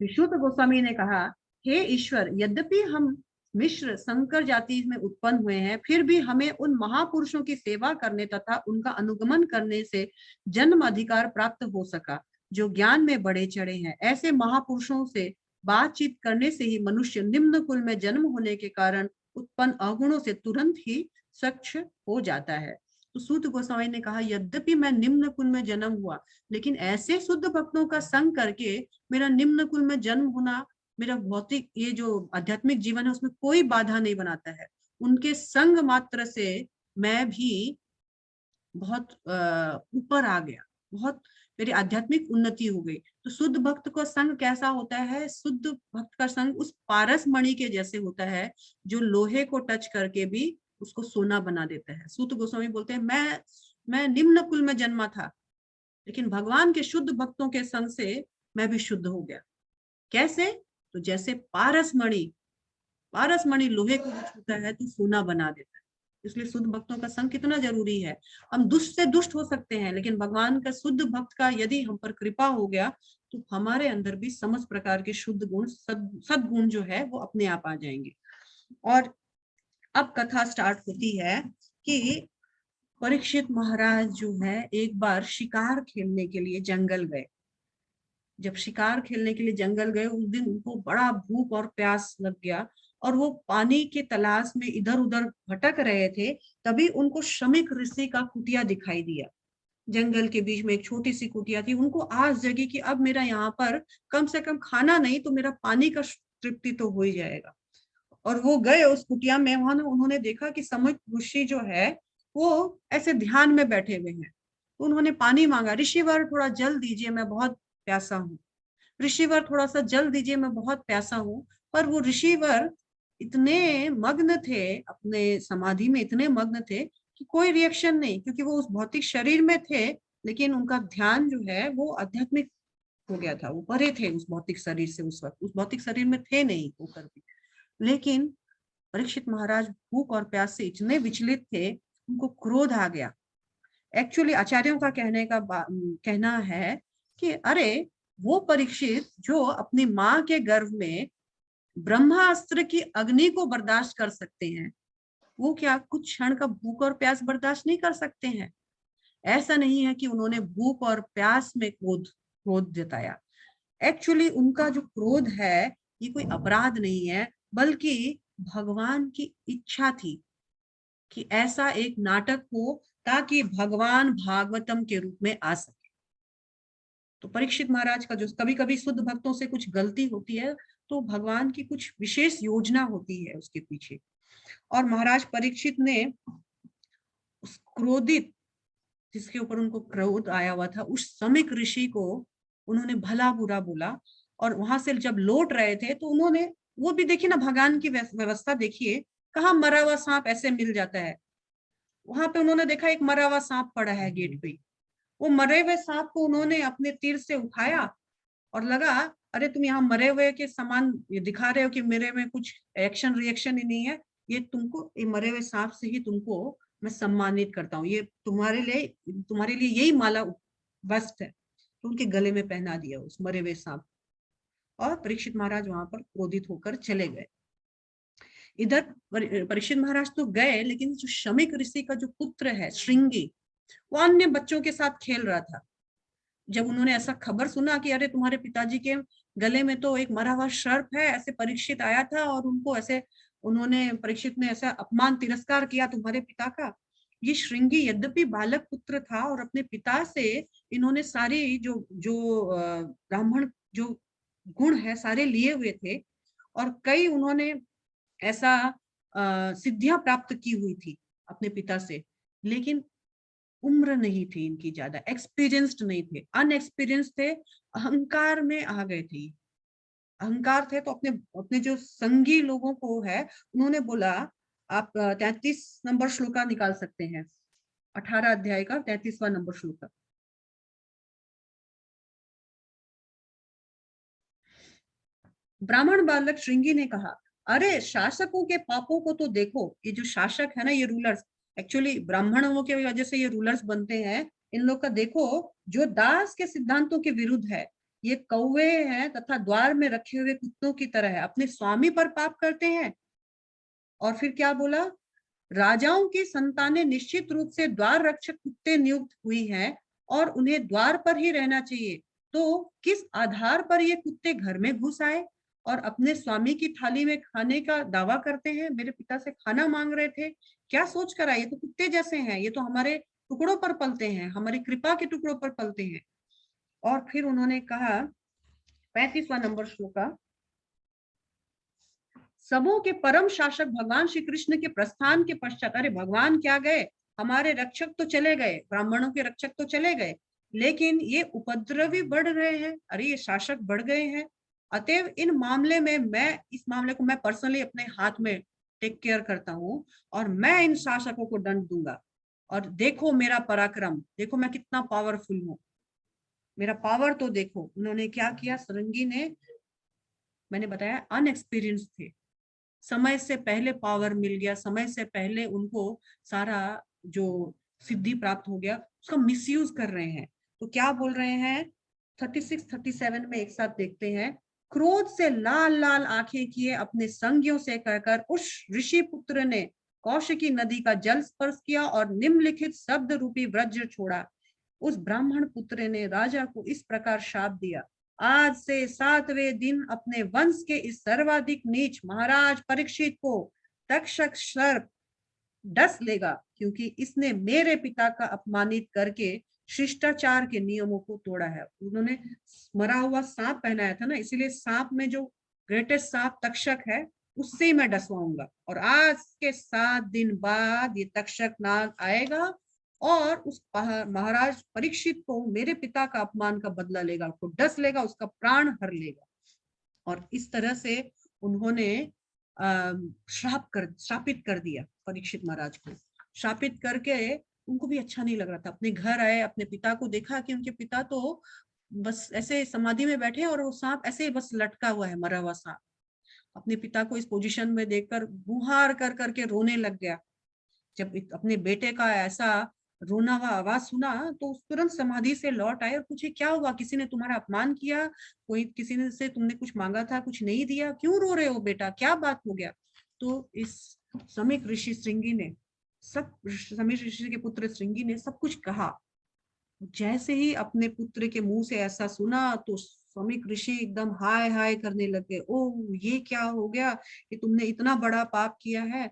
विशुद्ध गोस्वामी ने कहा, हे ईश्वर, यद्यपि हम मिश्र संकर जाति में उत्पन्न हुए हैं, फिर भी हमें उन महापुरुषों की सेवा करने तथा उनका अनुगमन करने से जन्म अधिकार प्राप्त हो सका जो ज्ञान में बढ़े चढ़े हैं। ऐसे महापुरुषों से बातचीत करने से ही मनुष्य निम्न कुल में जन्म होने के कारण उत्पन्न अवगुणों से तुरंत ही स्वच्छ हो जाता है। तो सूत गोस्वामी ने कहा, यद्यपि मैं निम्न कुल में जन्म हुआ, लेकिन ऐसे शुद्ध भक्तों का संग करके मेरा निम्न कुल में जन्म होना मेरा भौतिक ये जो आध्यात्मिक जीवन है उसमें कोई बाधा नहीं बनाता है। उनके संग मात्र से मैं भी बहुत ऊपर आ गया, बहुत मेरी आध्यात्मिक उन्नति हो गई। तो शुद्ध भक्त का संग कैसा होता है? शुद्ध भक्त का संग उस पारस मणि के जैसे होता है जो लोहे को टच करके भी उसको सोना बना देता है। सूत गोस्वामी बोलते हैं मैं निम्न कुल में जन्मा था, लेकिन भगवान के शुद्ध भक्तों के संग से मैं भी शुद्ध हो गया। कैसे? तो जैसे पारस मणि लोहे को छूता है तो सोना बना देता है। इसलिए शुद्ध भक्तों का संग कितना जरूरी है। हम दुष्ट से दुष्ट हो सकते हैं, लेकिन भगवान का शुद्ध भक्त का यदि हम पर कृपा हो गया तो हमारे अंदर भी समस्त प्रकार के शुद्ध गुण, सद्गुण जो है वो अपने आप आ जाएंगे। और अब कथा स्टार्ट होती है कि परीक्षित महाराज जो है एक बार शिकार खेलने के लिए जंगल गए। जब शिकार खेलने के लिए जंगल गए उस दिन उनको बड़ा भूख और प्यास लग गया, और वो पानी के तलाश में इधर उधर भटक रहे थे। तभी उनको शमीक ऋषि का कुटिया दिखाई दिया। जंगल के बीच में एक छोटी सी कुटिया थी। उनको आस जगी कि अब मेरा यहाँ पर कम से कम खाना नहीं तो मेरा पानी का तृप्ति तो हो ही जाएगा। और वो गए उस कुटिया में। वहां उन्होंने देखा कि शमीक ऋषि जो है वो ऐसे ध्यान में बैठे हुए हैं। तो उन्होंने पानी मांगा, ऋषिवर थोड़ा जल दीजिए, मैं बहुत प्यासा हूँ। ऋषिवर थोड़ा सा जल दीजिए, मैं बहुत प्यासा हूँ। पर वो ऋषिवर इतने मग्न थे, अपने समाधि में इतने मग्न थे कि कोई रिएक्शन नहीं, क्योंकि वो उस भौतिक शरीर में थे, लेकिन उनका ध्यान जो है वो आध्यात्मिक हो गया था। वो परे थे उस भौतिक शरीर से, उस वक्त उस भौतिक शरीर में थे नहीं होकर भी। लेकिन परीक्षित महाराज भूख और प्यास से इतने विचलित थे, उनको क्रोध आ गया। एक्चुअली आचार्यों का कहना है कि अरे, वो परीक्षित जो अपनी माँ के गर्भ में ब्रह्मास्त्र की अग्नि को बर्दाश्त कर सकते हैं, वो क्या कुछ क्षण का भूख और प्यास बर्दाश्त नहीं कर सकते हैं? ऐसा नहीं है कि उन्होंने भूख और प्यास में क्रोध क्रोध जताया। एक्चुअली उनका जो क्रोध है ये कोई अपराध नहीं है, बल्कि भगवान की इच्छा थी कि ऐसा एक नाटक हो ताकि भगवान भागवतम के रूप में आ सके। तो परीक्षित महाराज का जो कभी कभी शुद्ध भक्तों से कुछ गलती होती है तो भगवान की कुछ विशेष योजना होती है उसके पीछे। और महाराज परीक्षित ने उस क्रोधित, जिसके ऊपर उनको क्रोध आया हुआ था, उस शमीक ऋषि को उन्होंने भला बुरा बोला। और वहां से जब लौट रहे थे तो उन्होंने, वो भी देखिए ना भगवान की व्यवस्था देखिए, कहाँ मरा हुआ सांप ऐसे मिल जाता है। वहां पे उन्होंने देखा एक मरा हुआ सांप पड़ा है गेट पे। वो मरे हुए सांप को उन्होंने अपने तीर से उठाया और लगा, अरे तुम यहाँ मरे हुए के समान ये दिखा रहे हो कि मेरे में कुछ एक्शन रिएक्शन ही नहीं है, ये तुमको, ये मरे हुए सांप से ही तुमको मैं सम्मानित करता हूँ, ये तुम्हारे लिए यही माला बेस्ट है। तो उनके गले में पहना दिया उस मरे हुए सांप। और परीक्षित महाराज वहां पर क्रोधित होकर चले गए। इधर परीक्षित महाराज तो गए, लेकिन जो शमीक ऋषि का जो पुत्र है श्रृंगी, वो अन्य बच्चों के साथ खेल रहा था। जब उन्होंने ऐसा खबर सुना कि अरे तुम्हारे पिताजी के गले में तो एक मरा हुआ सर्प है, ऐसे परीक्षित आया था और उनको ऐसे, उन्होंने, परीक्षित ने ऐसा अपमान तिरस्कार किया तुम्हारे पिता का। ये श्रृंगी यद्यपि बालक पुत्र था और अपने पिता से इन्होंने सारी जो जो ब्राह्मण जो गुण है सारे लिए हुए थे, और कई उन्होंने ऐसा सिद्धियां प्राप्त की हुई थी अपने पिता से। लेकिन उम्र नहीं थी इनकी, ज्यादा एक्सपीरियंस्ड नहीं थे, अनएक्सपीरियंस थे, अहंकार में आ गए थे। अहंकार थे तो अपने अपने जो संगी लोगों को है उन्होंने बोला, आप 33 नंबर श्लोका निकाल सकते हैं, 18 अध्याय का 33वां नंबर श्लोका। ब्राह्मण बालक श्रृंगी ने कहा, अरे शासकों के पापों को तो देखो। ये जो शासक है ना, ये रूलर्स, एक्चुअली ब्राह्मणों की वजह से ये रूलर्स बनते हैं। इन लोग का देखो, जो दास के सिद्धांतों के विरुद्ध है। ये कौवे हैं तथा द्वार में रखे हुए कुत्तों की तरह है, अपने स्वामी पर पाप करते हैं। और फिर क्या बोला, राजाओं की संतानें निश्चित रूप से द्वार रक्षक कुत्ते नियुक्त हुई हैं और उन्हें द्वार पर ही रहना चाहिए। तो किस आधार पर ये कुत्ते घर में घुस आए और अपने स्वामी की थाली में खाने का दावा करते हैं? मेरे पिता से खाना मांग रहे थे, क्या सोच कर आए? ये तो कुत्ते जैसे हैं, ये तो हमारे टुकड़ों पर पलते हैं, हमारी कृपा के टुकड़ों पर पलते हैं। और फिर उन्होंने कहा 35वां नंबर श्लोका, सबों के परम शासक भगवान श्री कृष्ण के प्रस्थान के पश्चात, अरे भगवान क्या गए, हमारे रक्षक तो चले गए, ब्राह्मणों के रक्षक तो चले गए, लेकिन ये उपद्रवी बढ़ रहे हैं, अरे ये शासक बढ़ गए हैं। अतएव इन मामले में मैं इस मामले को मैं पर्सनली अपने हाथ में टेक केयर करता हूँ और मैं इन शासकों को दंड दूंगा। और देखो मेरा पराक्रम, देखो मैं कितना पावरफुल हूँ, मेरा पावर तो देखो। उन्होंने क्या किया, सरंगी ने, मैंने बताया अनएक्सपीरियंस थे, समय से पहले पावर मिल गया, समय से पहले उनको सारा जो सिद्धि प्राप्त हो गया, उसका मिसयूज कर रहे हैं। तो क्या बोल रहे हैं 36 37 में एक साथ देखते हैं। क्रोध से लाल लाल आंखें किए अपने संगियों से कहकर उस ऋषि पुत्र ने कौशिकी नदी का जल स्पर्श किया और निम्नलिखित शब्द रूपी वज्र छोड़ा। उस ब्राह्मण पुत्र ने राजा को इस प्रकार शाप दिया, आज से 7वें दिन अपने वंश के इस सर्वाधिक नीच महाराज परीक्षित को तक्षक सर्प डस लेगा, क्योंकि इसने मेरे पिता का अपमानित करके शिष्टाचार के नियमों को तोड़ा है। उन्होंने मरा हुआ सांप पहनाया था ना, इसीलिए सांप में जो ग्रेटेस्ट सांप तक्षक है उससे मैं डसवाऊंगा। और आज के 7 दिन बाद ये तक्षक नाग आएगा और उस महाराज परीक्षित को मेरे पिता का अपमान का बदला लेगा, उसको डस लेगा, उसका प्राण हर लेगा। और इस तरह से उन्होंने श्रापित कर दिया परीक्षित महाराज को। श्रापित करके उनको भी अच्छा नहीं लग रहा था। अपने घर आए, अपने पिता को देखा कि उनके पिता तो बस ऐसे समाधि में बैठे और वो सांप ऐसे बस लटका हुआ है, मरा हुआ सांप। अपने पिता को इस पोजीशन में देखकर गुहार कर करके रोने लग गया। जब अपने बेटे का ऐसा रोना हुआ आवाज सुना तो तुरंत समाधि से लौट आए और पूछे क्या हुआ, किसी ने तुम्हारा अपमान किया, कोई किसी ने से तुमने कुछ मांगा था, कुछ नहीं दिया, क्यों रो रहे हो बेटा, क्या बात हो गया। तो इस समीक ऋषि श्रृंगी ने सब, समीक ऋषि के पुत्र श्रृंगी ने सब कुछ कहा। जैसे ही अपने पुत्र के मुंह से ऐसा सुना तो समीक ऋषि एकदम हाय हाय करने लगे, ओ ये क्या हो गया कि तुमने इतना बड़ा पाप किया है,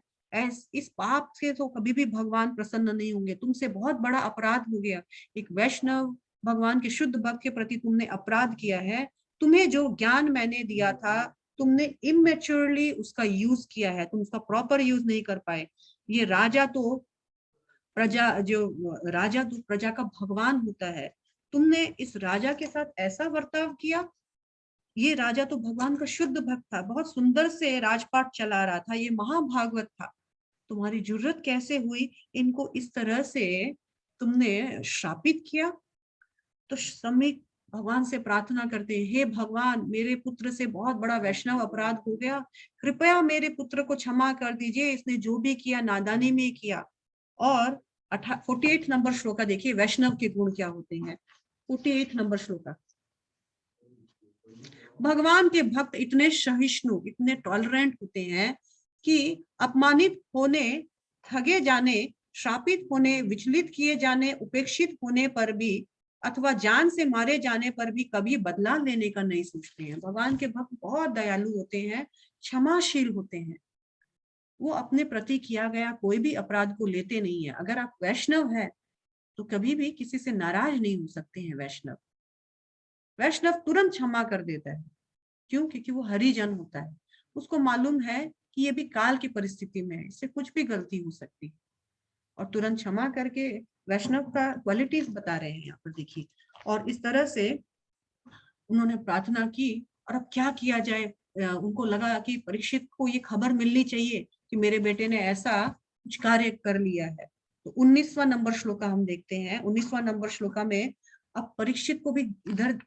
इस पाप से तो कभी भी भगवान प्रसन्न नहीं होंगे, तुमसे बहुत बड़ा अपराध हो गया। एक वैष्णव भगवान के शुद्ध भक्त के प्रति तुमने अपराध किया है। तुम्हें जो ज्ञान मैंने दिया था तुमने इमेच्योरली उसका यूज किया है, तुम उसका प्रॉपर यूज नहीं कर पाए। ये राजा तो प्रजा जो राजा तो प्रजा का भगवान होता है, तुमने इस राजा के साथ ऐसा बर्ताव किया। ये राजा तो भगवान का शुद्ध भक्त था, बहुत सुंदर से राजपाट चला रहा था, ये महाभागवत था, तुम्हारी जरूरत कैसे हुई इनको इस तरह से तुमने श्रापित किया। तो समीक भगवान से प्रार्थना करते हैं, हे भगवान मेरे पुत्र से बहुत बड़ा वैष्णव अपराध हो गया, कृपया मेरे पुत्र को क्षमा कर दीजिए, इसने जो भी किया नादानी में किया। और 48 नंबर श्लोका देखिए, वैष्णव के गुण क्या होते हैं। 48 नंबर श्लोका, भगवान के भक्त इतने सहिष्णु, इतने टॉलरेंट होते हैं कि अपमानित होने, ठगे जाने, श्रापित होने, विचलित किए जाने, उपेक्षित होने पर भी अथवा जान से मारे जाने पर भी कभी बदला लेने का नहीं सोचते हैं। भगवान के भक्त बहुत दयालु होते हैं, क्षमाशील होते हैं, वो अपने प्रति किया गया कोई भी अपराध को लेते नहीं है। अगर आप वैष्णव है तो कभी भी किसी से नाराज नहीं हो सकते हैं। वैष्णव वैष्णव तुरंत क्षमा कर देता है, क्यों, क्योंकि वो हरिजन होता है, उसको मालूम है कि ये भी काल की परिस्थिति में है, इससे कुछ भी गलती हो सकती है, और तुरंत क्षमा करके वैष्णव का क्वालिटीज बता रहे हैं यहाँ पर देखिए। और इस तरह से उन्होंने प्रार्थना की। और अब क्या किया जाए, उनको लगा कि परीक्षित को ये खबर मिलनी चाहिए कि मेरे बेटे ने ऐसा कुछ कार्य कर लिया है। तो 19वां नंबर श्लोका हम देखते हैं। 19वां नंबर श्लोका में अब परीक्षित को भी इधर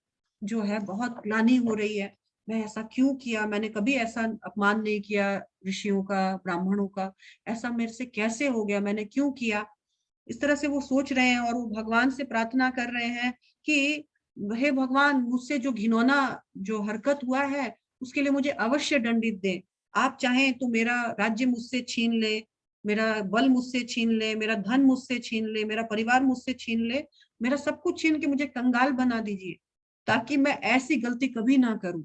जो है बहुत ग्लानि हो रही है, मैं ऐसा क्यों किया, मैंने कभी ऐसा अपमान नहीं किया ऋषियों का, ब्राह्मणों का, ऐसा मेरे से कैसे हो गया, मैंने क्यों किया। इस तरह से वो सोच रहे हैं और वो भगवान से प्रार्थना कर रहे हैं कि हे भगवान, मुझसे जो घिनौना जो हरकत हुआ है उसके लिए मुझे अवश्य दंडित दें। आप चाहें तो मेरा राज्य मुझसे छीन ले, मेरा बल मुझसे छीन ले, मेरा धन मुझसे छीन ले, मेरा परिवार मुझसे छीन ले, मेरा सब कुछ छीन के मुझे कंगाल बना दीजिए, ताकि मैं ऐसी गलती कभी ना करूं।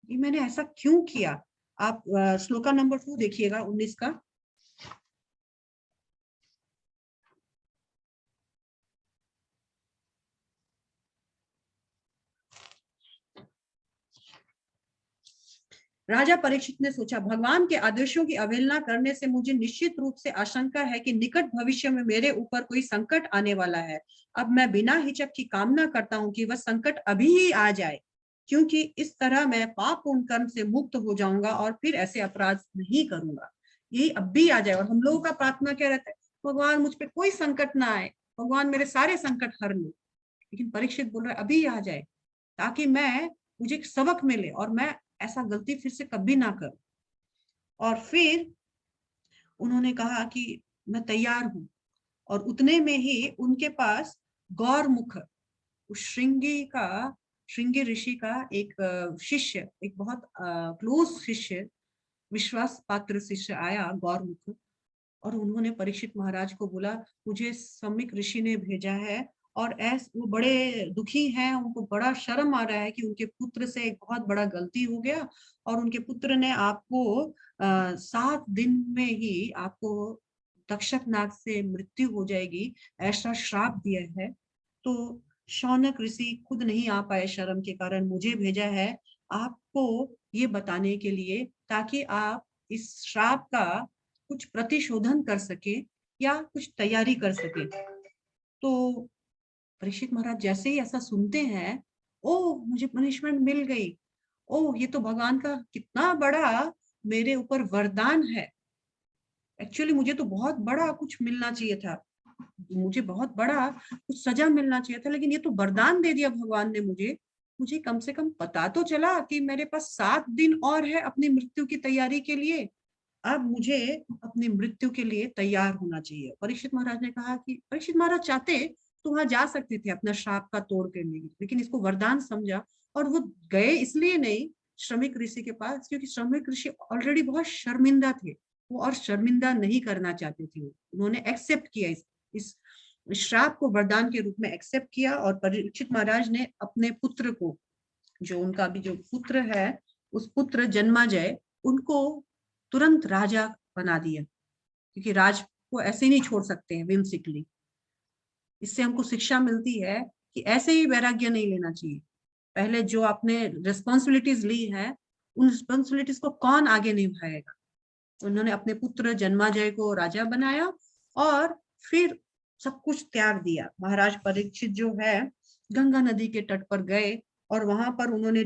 ये मैंने ऐसा क्यों किया। आप श्लोका नंबर 2 देखिएगा, 19 का। राजा परीक्षित ने सोचा, भगवान के आदेशों की अवहेलना करने से मुझे निश्चित रूप से आशंका है कि निकट भविष्य में मेरे ऊपर कोई संकट आने वाला है। अब मैं बिना हिचक की कामना करता हूँ कि वह संकट अभी ही आ जाए, क्योंकि इस तरह मैं पाप पूर्ण कर्म से मुक्त हो जाऊंगा और फिर ऐसे अपराध नहीं करूंगा। यही अब भी आ जाए। और हम लोगों का प्रार्थना क्या रहता है, भगवान मुझ पे कोई संकट ना आए, भगवान मेरे सारे संकट हर ले। लेकिन परीक्षित बोल रहा है अभी आ जाए, ताकि मुझे एक सबक मिले और मैं ऐसा गलती फिर से कभी ना करूं। और फिर उन्होंने कहा कि मैं तैयार हूं। और उतने में ही उनके पास गौरमुख, उस श्रृंगी ऋषि का एक शिष्य, एक बहुत क्लोज शिष्य, विश्वास पात्र शिष्य आया, गौरमुख। और उन्होंने परीक्षित महाराज को बोला, मुझे सम्यक ऋषि ने भेजा है और वो बड़े दुखी हैं, उनको बड़ा शर्म आ रहा है कि उनके पुत्र से एक बहुत बड़ा गलती हो गया और उनके पुत्र ने आपको 7 दिन में ही आपको तक्षक नाग से मृत्यु हो जाएगी, ऐसा श्राप दिया है। तो शौनक ऋषि खुद नहीं आ पाए शर्म के कारण, मुझे भेजा है आपको ये बताने के लिए, ताकि आप इस श्राप का कुछ प्रतिशोधन कर सके या कुछ तैयारी कर सके। तो परीक्षित महाराज जैसे ही ऐसा सुनते हैं, ओह मुझे पनिशमेंट मिल गई, ओह ये तो भगवान का कितना बड़ा मेरे ऊपर वरदान है। एक्चुअली मुझे तो बहुत बड़ा कुछ मिलना चाहिए था, मुझे बहुत बड़ा कुछ सजा मिलना चाहिए था, लेकिन ये तो वरदान दे दिया भगवान ने मुझे। मुझे कम से कम पता तो चला कि मेरे पास 7 दिन और है अपनी मृत्यु की तैयारी के लिए। अब मुझे अपनी मृत्यु के लिए तैयार होना चाहिए। परीक्षित महाराज ने कहा कि परीक्षित महाराज चाहते तो वहां जा सकते थे अपना श्राप का तोड़ करने के लिए, लेकिन इसको वरदान समझा और वो गए इसलिए नहीं श्रमिक ऋषि के पास, क्योंकि श्रमिक ऋषि ऑलरेडी बहुत शर्मिंदा थे, वो और शर्मिंदा नहीं करना चाहते थे। उन्होंने एक्सेप्ट किया इस श्राप को वरदान के रूप में एक्सेप्ट किया। और परीक्षित महाराज ने अपने पुत्र को, जो उनका भी जो पुत्र है, उस पुत्र जन्माजय, उनको तुरंत राजा बना दिया, क्योंकि राज को ऐसे नहीं छोड़ सकते हैं whimsically। इससे हमको शिक्षा मिलती है कि ऐसे ही वैराग्य नहीं लेना चाहिए। पहले जो आपने रिस्पॉन्सिबिलिटीज ली है, उन रिस्पॉन्सिबिलिटीज को कौन आगे निभाएगा। उन्होंने अपने पुत्र जन्माजय को राजा बनाया और फिर सब कुछ त्याग दिया। महाराज परीक्षित जो है गंगा नदी के तट पर गए और वहां पर उन्होंने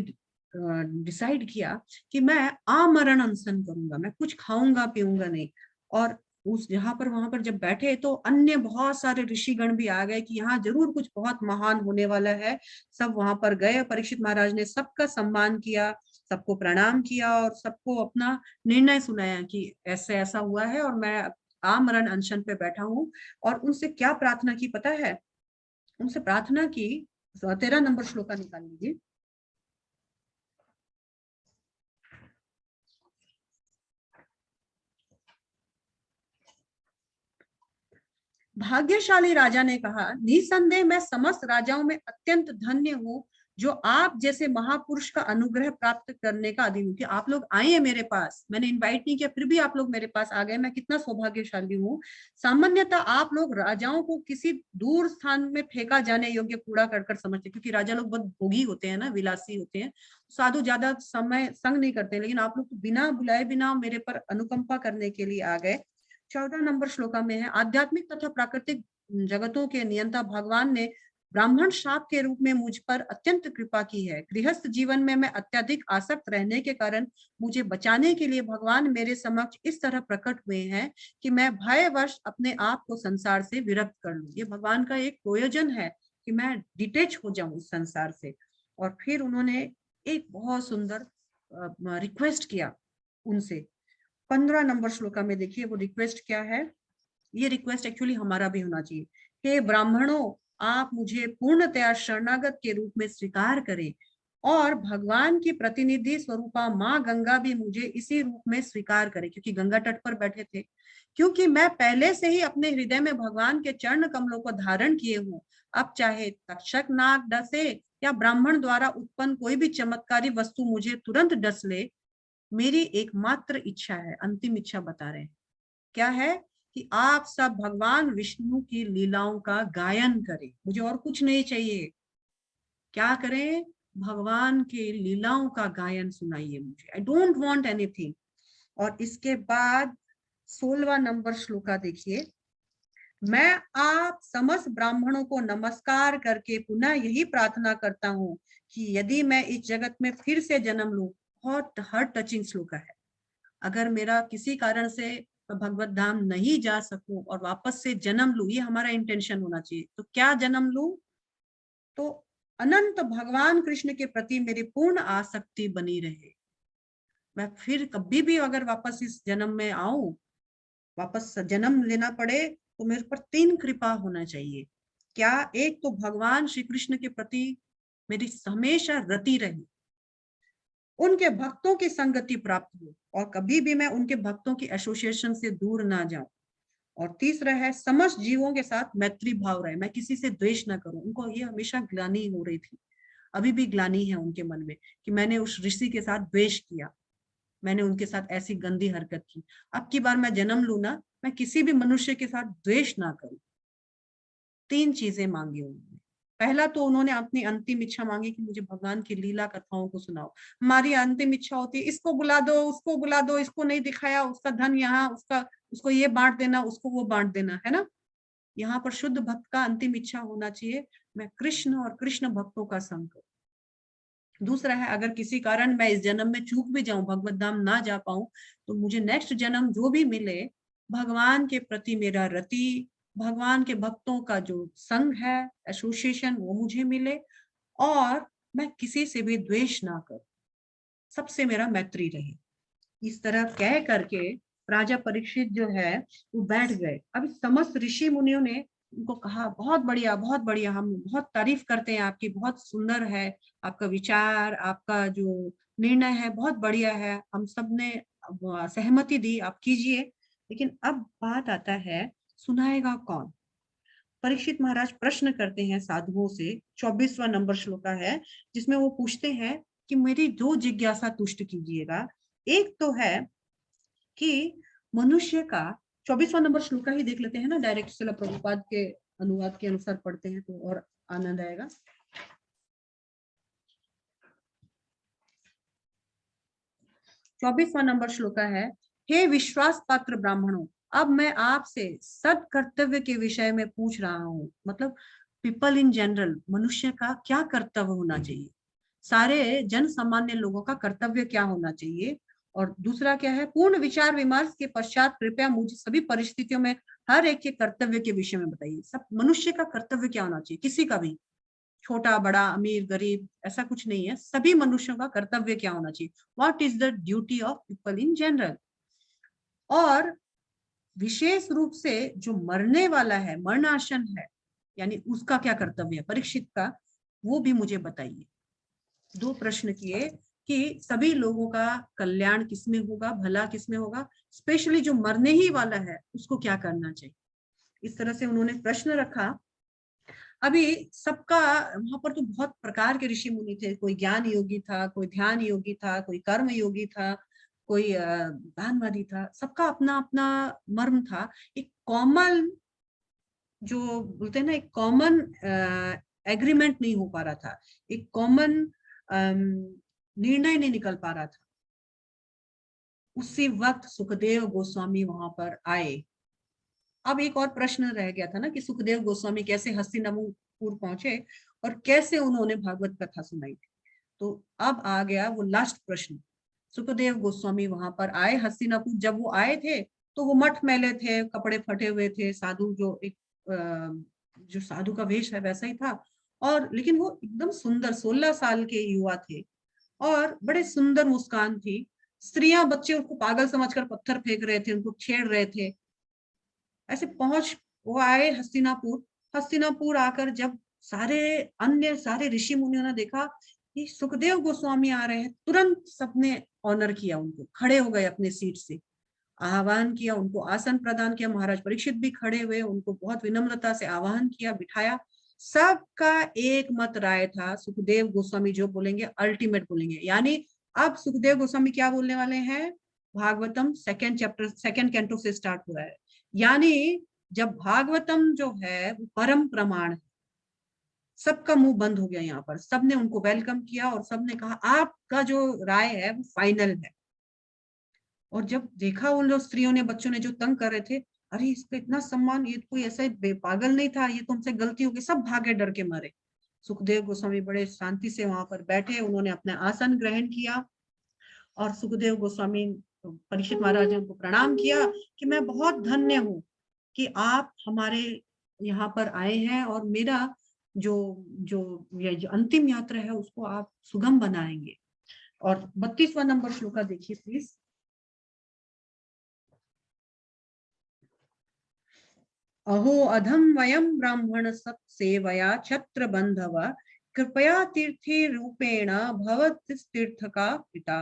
डिसाइड किया कि मैं आमरण अनशन करूंगा, मैं कुछ खाऊंगा पीऊंगा नहीं। और उस वहां पर जब बैठे तो अन्य बहुत सारे ऋषिगण भी आ गए कि यहाँ जरूर कुछ बहुत महान होने वाला है। सब वहां पर गए, परीक्षित महाराज ने सबका सम्मान किया, सबको प्रणाम किया और सबको अपना निर्णय सुनाया कि ऐसे ऐसा हुआ है और मैं आमरण अनशन पे बैठा हूँ। और उनसे क्या प्रार्थना की पता है, उनसे प्रार्थना की, 13 नंबर श्लोका निकाल लीजिए। भाग्यशाली राजा ने कहा, निसंदेह मैं समस्त राजाओं में अत्यंत धन्य हूँ जो आप जैसे महापुरुष का अनुग्रह प्राप्त करने का अधिकारी हूँ। कि आप लोग आए हैं मेरे पास, मैंने इनवाइट नहीं किया फिर भी आप लोग मेरे पास आ गए, मैं कितना सौभाग्यशाली हूँ। सामान्यतः आप लोग राजाओं को किसी दूर स्थान में फेंका जाने योग्य कूड़ा करकट समझते, क्योंकि राजा लोग बहुत भोगी होते हैं ना, विलासी होते हैं, साधु ज्यादा समय संग नहीं करते, लेकिन आप लोग बिना बुलाए बिना मेरे पर अनुकंपा करने के लिए आ गए। 14 नंबर श्लोका में है, आध्यात्मिक तथा प्राकृतिक जगतों के नियंता भगवान ने ब्राह्मण शाप के रूप में मुझ पर अत्यंत कृपा की है। गृहस्थ जीवन में मैं अत्यधिक आसक्त रहने के कारण मुझे बचाने के लिए भगवान मेरे समक्ष इस तरह प्रकट हुए हैं कि मैं भयवश अपने आप को संसार से विरक्त कर लूं। ये भगवान का एक प्रयोजन है कि मैं डिटेच हो जाऊं इस संसार से। और फिर उन्होंने एक बहुत सुंदर रिक्वेस्ट किया उनसे। 15 नंबर श्लोका में देखिए वो रिक्वेस्ट क्या है। ये रिक्वेस्ट एक्चुअली हमारा भी होना चाहिए। हे ब्राह्मणों, आप मुझे पूर्णतया शरणागत के रूप में स्वीकार करें और भगवान की प्रतिनिधि स्वरूपा माँ गंगा भी मुझे इसी रूप में स्वीकार करे, क्योंकि गंगा तट पर बैठे थे। क्योंकि मैं पहले से ही अपने हृदय में भगवान के चरण कमलों को धारण किए हूँ। अब चाहे तक्षक नाग डसे या ब्राह्मण द्वारा उत्पन्न कोई भी चमत्कारी वस्तु मुझे तुरंत डस ले, मेरी एकमात्र इच्छा है, अंतिम इच्छा बता रहे हैं क्या है, कि आप सब भगवान विष्णु की लीलाओं का गायन करें। मुझे और कुछ नहीं चाहिए। क्या करें, भगवान के लीलाओं का गायन सुनाइए मुझे, आई डोंट वांट एनीथिंग। और इसके बाद 16वां नंबर श्लोका देखिए, मैं आप समस्त ब्राह्मणों को नमस्कार करके पुनः यही प्रार्थना करता हूँ कि यदि मैं इस जगत में फिर से जन्म लूं, बहुत हार्ट टचिंग श्लोका है, अगर मेरा किसी कारण से भगवत धाम नहीं जा सकूं और वापस से जन्म लूं, ये हमारा इंटेंशन होना चाहिए। तो क्या जन्म लूं? तो अनंत भगवान कृष्ण के प्रति मेरी पूर्ण आसक्ति बनी रहे। मैं फिर कभी भी अगर वापस इस जन्म में आऊं, वापस जन्म लेना पड़े, तो मेरे पर 3 कृपा होना चाहिए। क्या? एक तो भगवान श्री कृष्ण के प्रति मेरी हमेशा रति रहे, उनके भक्तों की संगति प्राप्त हो और कभी भी मैं उनके भक्तों की एसोसिएशन से दूर ना जाऊं। और तीसरा है समस्त जीवों के साथ मैत्री भाव रहे, मैं किसी से द्वेष ना करूं। उनको ये हमेशा ग्लानि हो रही थी, अभी भी ग्लानि है उनके मन में कि मैंने उस ऋषि के साथ द्वेष किया, मैंने उनके साथ ऐसी गंदी हरकत की। अब की बार मैं जन्म लू ना, मैं किसी भी मनुष्य के साथ द्वेष ना करूं। 3 चीजें मांगी उन्होंने। पहला तो उन्होंने अपनी अंतिम इच्छा मांगी कि मुझे भगवान की लीला कथाओं को सुनाओ। हमारी अंतिम इच्छा होती है इसको बुला दो, उसको बुला दो, इसको नहीं दिखाया, उसका धन यहाँ, उसको ये बांट देना, उसको वो बांट देना, है ना। यहाँ पर शुद्ध भक्त का अंतिम इच्छा होना चाहिए, मैं कृष्ण और कृष्ण भक्तों का संग करूं। दूसरा है, अगर किसी कारण मैं इस जन्म में चूक भी जाऊं, भगवत धाम ना जा पाऊं, तो मुझे नेक्स्ट जन्म जो भी मिले, भगवान के प्रति मेरा रति, भगवान के भक्तों का जो संग है, एसोसिएशन, वो मुझे मिले और मैं किसी से भी द्वेष ना करूं, सबसे मेरा मैत्री रहे। इस तरह कह करके राजा परीक्षित जो है वो बैठ गए। अब समस्त ऋषि मुनियों ने उनको कहा, बहुत बढ़िया, बहुत बढ़िया, हम बहुत तारीफ करते हैं आपकी, बहुत सुंदर है आपका विचार, आपका जो निर्णय है बहुत बढ़िया है, हम सब ने सहमति दी, आप कीजिए। लेकिन अब बात आता है, सुनाएगा कौन? परीक्षित महाराज प्रश्न करते हैं साधुओं से। 24वां नंबर श्लोका है जिसमें वो पूछते हैं कि मेरी 2 जिज्ञासा तुष्ट कीजिएगा। एक तो है कि मनुष्य का, 24वां नंबर श्लोका ही देख लेते हैं ना, डायरेक्ट श्रील प्रभुपाद के अनुवाद के अनुसार पढ़ते हैं तो और आनंद आएगा। 24वां नंबर श्लोका है, हे विश्वास पात्र ब्राह्मणों, अब मैं आपसे सद कर्तव्य के विषय में पूछ रहा हूँ। मतलब पीपल इन जनरल, मनुष्य का क्या कर्तव्य होना चाहिए, सारे जन सामान्य लोगों का कर्तव्य क्या होना चाहिए। और दूसरा क्या है, पूर्ण विचार विमर्श के पश्चात कृपया मुझे सभी परिस्थितियों में हर एक के कर्तव्य के विषय में बताइए। सब मनुष्य का कर्तव्य क्या होना चाहिए, किसी का भी, छोटा बड़ा अमीर गरीब ऐसा कुछ नहीं है, सभी मनुष्यों का कर्तव्य क्या होना चाहिए, what is the duty of people in general. और विशेष रूप से जो मरने वाला है, मरणासन है, यानी उसका क्या कर्तव्य है परीक्षित का, वो भी मुझे बताइए। 2 प्रश्न किए कि सभी लोगों का कल्याण किसमें होगा, भला किसमें होगा, स्पेशली जो मरने ही वाला है उसको क्या करना चाहिए। इस तरह से उन्होंने प्रश्न रखा। अभी सबका वहां पर तो बहुत प्रकार के ऋषि मुनि थे, कोई ज्ञान योगी था, कोई ध्यान योगी था, कोई कर्म योगी था, कोई दानवादी था, सबका अपना अपना मर्म था। एक कॉमन, जो बोलते हैं ना, एक कॉमन एग्रीमेंट नहीं हो पा रहा था, एक कॉमन निर्णय नहीं निकल पा रहा था। उसी वक्त सुखदेव गोस्वामी वहां पर आए। अब एक और प्रश्न रह गया था ना कि सुखदेव गोस्वामी कैसे हस्तिनापुर पहुंचे और कैसे उन्होंने भागवत कथा सुनाई थी। तो अब आ गया वो लास्ट प्रश्न। सुखदेव गोस्वामी वहां पर आए हस्तिनापुर। जब वो आए थे तो वो मठ मैले थे, कपड़े फटे हुए थे, साधु जो एक जो साधु का वेश है वैसा ही था। और लेकिन वो एकदम सुंदर, 16 साल के युवा थे और बड़े सुंदर मुस्कान थी। स्त्रियां बच्चे उनको पागल समझकर पत्थर फेंक रहे थे, उनको छेड़ रहे थे। ऐसे पहुंच वो आए हस्तिनापुर। हस्तिनापुर आकर जब अन्य सारे ऋषि मुनियों ने देखा कि सुखदेव गोस्वामी आ रहे हैं, तुरंत सबने ऑनर किया, उनको खड़े हो गए अपने सीट से, आह्वान किया, उनको आसन प्रदान किया। महाराज परीक्षित भी खड़े हुए, उनको बहुत विनम्रता से आह्वान किया, बिठाया। सबका एक मत राय था, सुखदेव गोस्वामी जो बोलेंगे अल्टीमेट बोलेंगे। यानी अब सुखदेव गोस्वामी क्या बोलने वाले हैं, Bhagavatam 2nd chapter 2nd canto से स्टार्ट हुआ है। यानी जब भागवतम जो है वो परम प्रमाण है, सबका मुंह बंद हो गया यहाँ पर, सबने उनको वेलकम किया और सबने कहा आपका जो राय है वो फाइनल है। और जब देखा उन लोग स्त्रियों ने, बच्चों ने जो तंग कर रहे थे, अरे इसका इतना सम्मान, ये कोई ऐसा पागल नहीं था, ये तो हमसे गलती हो गई, सब भागे डर के मारे। सुखदेव गोस्वामी बड़े शांति से वहां पर बैठे, उन्होंने अपना आसन ग्रहण किया और सुखदेव गोस्वामी, परीक्षित महाराज ने उनको प्रणाम किया कि मैं बहुत धन्य हूँ कि आप हमारे यहाँ पर आए हैं और मेरा जो जो अंतिम यात्रा है उसको आप सुगम बनाएंगे। और 32वां नंबर श्लोका देखिए प्लीज। अहो अधम वयम ब्राह्मण सत् सेवया छत्र बंधव कृपया तीर्थी रूपेण भवत तीर्थ का पिता।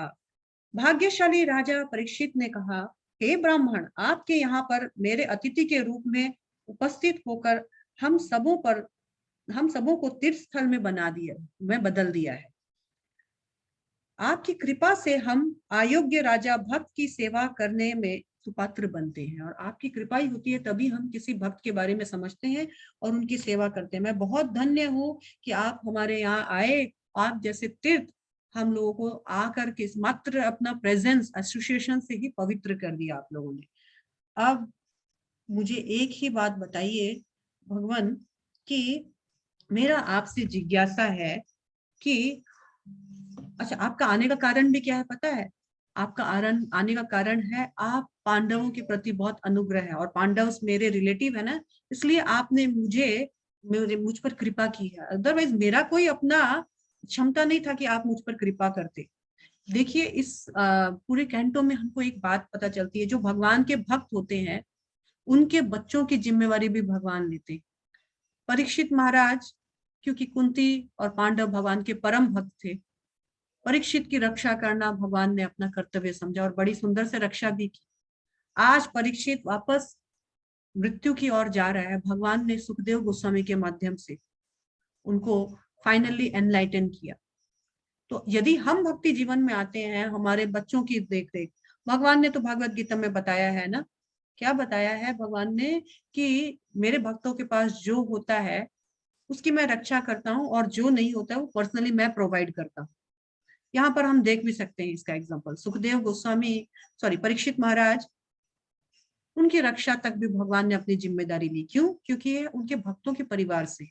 भाग्यशाली राजा परीक्षित ने कहा, हे ब्राह्मण, आपके यहाँ पर मेरे अतिथि के रूप में उपस्थित होकर हम सबों को तीर्थ स्थल में बदल दिया है। आपकी कृपा से हम अयोग्य राजा भक्त की सेवा करने में सुपात्र बनते हैं, और आपकी कृपा ही होती है तभी हम किसी भक्त के बारे में समझते हैं और उनकी सेवा करते हैं। मैं बहुत धन्य हूँ कि आप हमारे यहाँ आए, आप जैसे तीर्थ हम लोगों को आकर के मात्र अपना प्रेजेंस एसोसिएशन से ही पवित्र कर दिया आप लोगों ने। अब मुझे एक ही बात बताइए भगवान, कि मेरा आपसे जिज्ञासा है कि अच्छा, आपका आने का कारण भी क्या है पता है? आपका आने का कारण है आप पांडवों के प्रति बहुत अनुग्रह है, और पांडव मेरे रिलेटिव है ना, इसलिए आपने मुझ पर कृपा की है। अदरवाइज मेरा कोई अपना क्षमता नहीं था कि आप मुझ पर कृपा करते। देखिए इस पूरे कैंटो में हमको एक बात पता चलती है, जो भगवान के भक्त होते हैं उनके बच्चों की जिम्मेवारी भी भगवान लेते। परीक्षित महाराज, क्योंकि कुंती और पांडव भगवान के परम भक्त थे, परीक्षित की रक्षा करना भगवान ने अपना कर्तव्य समझा और बड़ी सुंदर से रक्षा भी की। आज परीक्षित वापस मृत्यु की ओर जा रहा है, भगवान ने सुखदेव गोस्वामी के माध्यम से उनको फाइनली एनलाइटन किया। तो यदि हम भक्ति जीवन में आते हैं, हमारे बच्चों की देख रेख, भगवान ने तो भगवत गीता में बताया है ना, क्या बताया है भगवान ने, कि मेरे भक्तों के पास जो होता है उसकी मैं रक्षा करता हूँ, और जो नहीं होता है वो पर्सनली मैं प्रोवाइड करता हूँ। यहाँ पर हम देख भी सकते हैं इसका एग्जाम्पल, सुखदेव गोस्वामी परीक्षित महाराज, उनकी रक्षा तक भी भगवान ने अपनी जिम्मेदारी ली। क्यों? क्योंकि ये उनके भक्तों के परिवार से।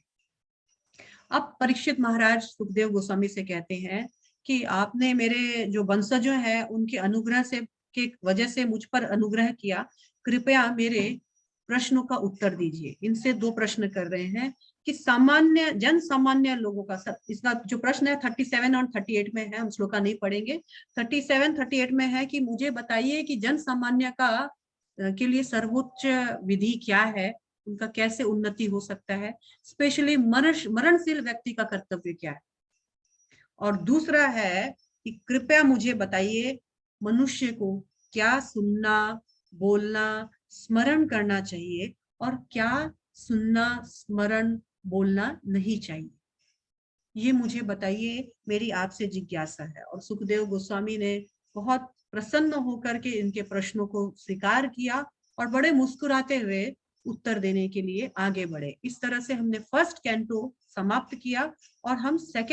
अब परीक्षित महाराज सुखदेव गोस्वामी से कहते हैं कि आपने मेरे जो वंशजों हैं उनके अनुग्रह से के वजह से मुझ पर अनुग्रह किया, कृपया मेरे प्रश्नों का उत्तर दीजिए। इनसे दो प्रश्न कर रहे हैं कि जन सामान्य लोगों का, इसका जो प्रश्न है 37 और 38 में है, हम श्लोका नहीं पढ़ेंगे। 37 38 में है कि मुझे बताइए कि जन सामान्य के लिए सर्वोच्च विधि क्या है, उनका कैसे उन्नति हो सकता है, स्पेशली मरणशील व्यक्ति का कर्तव्य क्या है। और दूसरा है कि कृपया मुझे बताइए मनुष्य को क्या सुनना, बोलना, स्मरण करना चाहिए और क्या सुनना, स्मरण, बोलना नहीं चाहिए, ये मुझे बताइए, मेरी आपसे जिज्ञासा है। और सुखदेव गोस्वामी ने बहुत प्रसन्न होकर के इनके प्रश्नों को स्वीकार किया और बड़े मुस्कुराते हुए उत्तर देने के लिए आगे बढ़े। इस तरह से हमने फर्स्ट कैंटो समाप्त किया और हम सेकेंड